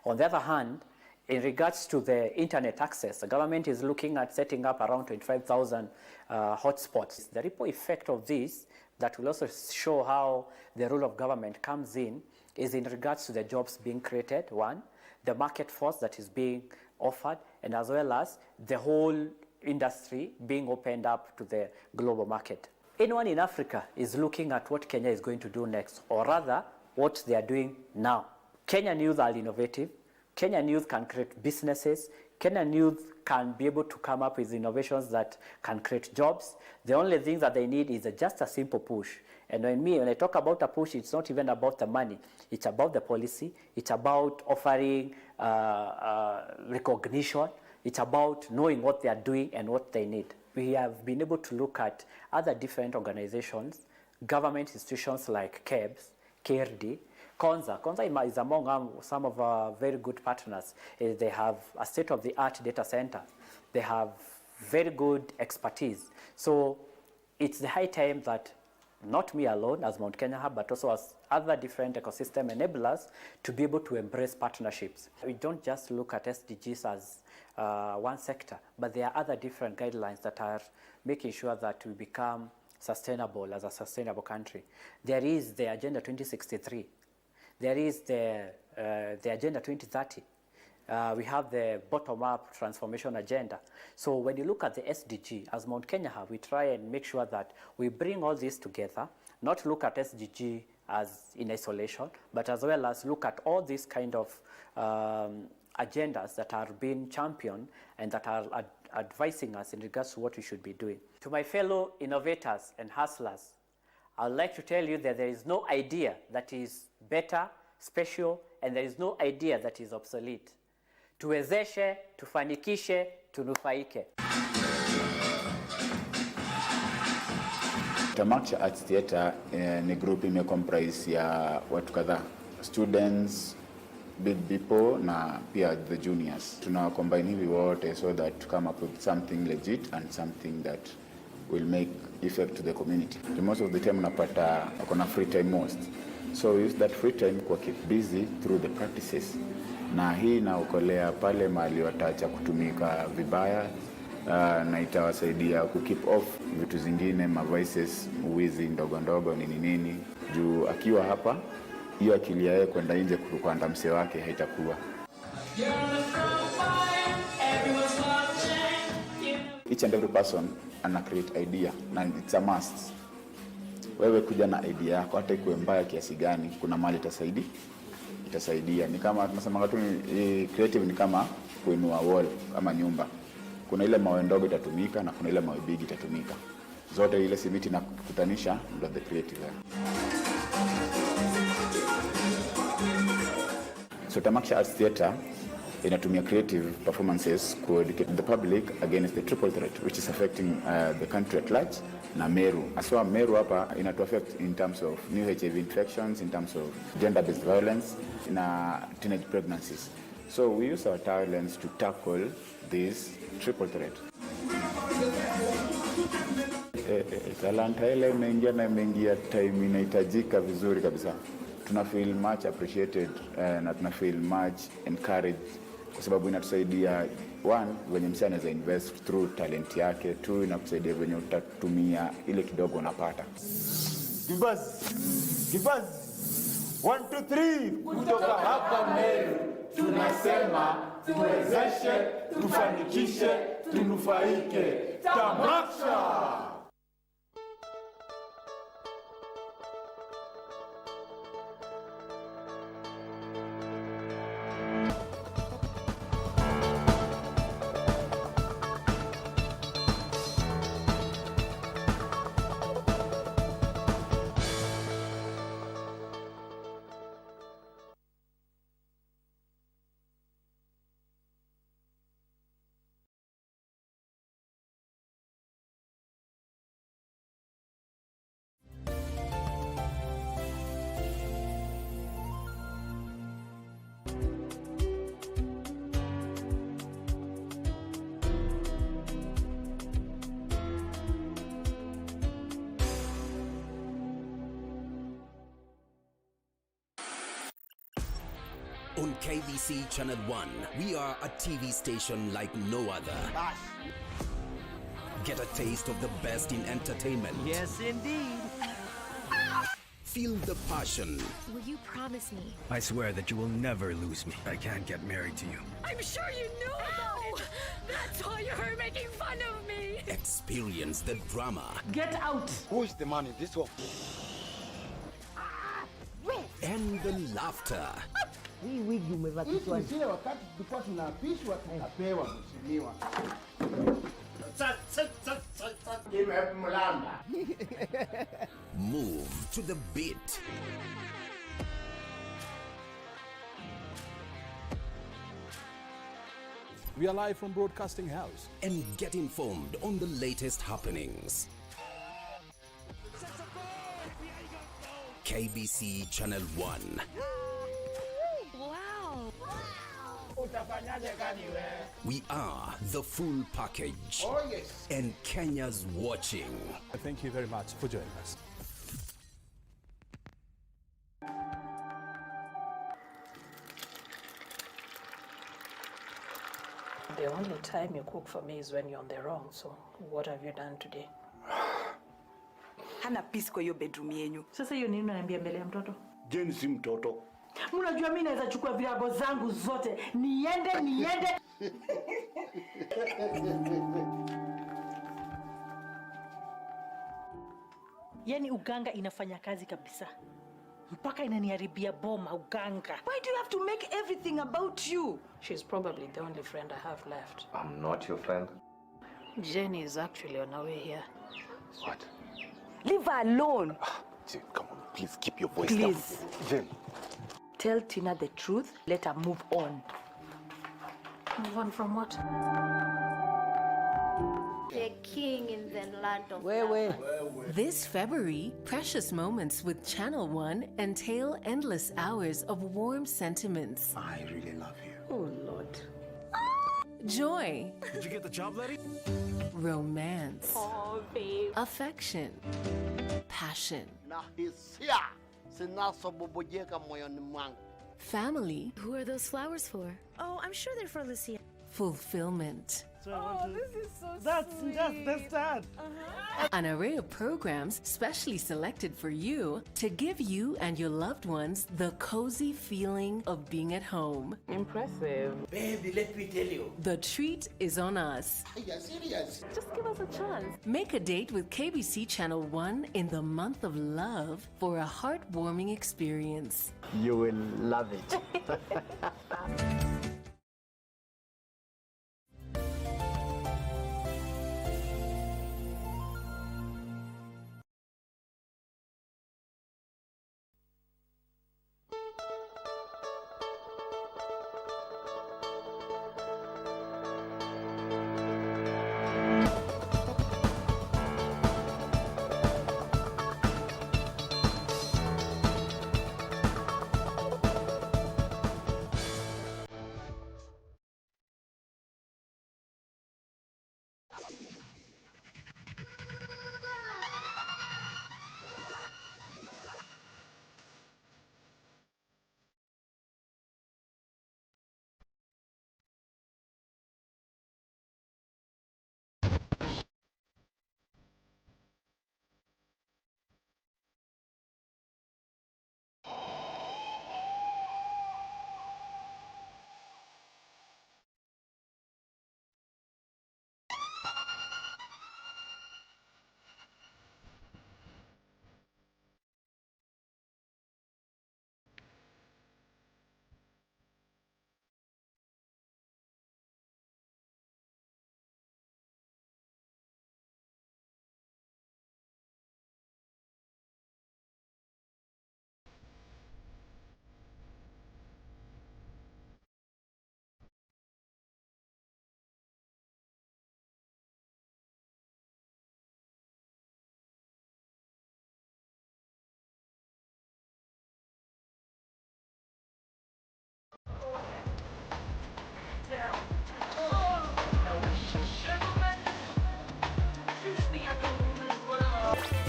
On the other hand, in regards to the internet access, the government is looking at setting up around 25,000 hotspots. The ripple effect of this that will also show how the role of government comes in is in regards to the jobs being created, one, the market force that is being offered, and as well as the whole industry being opened up to the global market. Anyone in Africa is looking at what Kenya is going to do next, or rather, what they are doing now. Kenyan youth are innovative. Kenyan youth can create businesses. Kenyan youth can be able to come up with innovations that can create jobs. The only thing that they need is just a simple push. And when I talk about a push, it's not even about the money. It's about the policy. It's about offering recognition. It's about knowing what they are doing and what they need. We have been able to look at other different organizations, government institutions like KEBS, KRD, Konza. Konza is among some of our very good partners. They have a state-of-the-art data center. They have very good expertise. So it's the high time that not me alone as Mount Kenya Hub, but also as other different ecosystem enablers to be able to embrace partnerships. We don't just look at SDGs as one sector, but there are other different guidelines that are making sure that we become sustainable as a sustainable country. There is the Agenda 2063. There is the Agenda 2030. We have the bottom-up transformation agenda. So when you look at the SDG, as Mount Kenya Hub, we try and make sure that we bring all this together, not look at SDG as in isolation, but as well as look at all these kind of agendas that are being championed and that are advising us in regards to what we should be doing. To my fellow innovators and hustlers, I would like to tell you that there is no idea that is better, special, and there is no idea that is obsolete. Tuwezeshe, tufanikishe, tunufaike. Tamasha Arts Theatre ni group imecomprise ya watu kadhaa, students, big people na pia the juniors. Tunawacombine hivi wote so that to come up with something legit and something that will make effect to the community. Most of the time unapata akona free time most. So we use that free time kwa keep busy through the practices. Na hii inaokolea pale mahali wataacha kutumika vibaya, na itawasaidia kukeep off vitu zingine, vices, uwizi ndogo ndogo nini. Juu akiwa hapa, hiyo akili yake kwenda nje kukuanda mse wake haitakuwa. Each and every person ana create idea na it's a must. Wewe kuja na idea yako hata ikuwe mbaya kiasi gani, kuna mahali itasaidia. Ni kama tunasema tu creative ni kama kuinua wall ama nyumba. Kuna ile mawe ndogo itatumika na kuna ile mawe big itatumika. Zote ile simiti na kukutanisha ndio the creative. So Tamasha Arts Theatre inatumia creative performances to educate the public against the triple threat which is affecting the country at large na Meru. Aswa Meru hapa inatu affect in terms of new HIV infections, in terms of gender-based violence, na teenage pregnancies. So we use our talents to tackle this triple threat. Talanta ile imeingia time inahitajika vizuri kabisa. Tuna feel much appreciated na tuna feel much encouraged kwa sababu inatusaidia, one, venye msee anaweza invest through talent yake, two, inakusaidia venye utatumia ile kidogo unapata. Give us 1 2 3 kutoka hapa Meru tunasema tuwezeshe, tufanikishe, tunufaike. Tamasha! On KBC Channel 1, we are a TV station like no other. Get a taste of the best in entertainment. Yes, indeed. Feel the passion. Will you promise me? I swear that you will never lose me. I can't get married to you. I'm sure you knew about it. That's why you're making fun of me. Experience the drama. Get out. Who is the man in this one? And the laughter. Hii wigi umevatishwa. Hii zile wakati tulikuwa tunaapishwa tunapewa mheshimiwa. Move to the beat. We are live from Broadcasting House. And get informed on the latest happenings. KBC Channel 1. Wow. We are the full package. Oh yes. And Kenya's watching. Thank you very much for joining us. The only time you cook for me is when you're on the wrong. So what have you done today? Hana peace kwa hiyo bedroom yenyu. Sasa hiyo nini unaniambia mbele ya mtoto? Jane si mtoto. Mnajua mimi naweza chukua virago zangu zote. Niende. Yaani uganga inafanya kazi kabisa. Mpaka inaniharibia boma uganga. Why do you have to make everything about you? She's probably the only friend I have left. I'm not your friend. Jenny is actually on her way here. What? Leave her alone. Jane, come on. Please keep your voice Please. down. Jane. Tell Tina the truth. Let her move on. Move on from what? The king in the land of This February, precious moments with Channel 1 entail endless hours of warm sentiments. I really love you. Oh, Lord. Joy. Did you get the job, Letty? Romance. Oh, babe. Affection. Passion. Na hisia zinasobobojeka moyoni mwangu. Family. Who are those flowers for? Oh, I'm sure they're for Lucia. Fulfillment. Oh, this is so sweet. That's sad. An array of programs specially selected for you to give you and your loved ones the cozy feeling of being at home. Impressive. Baby, let me tell you. The treat is on us. Are you serious? Just give us a chance. Make a date with KBC Channel 1 in the month of love for a heartwarming experience. You will love it.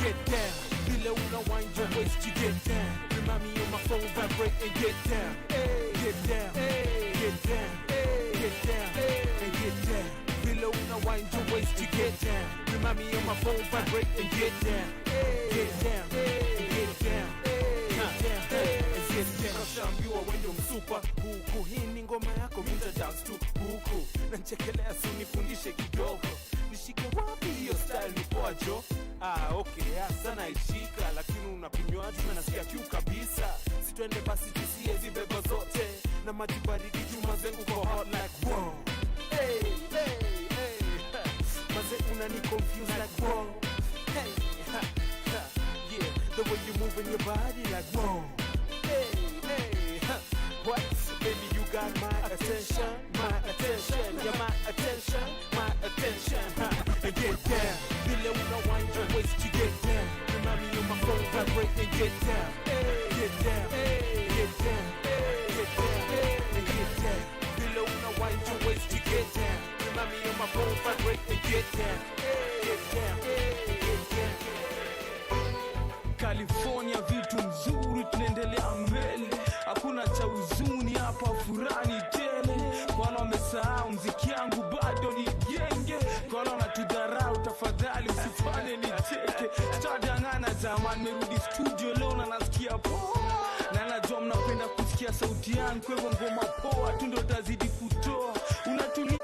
Get down, below una wind your waist, you get down. Remind me on my phone, vibrate and get down. Hey, get down, get down, get down, and get down. Below now wind your waist to get down. Remind me on my phone, vibrate and get down, get down, get down, get down, and get down. Kashambiwa wendo msupa huku, hii ni ngoma yako minta dance tu huku. Nanchekelea si nifundishe kidogo, nishike wapi hiyo style ni poajo. Okay, sana ishika, lakini unakunywaji na nasikia kiu kabisa. Situende basi tusiezi beba zote, na maji baridi juma zengu kwa hot like wow. Hey, hey, hey, maze unani confuse like wow. Hey, ha, ha, yeah, the way you move in your body like wow. Hey, hey, ha, what? Baby, you got my attention, yeah, my attention, ha, and get down. Below now wind your waist to get down. Remind me on my phone, vibrate and get down, get down, get down, get down, and get down. Below now wind your waist to get down. Remind me on my phone, vibrate and get down, get down, get down. California vitu mzuri, tunaendelea mbele, hakuna cha huzuni hapa, furani tele. Kwa wale wamesahau mziki yangu bado ni genge, kwa wale wanatudharau tafadhali usifanye nicheke. Sitadangana zamani, merudi studio leo na nasikia poa, na najua mnapenda kusikia sauti yangu, kwa hivyo ngoma poa tu ndo tazidi kutoa. Unatuni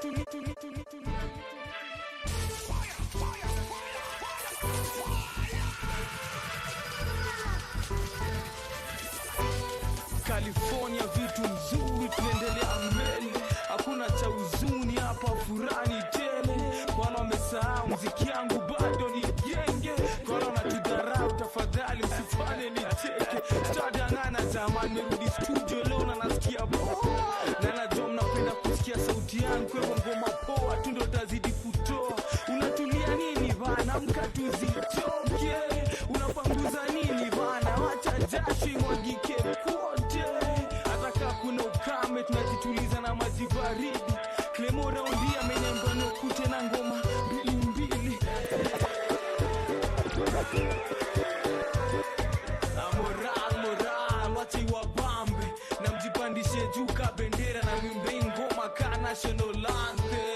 California vitu mzuri, tunaendelea mbele, hakuna cha huzuni hapa, furani tele. Kwa wale wamesahau mziki yangu bado ni genge, kwa wale wanatudharau tafadhali usifanye nicheke. Sitadangana zamani, merudi studio leo na nasikia poa, na najua mnapenda kusikia sauti yangu, kwa hivyo ngoma poa tu ndo tazidi kutoa. Unatulia nini bana, mkatuzitoke, unapanguza nini bana, wacha jasho imwagike kote. Ataka kuna ukame, tunajituliza na maji baridi. Klemo raundi amenyamba nokute na ngoma mbili. Moral, wachi wabambe, na mjipandishe juu ka bendera, na wimbe ngoma ka national anthem.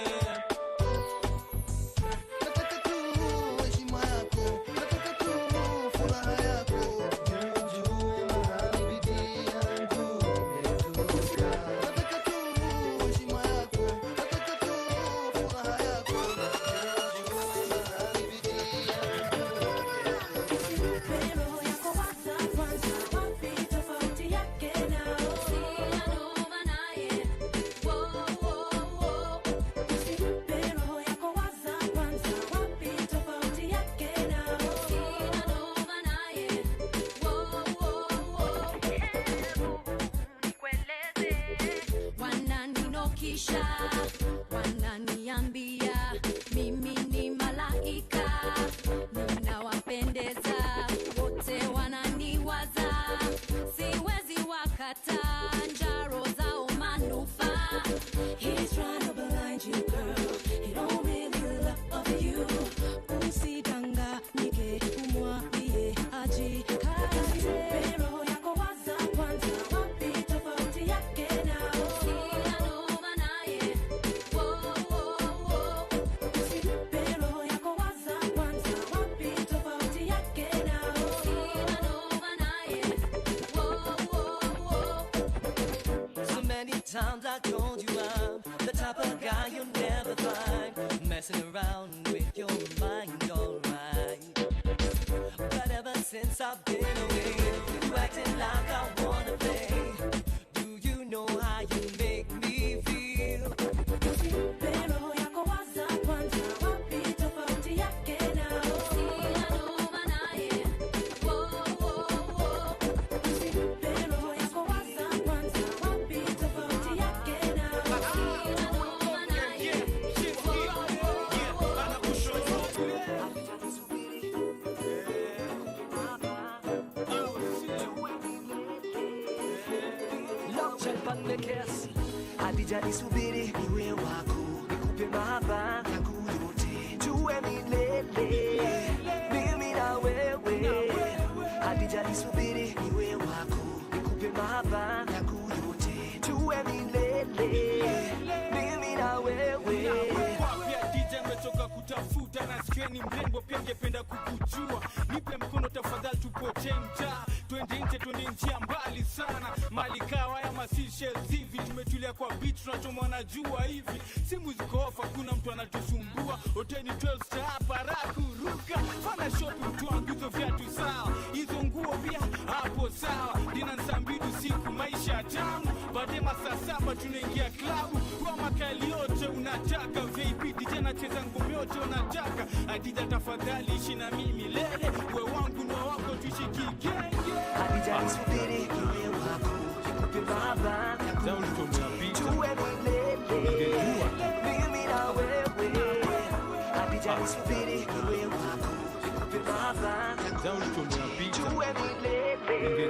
Times I told you I'm the type of guy you'll never find messing around with your mind, alright. But ever since I've been away, you acting like I wanna play. Do you know how you make me feel? Pero yako waza kwanza, wapi tofauti yake na sina noma naye. Pero yako waza kwanza, wapi tofauti yake na sina noma naye. Hadija nisubiri niwe wako, nikupe mahaba yangu yote, tuwe milele, mimi na wewe. Hadija nisubiri niwe wako, nikupe mahaba yangu yote, tuwe ni mrembo pia ngependa kukujua. Nipe mkono tafadhali tupote mtaa. Twende njia mbali sana. Malikawa ya Seychelles hivi. Tumetulia kwa beach tunachomwa na jua hivi. Simu ziko off hakuna mtu anatusumbua. Hoteli 12 star para kuruka. Fana shopping tu anguzo viatu sawa. Hizo nguo pia hapo sawa. Dina saa 2 usiku maisha tamu. Baadaye masaa 7 tunaingia klabu. Kwa makali yote unataka VIP DJ anacheza ngoma yote unataka. Adija tafadhali ishi na mimi lele. Wewe wangu na wako tuishi kigenge. Adija nisubiri kiwe wako. Nikupe baba tuwe milele. Mimi na wewe. Adija nisubiri kiwe wako. Nikupe baba tuwe milele. Mimi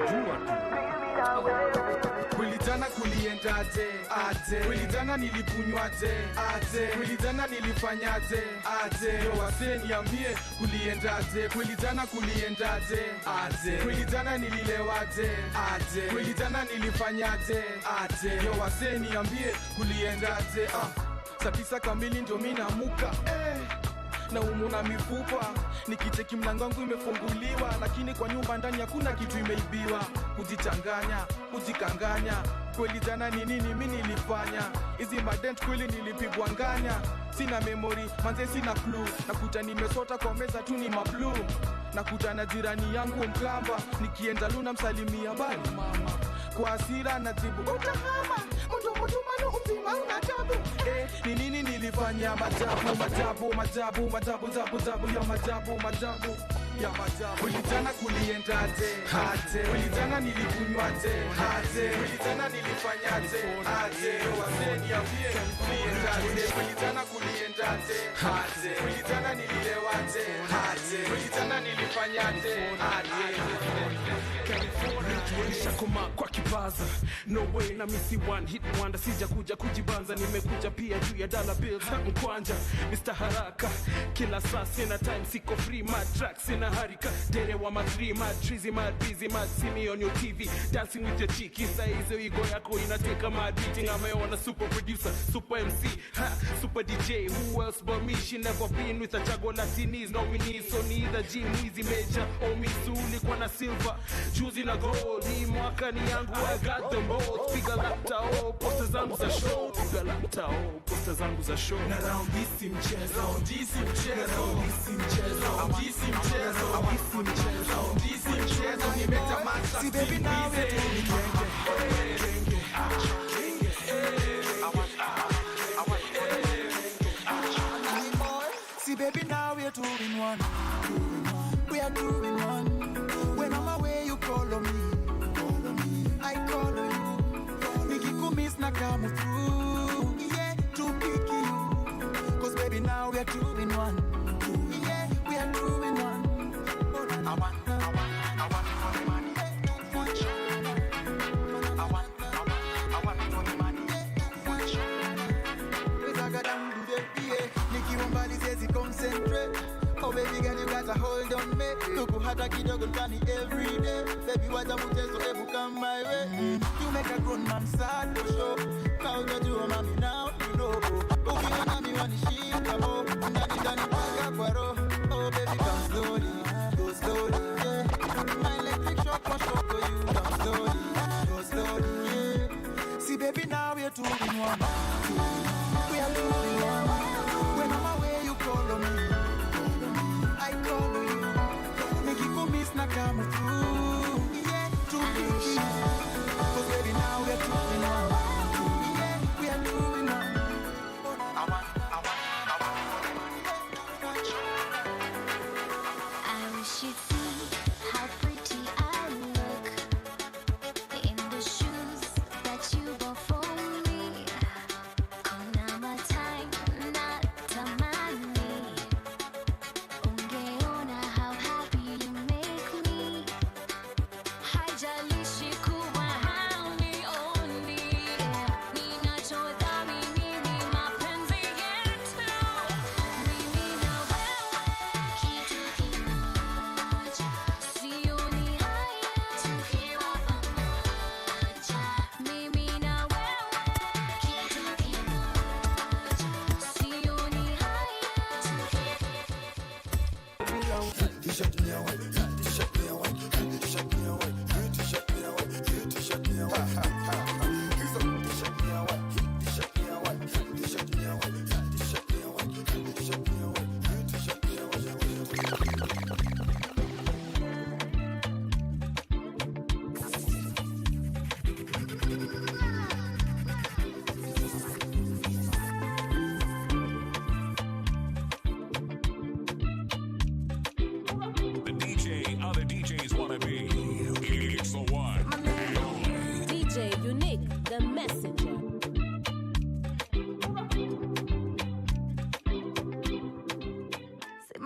na wewe. Kulitana kuliendaje aje, kulitana nilikunywaje aje, kulitana nilifanyaje aje, yo wase niambie kuliendaje, kulitana kuliendaje aje, kulitana nililewaje aje, kulitana nilifanyaje aje, yo wase niambie kuliendaje. Saa 9 kamili ndo mimi naamka na umuna mifupa nikicheki mlango wangu imefunguliwa, lakini kwa nyumba ndani hakuna kitu imeibiwa. Kujikanganya kweli jana ni nini mimi nilifanya? Hizi madent kweli nilipigwa nganya. Sina memory manze sina clue. Nakuta nimesota kwa meza tu ni mablu. Nakuta na jirani yangu Mkamba nikienda Luna msalimia bali mama. Kwa hasira najibu utahama mtu manu uzima unatabu. Ni nini nilifanya? Majabu ya majabu. Kulitana kuliendaje aje, kulitana nilikunywaje aje, kulitana nilifanyaje aje, wase niambie kuliendaje, kulitana kuliendaje aje, kulitana nililewaje aje, kulitana nilifanyaje aje. Nisha koma kwa kipaza, no way na misi one hit wonder. Sija kuja kujibanza, nimekuja pia juu ya dollar bills mkwanja. Mr. Haraka kila saa sina time, siko free mad tracks sina harika. Dere wa matri mad trizy mad busy mad see me on your TV dancing with your chick. Isa hizo ego yako inateka mad beating. Ameona super producer, super MC, super DJ. Who else but me? She never been with a Jago Latinis nominees. So neither G Mwizi Major or Misuli kwa na silver juzi na gold. Hii mwaka ni yangu, I got them both. Piga laptop, posta zangu za show. Piga laptop, posta zangu za show. Na round this mchezo, round this mchezo, round this mchezo, round this mchezo, nimetamata. See baby now we're doing See baby now we're 2 in 1. We are 2 in 1. When I'm away you call on me. I call on you. Nikikumiss na come through. Yeah, to pick you. Cause baby now we are 2 in 1. Yeah, we are 2 in 1. I want for the money. I want for the money. Nikiwa mbali siwezi concentrate. Oh baby girl you gotta hold on me. Tuku hata kidogo ndani every day. Baby wacha mchezo hebu come my way. You make a grown man sad for sure. Kauja jua mami now you know. Ukiona mi wanishika mo. Ndani paga kwa roho. Oh baby come slowly, go slowly, yeah. My electric shock for you. Come slowly, go slowly, yeah. See baby now we are 2 in 1. We are 2 in 1. When I'm away you call on me. I call on you. Nikikumiss na come through. Yeah, to pick you. Cause baby now we are 2 in 1. Yeah, we are 2 in 1.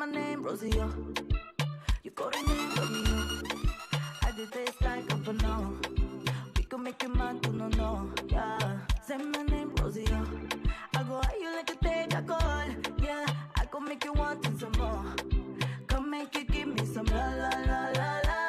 my name, Rosie, yo. You call the name, Romeo. I did this like a banana. We could make you mad to no, yeah. Say my name, Rosie, yo. I go at you like a take a call, yeah. I could make you want some more. Come make you give me some la la la la la.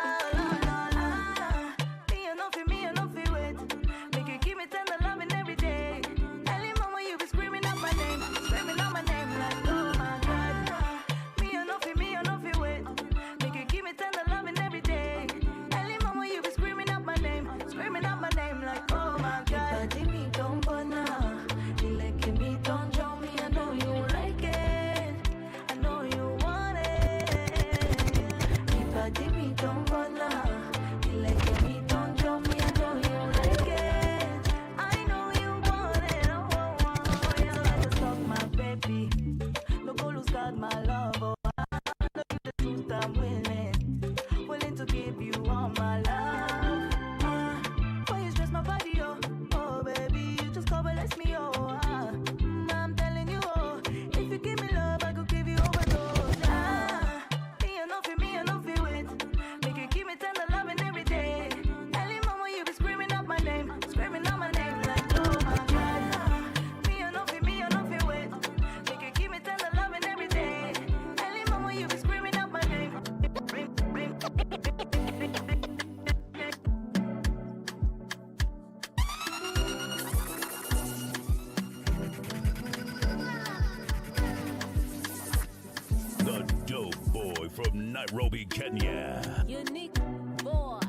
From Nairobi, Kenya. Unique boy.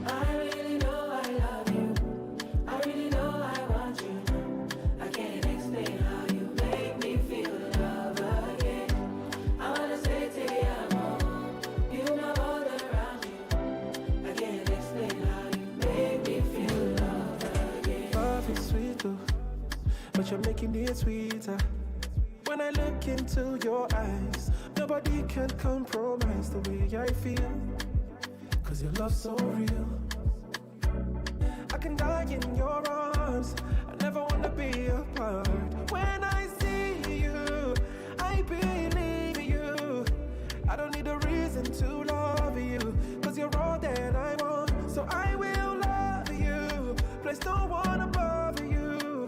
I really know I love you. I really know I want you. I can't explain how you make me feel love again. I wanna say to you, you know all around you. I can't explain how you make me feel love again. Love is sweet too, but you're making it sweeter. When I look into your eyes, nobody can compromise the way I feel. Cause your love's so real. I can die in your arms. I never wanna be apart. When I see you, I believe you. I don't need a reason to love you. Cause you're all that I want. So I will love you. Place no one above you.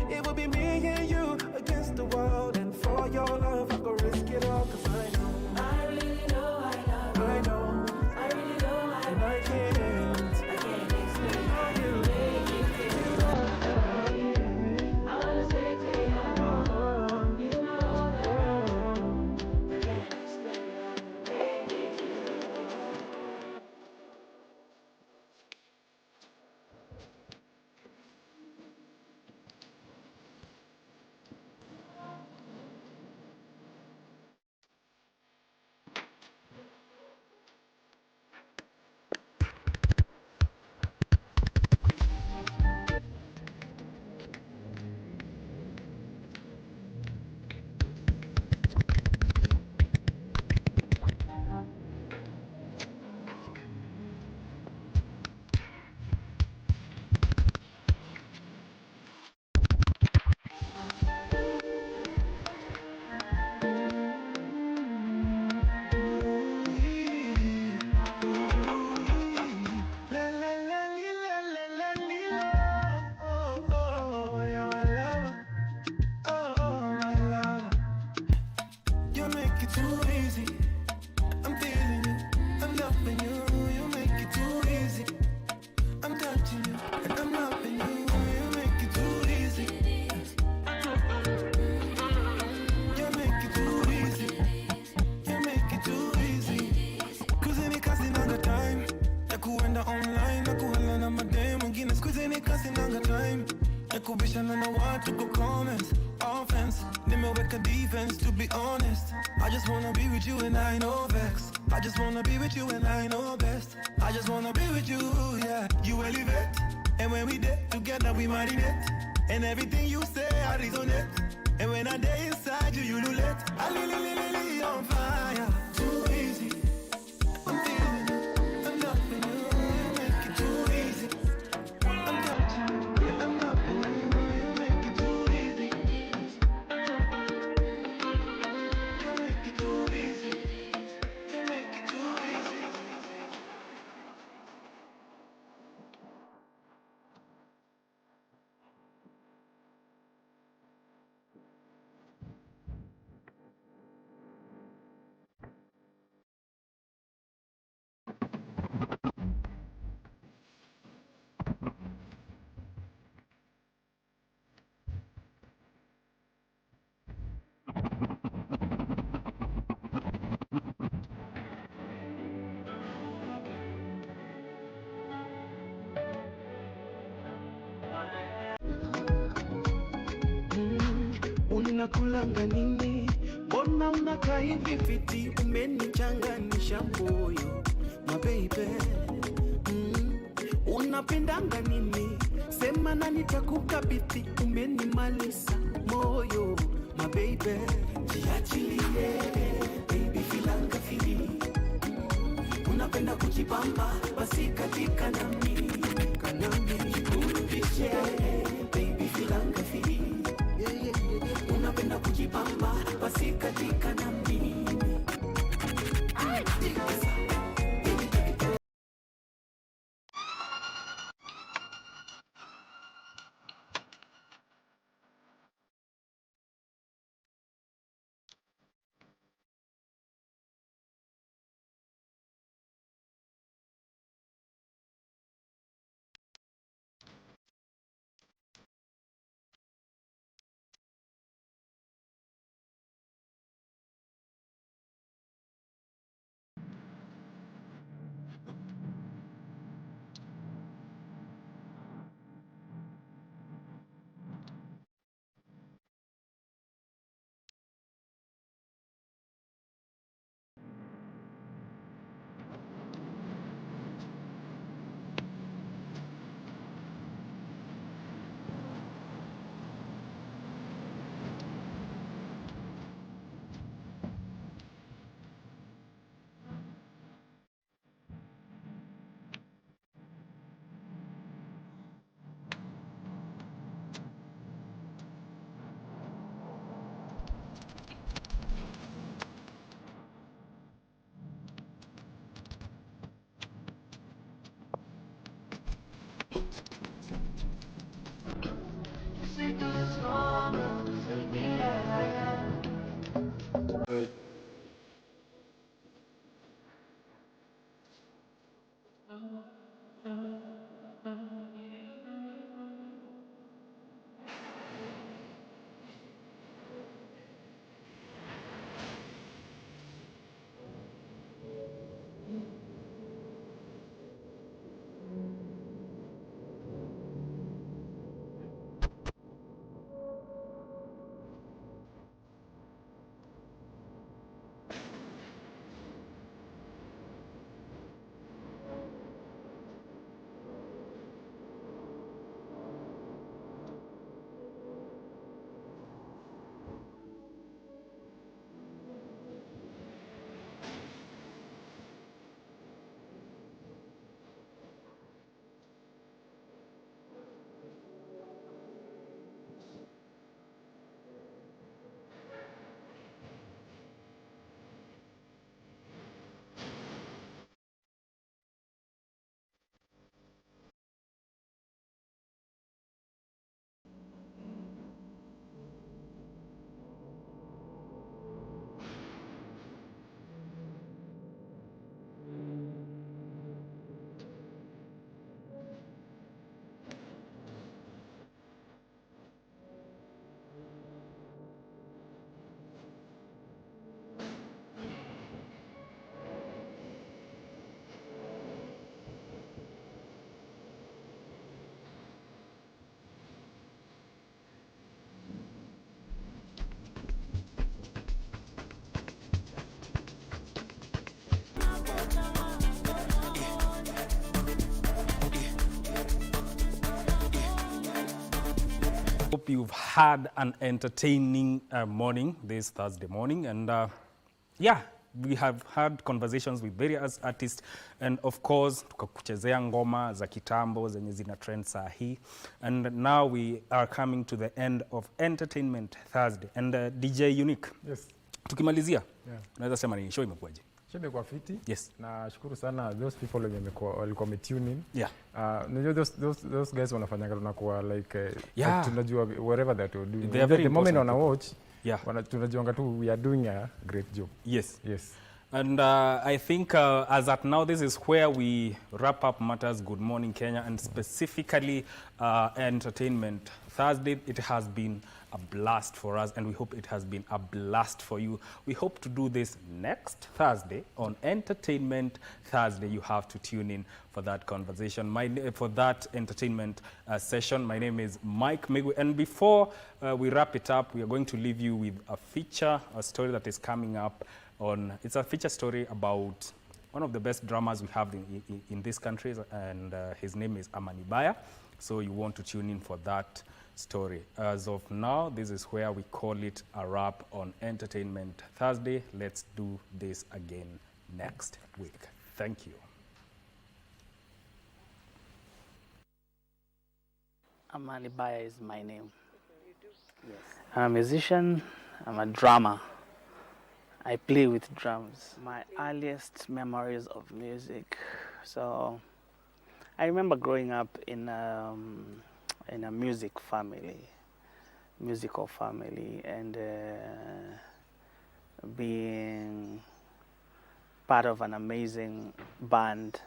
It will be me and you against the world, and for your love I go risk it all. Cause I know I really know I love you. I know I really know I and I can't explain how you make me feel love. I wanna say to you, you know that I can't explain how you make me feel love. Kubishana na watu ku comments, offense. Nimeweka defense to be honest. I just wanna be with you and I know vex. I just wanna be with you and I know best. I just wanna be with you, yeah. You elevate, and when we did together we marinate. And everything you say I resonate. And when I day inside you, you lulate. I li on fire, too easy. I'm feeling you, I'm loving you. You make it too easy. I'm touching you, yeah, I'm loving you. You make it too easy. mnakulanga nini? Mbona mnakaa hivi fiti? Umenichanganisha moyo my baby. Unapendanga nini? Sema na nitakukabidhi. Umenimaliza moyo my baby. Jiachilie baby, filanga fili. Unapenda kujibamba, basi katika nami jiburudishe baby, filanga fili. Unapenda kujibamba, basi katika nami Hope you've had an entertaining morning this Thursday morning, and yeah, we have had conversations with various artists, and of course tukakuchezea ngoma za kitambo zenye zina trend saa hii, and now we are coming to the end of Entertainment Thursday. And DJ Unique, yes, tukimalizia, unaweza sema ni show imekuwaje? Show imekuwa fiti. Yes. Na shukuru sana those people walikuwa wametune in. Yeah. Those guys wanafanya tunakuwa like yeah, tunajua whatever that we do. The moment on a watch, yeah, tunajua tu we are doing a great job. Yes. Yes. And I think as at now, this is where we wrap up Matters Good Morning Kenya, and specifically Entertainment Thursday. It has been a blast for us, and we hope it has been a blast for you. We hope to do this next Thursday on Entertainment Thursday. You have to tune in for that conversation, for that entertainment session. My name is Mike Megwe, and before we wrap it up, we are going to leave you with a story that is coming up on. It's a feature story about one of the best drummers we have in this country, and his name is Amanibaya. So you want to tune in for that story. As of now, this is where we call it a wrap on Entertainment Thursday. Let's do this again next week. Thank you. Amanibaya is my name. Yes. I'm a musician, I'm a drummer. I play with drums. My earliest memories of music. So I remember growing up in a musical family, and being part of an amazing band,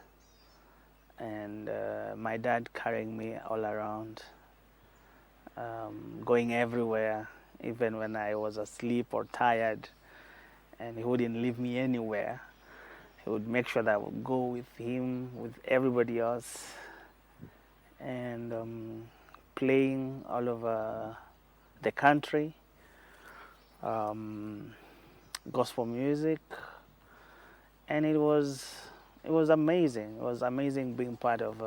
and my dad carrying me all around, going everywhere, even when I was asleep or tired, and he wouldn't leave me anywhere. He would make sure that I would go with him, with everybody else, and playing all over the country, gospel music, and it was amazing. It was amazing being part of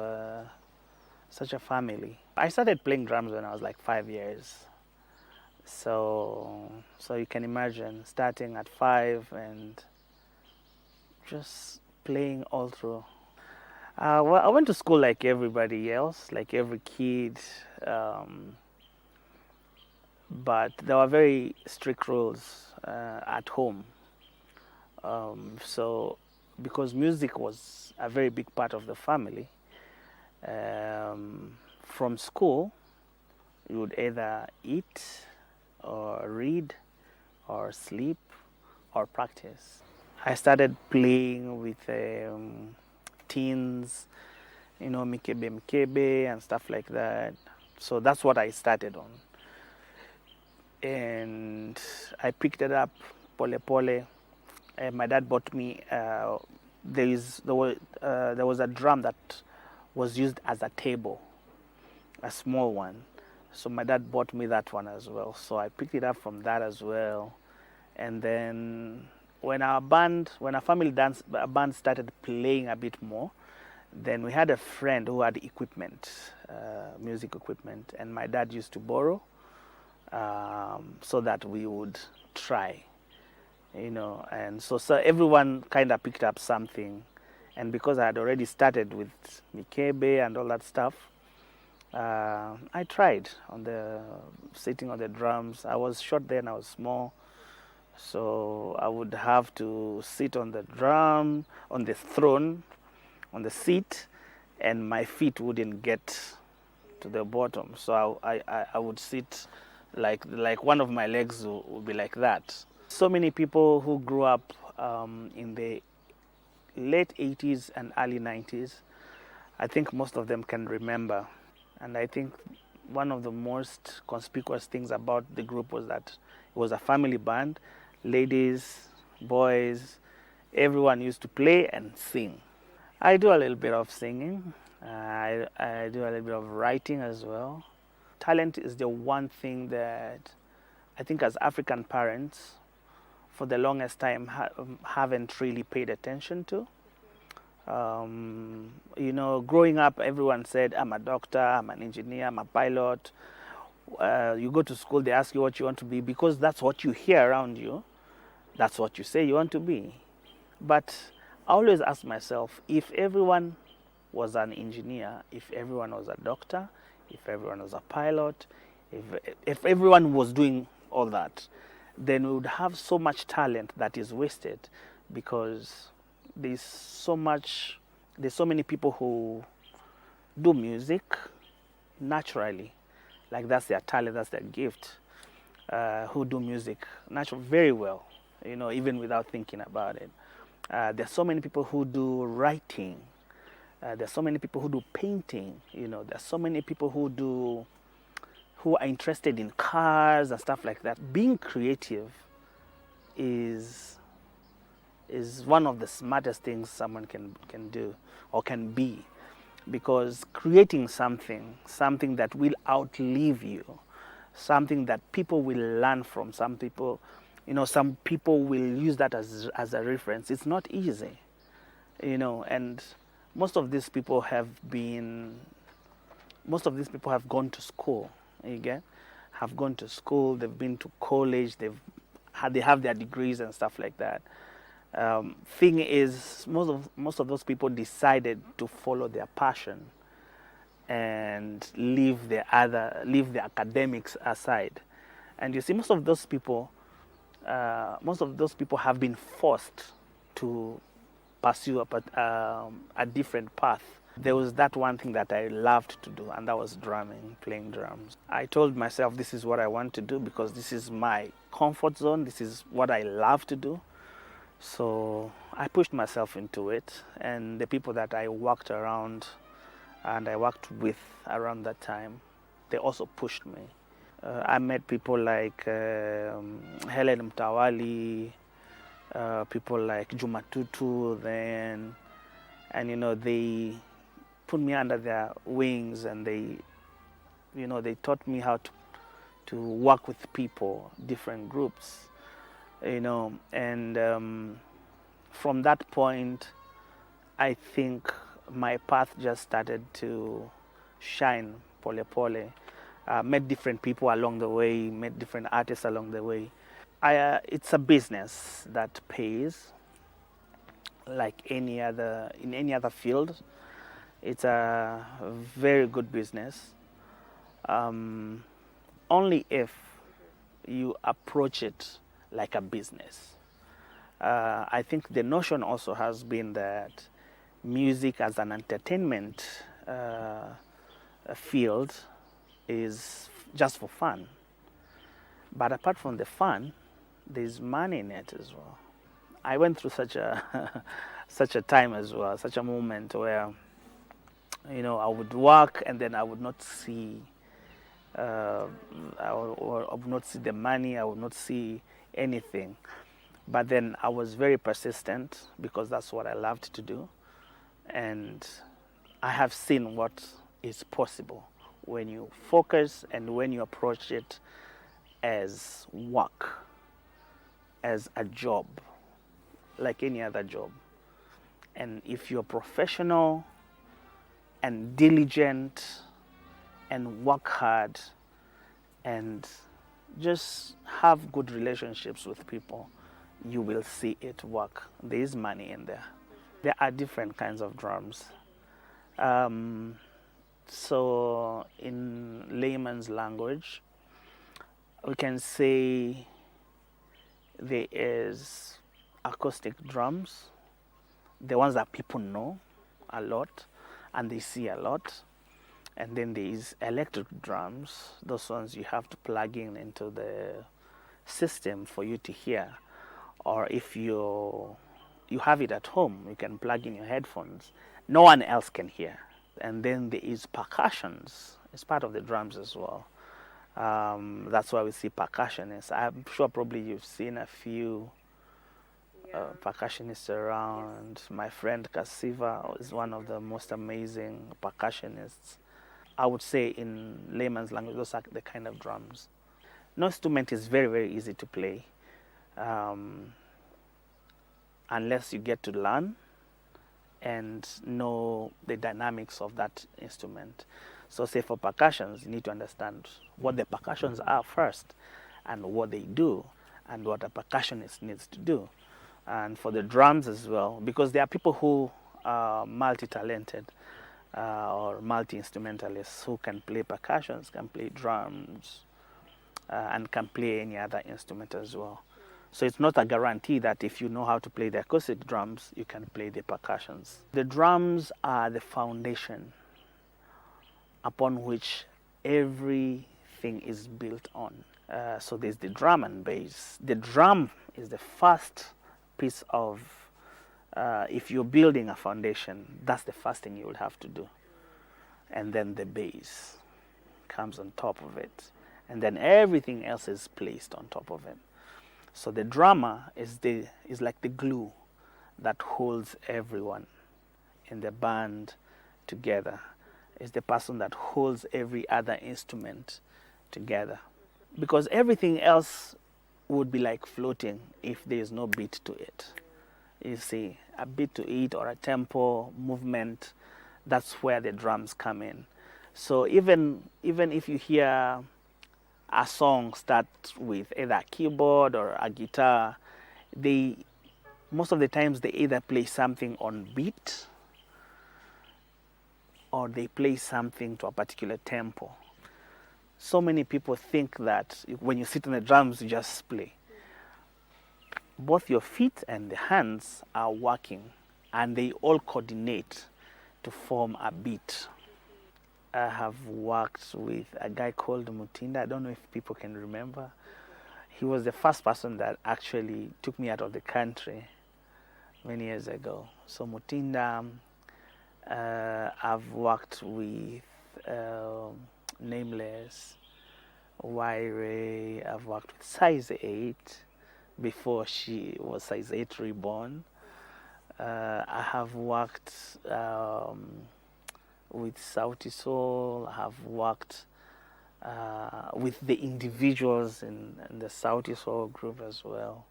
such a family. I started playing drums when I was like 5 years. So you can imagine starting at 5 and just playing all through. Well, I went to school like everybody else, like every kid, but there were very strict rules at home. So because music was a very big part of the family, from school you would either eat or read or sleep or practice. I started playing with teens, mikebe and stuff like that. So that's what I started on. And I picked it up pole pole. My dad bought me, there was a drum that was used as a table, a small one. So my dad bought me that one as well. So I picked it up from that as well. And then when our family band started playing a bit more, then we had a friend who had equipment, music equipment, and my dad used to borrow so that we would try, and so everyone kind of picked up something. And because I had already started with mikebe and all that stuff, I tried sitting on the drums. I was short then, I was small. So I would have to sit on the drum, on the throne, on the seat, and my feet wouldn't get to the bottom. So I would sit like one of my legs would be like that. So many people who grew up in the late 80s and early 90s, I think most of them can remember. And I think one of the most conspicuous things about the group was that it was a family band. Ladies, boys, everyone used to play and sing. I do a little bit of singing. I do a little bit of writing as well. Talent is the one thing that I think as African parents, for the longest time, haven't really paid attention to. Growing up, everyone said, I'm a doctor, I'm an engineer, I'm a pilot. You go to school, they ask you what you want to be, because that's what you hear around you. That's what you say you want to be. But I always ask myself, if everyone was an engineer, if everyone was a doctor, if everyone was a pilot, if everyone was doing all that, then we would have so much talent that is wasted, because there's so many people who do music naturally, like that's their talent, that's their gift, who do music naturally very well, even without thinking about it. There's so many people who do writing. There's so many people who do painting. There's so many people who who are interested in cars and stuff like that. Being creative is one of the smartest things someone can do or can be, because creating something that will outlive you, something that people will learn from, some people will use that as a reference. It's not easy, and most of these people have gone to school. Have gone to school, they've been to college, they have their degrees and stuff like that. Thing is, most of those people decided to follow their passion and leave the academics aside. And you see, most of those people have been forced to pursue a different path. There was that one thing that I loved to do, and that was drumming, playing drums. I told myself, this is what I want to do because this is my comfort zone. This is what I love to do. So I pushed myself into it, and the people that I worked around and I worked with around that time, they also pushed me. I met people like Helen Mtawali, people like Juma Tutu then, and they put me under their wings, and they taught me how to work with people, different groups, and from that point, I think my path just started to shine pole pole. Met different people along the way, met different artists along the way. It's a business that pays like in any other field. It's a very good business, only if you approach it like a business. I think the notion also has been that music as an entertainment field is just for fun. But apart from the fun, there's money in it as well. I went through such a time as well, such a moment where, I would work and then I would not see, I would not see the money, I would not see anything. But then I was very persistent because that's what I loved to do. And I have seen what is possible when you focus and when you approach it as work, as a job, like any other job. And if you're professional and diligent and work hard and just have good relationships with people, you will see it work. There is money in there. There are different kinds of drums. So in layman's language, we can say there is acoustic drums, the ones that people know a lot and they see a lot. And then there is electric drums, those ones you have to plug into the system for you to hear. Or if you have it at home, you can plug in your headphones. No one else can hear. And then there is percussions. It's part of the drums as well. That's why we see percussionists. I'm sure probably you've seen a few percussionists around. My friend Kasiva is one of the most amazing percussionists. I would say in layman's language, those are the kind of drums. No instrument is very, very easy to play unless you get to learn and know the dynamics of that instrument. So say for percussions, you need to understand what the percussions are first and what they do and what a percussionist needs to do. And for the drums as well, because there are people who are multi-talented or multi-instrumentalists who can play percussions, can play drums, and can play any other instrument as well. So it's not a guarantee that if you know how to play the acoustic drums, you can play the percussions. The drums are the foundation upon which everything is built on. So there's the drum and bass. The drum is the first piece of, if you're building a foundation, that's the first thing you will have to do. And then the bass comes on top of it, and then everything else is placed on top of it. So the drummer is like the glue that holds everyone in the band together. Is the person that holds every other instrument together, because everything else would be like floating if there is no beat to it. You see, a beat to it or a tempo movement, that's where the drums come in. So even if you hear a song start with either a keyboard or a guitar, most of the times they either play something on beat or they play something to a particular tempo. So many people think that when you sit on the drums, you just play. Both your feet and the hands are working, and they all coordinate to form a beat. I have worked with a guy called Mutinda. I don't know if people can remember. He was the first person that actually took me out of the country many years ago. So Mutinda, I've worked with Nameless, Waire. I've worked with Size 8 before she was Size 8 Reborn. I have worked with Sauti Soul. I have worked with the individuals in the Sauti Soul group as well.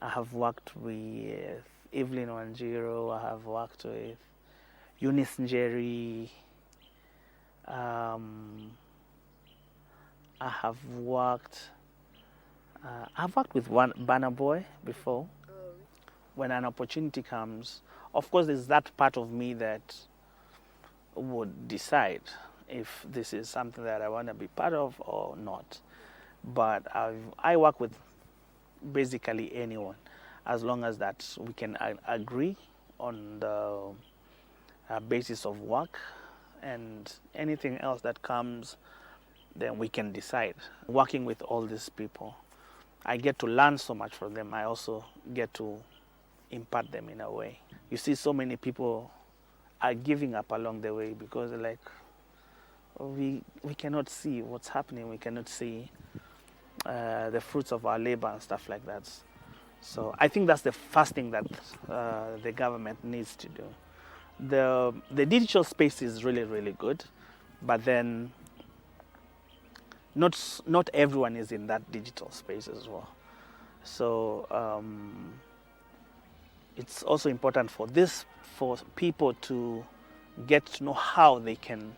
I have worked with Evelyn Wanjiro. I have worked with Eunice Njeri. I have worked with one Banner Boy before. When an opportunity comes, of course, there's that part of me that would decide if this is something that I want to be part of or not. But I work with basically anyone, as long as that we can agree on the basis of work, and anything else that comes, then we can decide. Working with all these people, I get to learn so much from them. I also get to impart them in a way. You see, so many people are giving up along the way because they're like, we cannot see what's happening. We cannot see the fruits of our labor and stuff like that. So I think that's the first thing that the government needs to do. The digital space is really, really good, but then not everyone is in that digital space as well. So it's also important for people to get to know how they can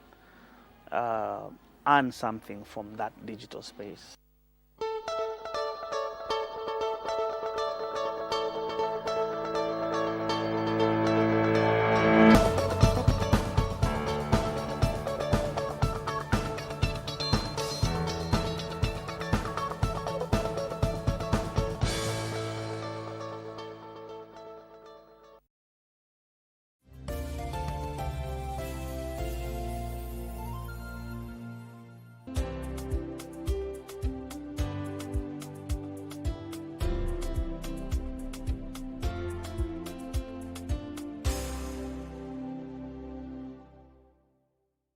earn something from that digital space.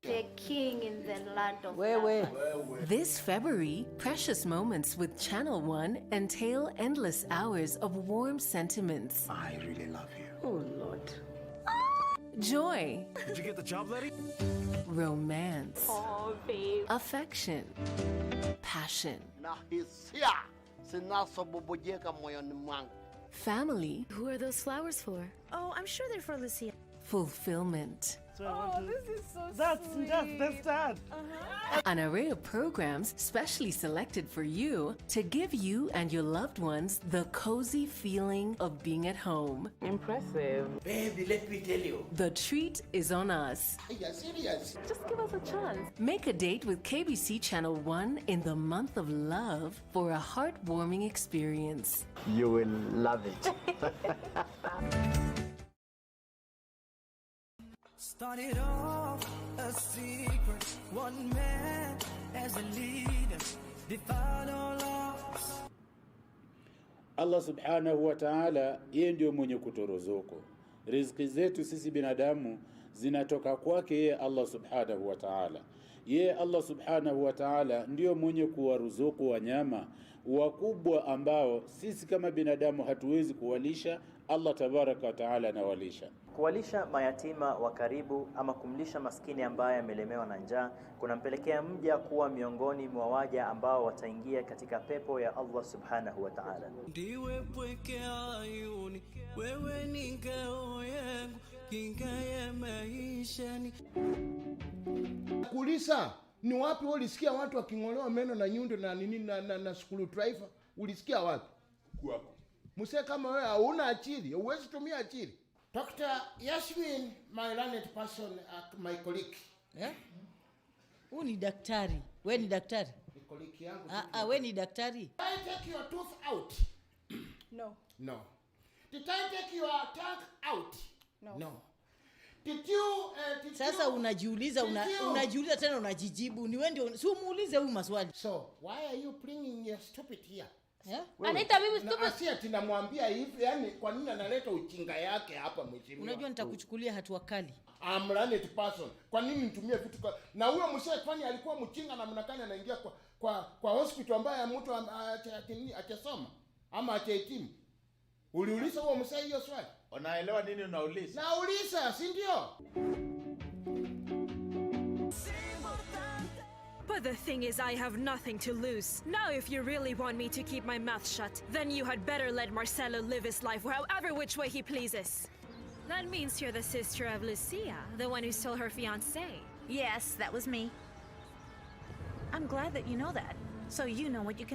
The king in the land of This February, precious moments with Channel One entail endless hours of warm sentiments. I really love you. Oh, Lord. Joy. Did you get the job, Letty? Romance. Oh, babe. Affection. Passion. Na hisia zinazobubujika moyoni mwangu. Family. Who are those flowers for? Oh, I'm sure they're for Lucia. Fulfillment. Oh, this is so sweet. That's that. An array of programs specially selected for you to give you and your loved ones the cozy feeling of being at home. Impressive. Baby, let me tell you. The treat is on us. Are you serious? Just give us a chance. Make a date with KBC Channel 1 in the month of love for a heartwarming experience. You will love it. Started off a secret, one man as a leader, defied all odds. Allah subhanahu wa ta'ala, yeye ndio mwenye kuturuzuku. Riziki zetu sisi binadamu zinatoka kwake yeye Allah subhanahu wa ta'ala. Ye Allah subhanahu wa ta'ala ndio mwenye kuwaruzuku wanyama wakubwa ambao sisi kama binadamu hatuwezi kuwalisha. Allah tabaraka wa ta'ala anawalisha. Kuwalisha mayatima wa karibu ama kumlisha maskini ambaye amelemewa na njaa kunampelekea mja kuwa miongoni mwa waja ambao wataingia katika pepo ya Allah subhanahu wa ta'ala. Ndiwe pweke ayuni, wewe ni ngao yangu, kinga ya maisha ni Kulisa, ni wapi ulisikia watu waking'olewa meno na nyundo na nini na screwdriver? Ulisikia wapi? Kwako. Msee kama wewe hauna akili, huwezi tumia akili. Dr. Yasmin, my learned person, my colleague. Eh? Huyu ni daktari. Wewe ni daktari? Ni colleague yangu. Wewe ni daktari? I take your tooth out. No. No. Did I take your tongue out? No. No. Did you Sasa unajiuliza unajiuliza tena unajijibu. Ni wewe ndio si umuulize huyu maswali. So, why are you bringing your stupid here? Yeah? Anaita mimi stupid. Asia tinamwambia hivi, yani kwa nini analeta ujinga yake hapa mheshimiwa? Unajua nitakuchukulia hatua kali. I'm learned person. Kwa nini nitumie vitu na huyo msee kwani alikuwa mjinga na mnakani anaingia kwa hospital ambaye mtu achasoma ama achahitimu? Uliuliza huo msee hiyo swali? Unaelewa nini unauliza? Nauliza, si ndio? But the thing is, I have nothing to lose. Now, if you really want me to keep my mouth shut, then you had better let Marcelo live his life however which way he pleases. That means you're the sister of Lucia, the one who stole her fiancé. Yes, that was me. I'm glad that you know that, so you know what you can